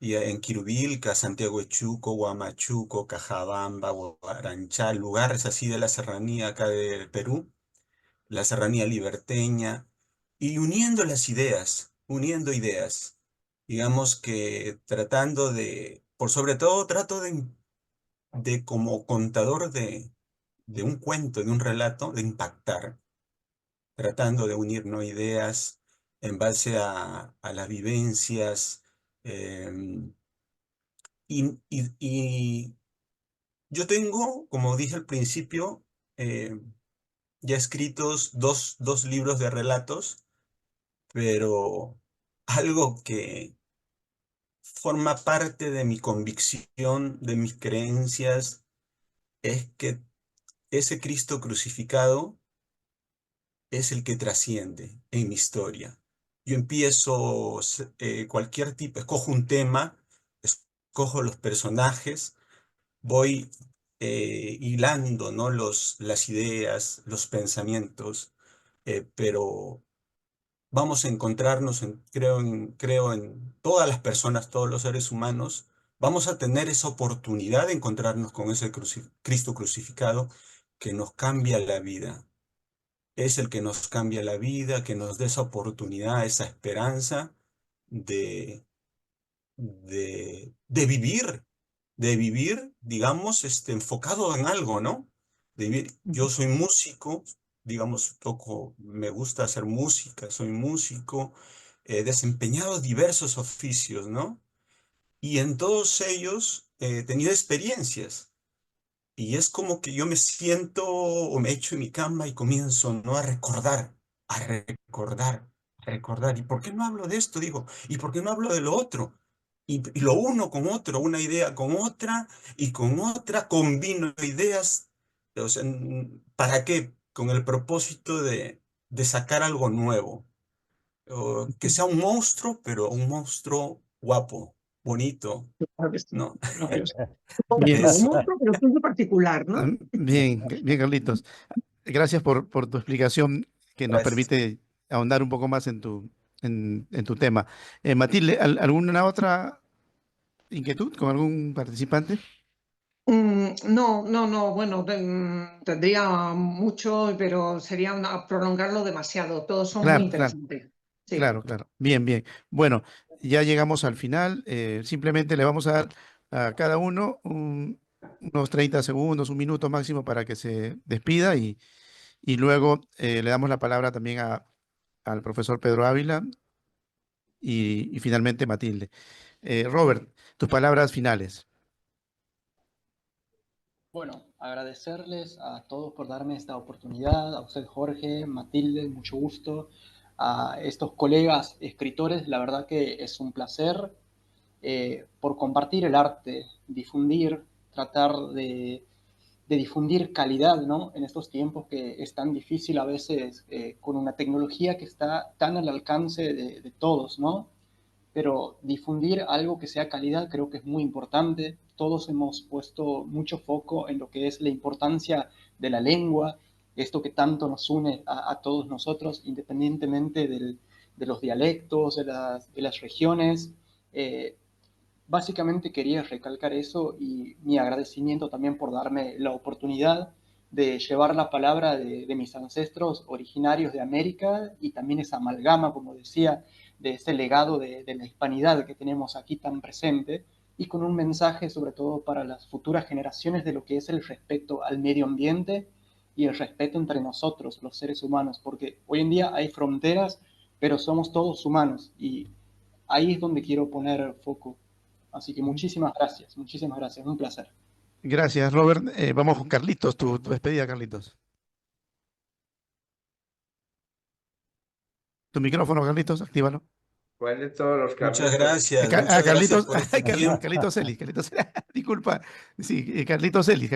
Speaker 6: Y en Quirubilca, Santiago de Chuco, Huamachuco, Cajabamba, Huaranchal, lugares así de la serranía acá del Perú, la serranía liberteña, y uniendo ideas, digamos que tratando de, por sobre todo trato de como contador de un cuento, de un relato, de impactar, tratando de unir, ¿no? Ideas en base a las vivencias. em, y yo tengo, como dije al principio, ya escritos dos libros de relatos, pero algo que forma parte de mi convicción, de mis creencias, es que ese Cristo crucificado es el que trasciende en mi historia. Yo empiezo cualquier tipo, escojo un tema, escojo los personajes, voy hilando, ¿no? Las ideas, los pensamientos, pero vamos a encontrarnos, creo en todas las personas, todos los seres humanos, vamos a tener esa oportunidad de encontrarnos con ese Cristo crucificado que nos cambia la vida. Es el que nos cambia la vida, que nos da esa oportunidad, esa esperanza de, de vivir, digamos, enfocado en algo, ¿no? Yo soy músico, digamos, me gusta hacer música, soy músico, he desempeñado diversos oficios, ¿no? Y en todos ellos he tenido experiencias. Y es como que yo me siento o me echo en mi cama y comienzo, ¿no? A recordar, a recordar, a recordar. ¿Y por qué no hablo de esto? Digo, ¿y por qué no hablo de lo otro? Y lo uno con otro, una idea con otra, y con otra combino ideas. O sea, ¿para qué? Con el propósito de sacar algo nuevo. Que sea un monstruo, pero un monstruo guapo, bonito,
Speaker 10: Claro que sí,
Speaker 6: ¿no?
Speaker 10: claro que sí.
Speaker 3: Bien,
Speaker 10: Un
Speaker 6: Eso.
Speaker 10: monstruo, pero tuyo particular, ¿no?
Speaker 3: bien, bien, Carlitos. Gracias por tu explicación que nos
Speaker 6: Gracias.
Speaker 3: permite ahondar un poco más en tu tema. Matilde, ¿alguna otra inquietud con algún participante?
Speaker 10: No, bueno, tendría mucho, pero sería prolongarlo demasiado. Todos son muy
Speaker 3: Claro, claro,
Speaker 10: interesantes. Sí.
Speaker 3: claro, claro. Bien, bien. Bueno, ya llegamos al final. Simplemente le vamos a dar a cada uno unos 30 segundos, un minuto máximo para que se despida y luego le damos la palabra también al profesor Pedro Ávila y finalmente Matilde. Robert, tus palabras finales.
Speaker 5: Bueno, agradecerles a todos por darme esta oportunidad, a usted Jorge, Matilde, mucho gusto, a estos colegas escritores, la verdad que es un placer por compartir el arte, difundir, tratar de difundir calidad, ¿no? En estos tiempos que es tan difícil a veces con una tecnología que está tan al alcance de todos, ¿no? Pero difundir algo que sea calidad creo que es muy importante. Todos hemos puesto mucho foco en lo que es la importancia de la lengua, esto que tanto nos une a todos nosotros, independientemente de los dialectos, de las regiones. Básicamente quería recalcar eso y mi agradecimiento también por darme la oportunidad de llevar la palabra de mis ancestros originarios de América y también esa amalgama, como decía, de ese legado de la hispanidad que tenemos aquí tan presente y con un mensaje sobre todo para las futuras generaciones de lo que es el respeto al medio ambiente y el respeto entre nosotros, los seres humanos, porque hoy en día hay fronteras, pero somos todos humanos y ahí es donde quiero poner foco. Así que muchísimas gracias, un placer.
Speaker 3: Gracias, Robert. Vamos con Carlitos, tu despedida, Carlitos. Tu micrófono, Carlitos, actívalo.
Speaker 9: ¿Cuál de todos los
Speaker 6: Muchas
Speaker 9: Carlitos?
Speaker 6: gracias, muchas gracias
Speaker 3: Carlitos,
Speaker 6: por este tiempo.
Speaker 3: Carlitos Celis, disculpa. Sí, Carlitos Celis.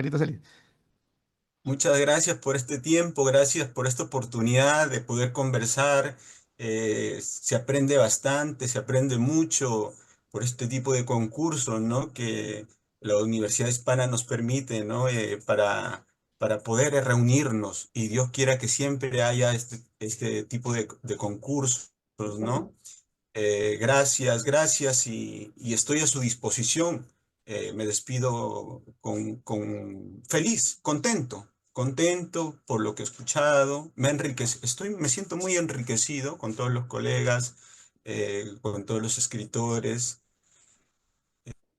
Speaker 6: Muchas gracias por este tiempo, gracias por esta oportunidad de poder conversar. Se aprende bastante, se aprende mucho por este tipo de concursos, ¿no? Que la Universidad Hispana nos permite, ¿no? Para poder reunirnos y Dios quiera que siempre haya este tipo de concursos, ¿no? Gracias, gracias y estoy a su disposición. Me despido con feliz, contento por lo que he escuchado. Me siento muy enriquecido con todos los colegas, con todos los escritores.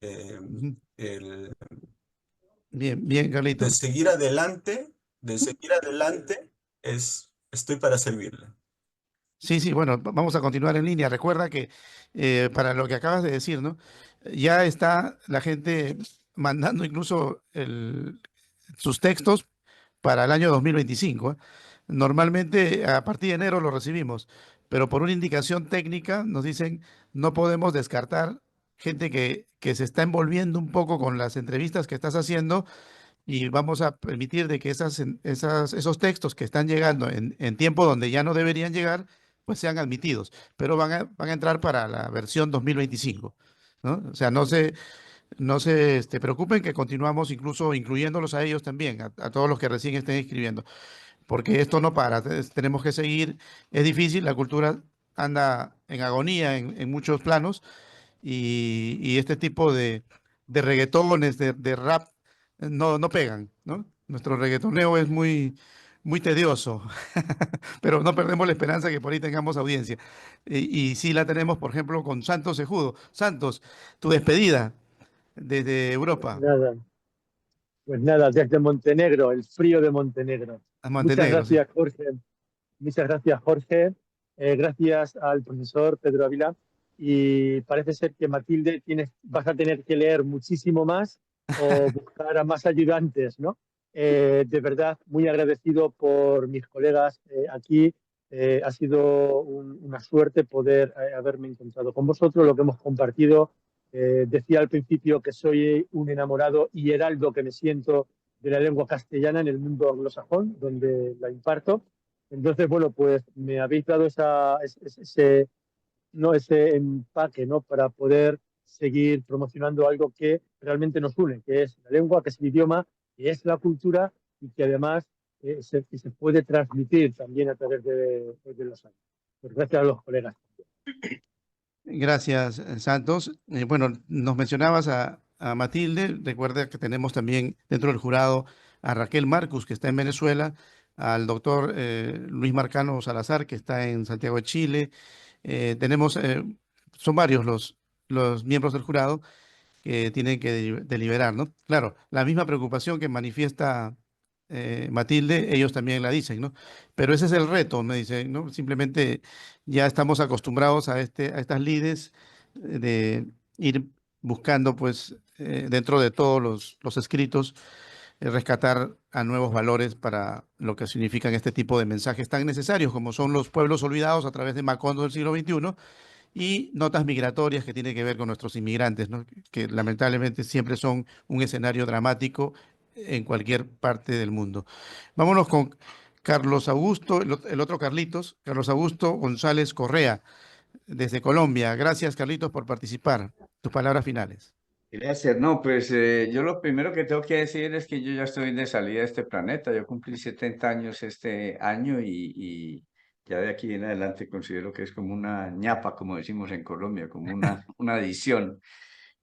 Speaker 6: eh,
Speaker 3: Ujú.
Speaker 6: el-
Speaker 3: Bien,
Speaker 6: de
Speaker 3: Carlitos.
Speaker 6: seguir adelante, estoy para servirle.
Speaker 3: Sí, bueno, vamos a continuar en línea. Recuerda que para lo que acabas de decir, ¿no? Ya está la gente mandando incluso sus textos para el año 2025, ¿eh? Normalmente a partir de enero lo recibimos, pero por una indicación técnica nos dicen no podemos descartar gente que se está envolviendo un poco con las entrevistas que estás haciendo y vamos a permitir de que esos textos que están llegando en tiempo donde ya no deberían llegar, pues sean admitidos, pero van a entrar para la versión 2025, ¿no? O sea, no se preocupen que continuamos incluso incluyéndolos a ellos también, a todos los que recién estén escribiendo, porque esto no para, tenemos que seguir, es difícil, la cultura anda en agonía en muchos planos y este tipo de reggaetones, de rap, no pegan, ¿no? Nuestro reggaetoneo es muy tedioso, pero no perdemos la esperanza que por ahí tengamos audiencia. Y sí la tenemos, por ejemplo, con Santos Sejudo. Santos, tu despedida desde Europa,
Speaker 8: Nada, pues nada, desde Montenegro, el frío de Montenegro.
Speaker 3: a
Speaker 8: Muchas
Speaker 3: Montenegro, sí.
Speaker 8: gracias, Jorge. Muchas gracias, Jorge. Gracias al profesor Pedro Ávila. Y parece ser que Matilde vas a tener que leer muchísimo más o buscar a más ayudantes, ¿no? De verdad, muy agradecido por mis colegas aquí. Ha sido una suerte poder haberme encontrado con vosotros, lo que hemos compartido. Decía al principio que soy un enamorado y heraldo que me siento de la lengua castellana en el mundo anglosajón, donde la imparto. Entonces, bueno, pues me habéis dado ese empaque, ¿no? Para poder seguir promocionando algo que realmente nos une, que es la lengua, que es el idioma, que es la cultura y que además que se puede transmitir también a través de los años. Pues gracias a los colegas.
Speaker 3: Gracias, Santos. Bueno, nos mencionabas a Matilde. Recuerda que tenemos también dentro del jurado a Raquel Marcus, que está en Venezuela, al doctor Luis Marcano Salazar, que está en Santiago de Chile. Son varios los miembros del jurado que tienen que deliberar, ¿no? Claro, la misma preocupación que manifiesta Matilde, ellos también la dicen, ¿no? Pero ese es el reto, me dicen, ¿no? Simplemente ya estamos acostumbrados a estas lides de ir buscando, pues, dentro de todos los escritos, rescatar a nuevos valores para lo que significan este tipo de mensajes tan necesarios como son los pueblos olvidados a través de Macondo del siglo XXI y notas migratorias que tienen que ver con nuestros inmigrantes, ¿no? Que lamentablemente siempre son un escenario dramático en cualquier parte del mundo. Vámonos con Carlos Augusto, el otro Carlitos, Carlos Augusto González Correa, desde Colombia. Gracias, Carlitos, por participar. Tus palabras finales.
Speaker 9: Gracias. No, pues yo lo primero que tengo que decir es que yo ya estoy de salida de este planeta. Yo cumplí 70 años este año y ya de aquí en adelante considero que es como una ñapa, como decimos en Colombia, como una adición.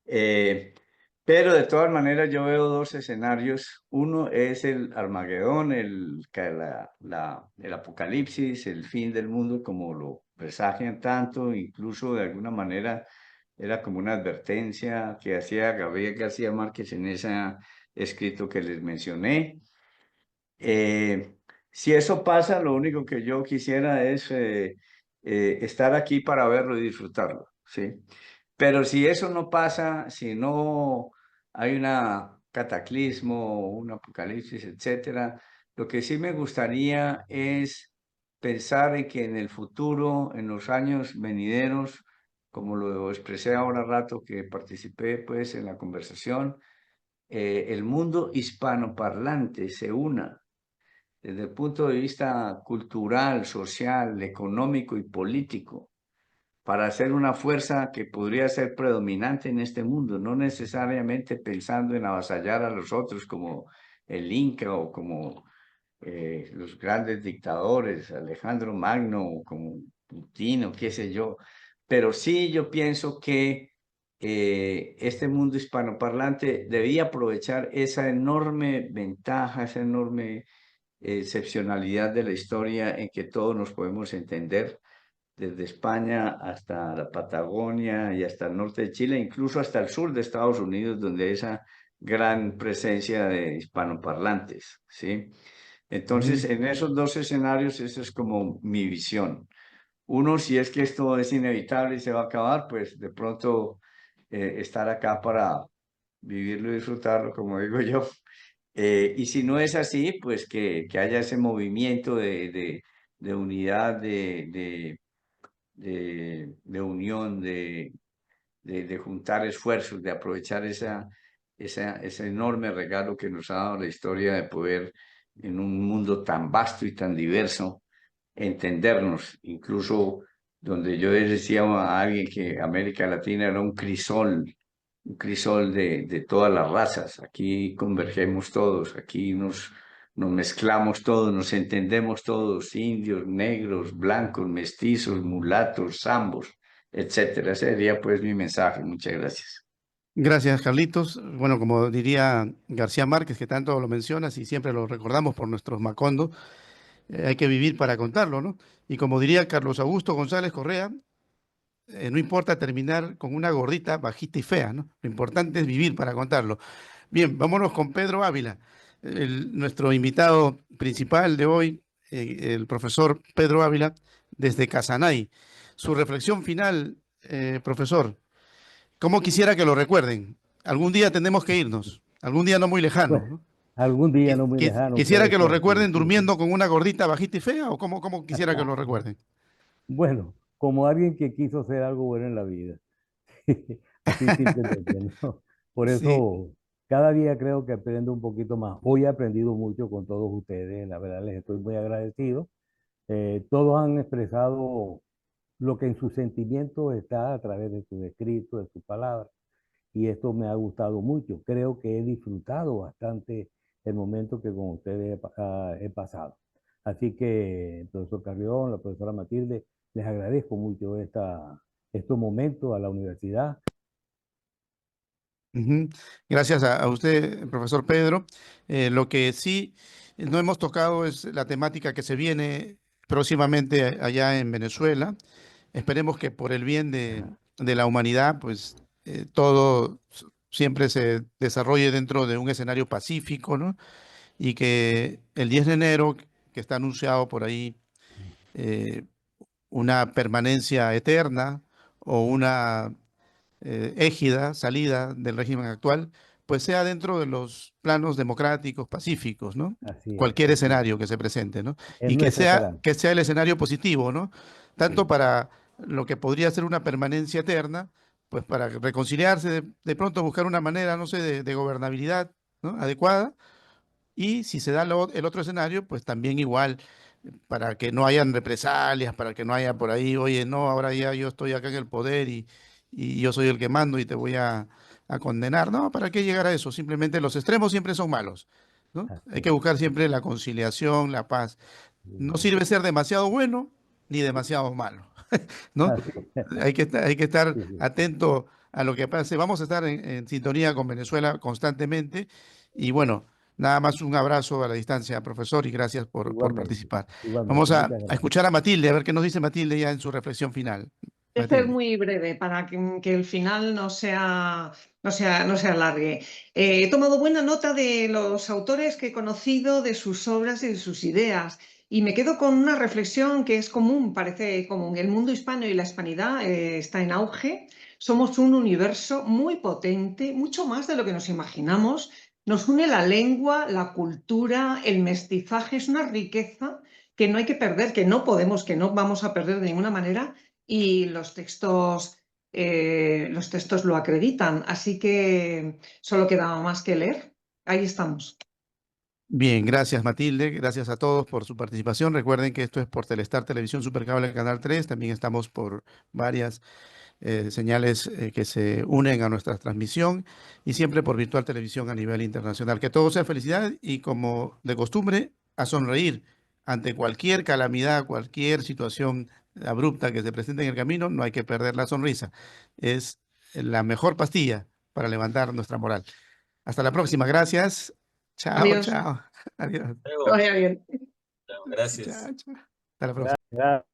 Speaker 9: Eh, pero de todas maneras yo veo dos escenarios. Uno es el Armagedón, el apocalipsis, el fin del mundo, como lo presagian tanto, incluso de alguna manera era como una advertencia que hacía Gabriel García Márquez en ese escrito que les mencioné. Si eso pasa, lo único que yo quisiera es estar aquí para verlo y disfrutarlo, ¿sí? Pero si eso no pasa, si no hay una cataclismo, un apocalipsis, etcétera, lo que sí me gustaría es pensar en que en el futuro, en los años venideros, como lo expresé ahora rato que participé pues en la conversación, el mundo hispanoparlante se una desde el punto de vista cultural, social, económico y político para ser una fuerza que podría ser predominante en este mundo, no necesariamente pensando en avasallar a los otros como el Inca o como los grandes dictadores, Alejandro Magno, o como Putin o qué sé yo, pero sí yo pienso que este mundo hispanoparlante debía aprovechar esa enorme ventaja, esa enorme excepcionalidad de la historia en que todos nos podemos entender desde España hasta la Patagonia y hasta el norte de Chile, incluso hasta el sur de Estados Unidos, donde hay esa gran presencia de hispanoparlantes, ¿sí? Entonces, en esos dos escenarios, esa es como mi visión. Uno, si es que esto es inevitable y se va a acabar, pues de pronto estar acá para vivirlo y disfrutarlo, como digo yo. Y si no es así, pues que haya ese movimiento de unidad, de unión, de juntar esfuerzos, de aprovechar ese enorme regalo que nos ha dado la historia de poder, en un mundo tan vasto y tan diverso, entendernos, incluso donde yo decía a alguien que América Latina era un crisol de todas las razas. Aquí convergemos todos, aquí nos mezclamos todos, nos entendemos todos, indios, negros, blancos, mestizos, mulatos, zambos, etcétera. Ese sería pues mi mensaje. Muchas gracias.
Speaker 3: Gracias, Carlitos. Bueno, como diría García Márquez, que tanto lo mencionas y siempre lo recordamos por nuestros Macondo, hay que vivir para contarlo, ¿no? Y como diría Carlos Augusto González Correa, no importa terminar con una gordita, bajita y fea, ¿no? Lo importante es vivir para contarlo. Bien, vámonos con Pedro Ávila, nuestro invitado principal de hoy, el profesor Pedro Ávila, desde Casanay. Su reflexión final, profesor, ¿cómo quisiera que lo recuerden? Algún día tenemos que irnos, algún día no muy lejano,
Speaker 11: Pues,
Speaker 3: ¿no?
Speaker 11: algún día no muy lejano
Speaker 3: ¿Quisiera
Speaker 11: puede
Speaker 3: que lo
Speaker 11: ser, sí,
Speaker 3: recuerden
Speaker 11: sí, sí.
Speaker 3: durmiendo con una gordita bajita y fea o cómo quisiera que lo recuerden?
Speaker 11: Bueno, como alguien que quiso hacer algo bueno en la vida. Así simplemente, ¿no? Por
Speaker 3: Sí.
Speaker 11: eso cada día creo que aprendo un poquito más. Hoy he aprendido mucho con todos ustedes, la verdad les estoy muy agradecido. Todos han expresado lo que en sus sentimientos está a través de sus escritos, de sus palabras, y esto me ha gustado mucho. Creo que he disfrutado bastante el momento que con ustedes he pasado. Así que, el profesor Carrión, la profesora Matilde, les agradezco mucho estos momentos a la universidad.
Speaker 3: Ujú. Gracias a usted, profesor Pedro. Lo que sí no hemos tocado es la temática que se viene próximamente allá en Venezuela. Esperemos que por el bien de la humanidad, pues todo siempre se desarrolle dentro de un escenario pacífico, ¿no? Y que el 10 de enero, que está anunciado por ahí, eh, una permanencia eterna o una égida, salida del régimen actual, pues sea dentro de los planos democráticos, pacíficos, ¿no?
Speaker 11: Así es,
Speaker 3: Cualquier
Speaker 11: así es.
Speaker 3: escenario que se presente, ¿no?
Speaker 11: Es
Speaker 3: Y
Speaker 11: nuestra esperanza.
Speaker 3: que sea el escenario positivo, ¿no? Tanto
Speaker 11: Sí,
Speaker 3: para lo que podría ser una permanencia eterna, pues para reconciliarse, de pronto buscar una manera, no sé, de gobernabilidad, ¿no? Adecuada, y si se da el otro escenario, pues también igual, para que no hayan represalias, para que no haya por ahí, oye, no, ahora ya yo estoy acá en el poder y yo soy el que mando y te voy a condenar. No, ¿para qué llegar a eso? Simplemente los extremos siempre son malos, ¿no?
Speaker 11: así
Speaker 3: Hay que
Speaker 11: es.
Speaker 3: buscar siempre la conciliación, la paz. No sirve ser demasiado bueno ni demasiado malo, ¿no?
Speaker 11: Así es.
Speaker 3: Hay que estar
Speaker 11: Sí, sí.
Speaker 3: atento a lo que pase. Vamos a estar en sintonía con Venezuela constantemente y bueno, nada más un abrazo a la distancia, profesor, y gracias por
Speaker 11: Igualmente,
Speaker 3: participar. Vamos
Speaker 11: igualmente. Muchas
Speaker 3: a
Speaker 11: gracias.
Speaker 3: escuchar a Matilde, a ver qué nos dice Matilde ya en su reflexión final.
Speaker 10: Voy a ser
Speaker 3: Matilde.
Speaker 10: muy breve para que el final no se alargue. He tomado buena nota de los autores que he conocido, de sus obras y de sus ideas. Y me quedo con una reflexión que es común, parece común. El mundo hispano y la hispanidad está en auge. Somos un universo muy potente, mucho más de lo que nos imaginamos. Nos une la lengua, la cultura, el mestizaje. Es una riqueza que no hay que perder, que no podemos, que no vamos a perder de ninguna manera, y los textos lo acreditan. Así que solo queda más que leer. Ahí estamos.
Speaker 3: Bien, gracias Matilde, gracias a todos por su participación. Recuerden que esto es por Telestar Televisión Supercable Canal 3, también estamos por varias señales que se unen a nuestra transmisión y siempre por Virtual Televisión a nivel internacional. Que todo sea felicidad y, como de costumbre, a sonreír ante cualquier calamidad, cualquier situación abrupta que se presente en el camino. No hay que perder la sonrisa. Es la mejor pastilla para levantar nuestra moral. Hasta la próxima. Gracias. Chao,
Speaker 10: Adiós.
Speaker 3: chao. Adiós.
Speaker 10: Que vaya bien.
Speaker 6: Gracias.
Speaker 3: Chao, chao. Hasta la próxima.
Speaker 11: Gracias.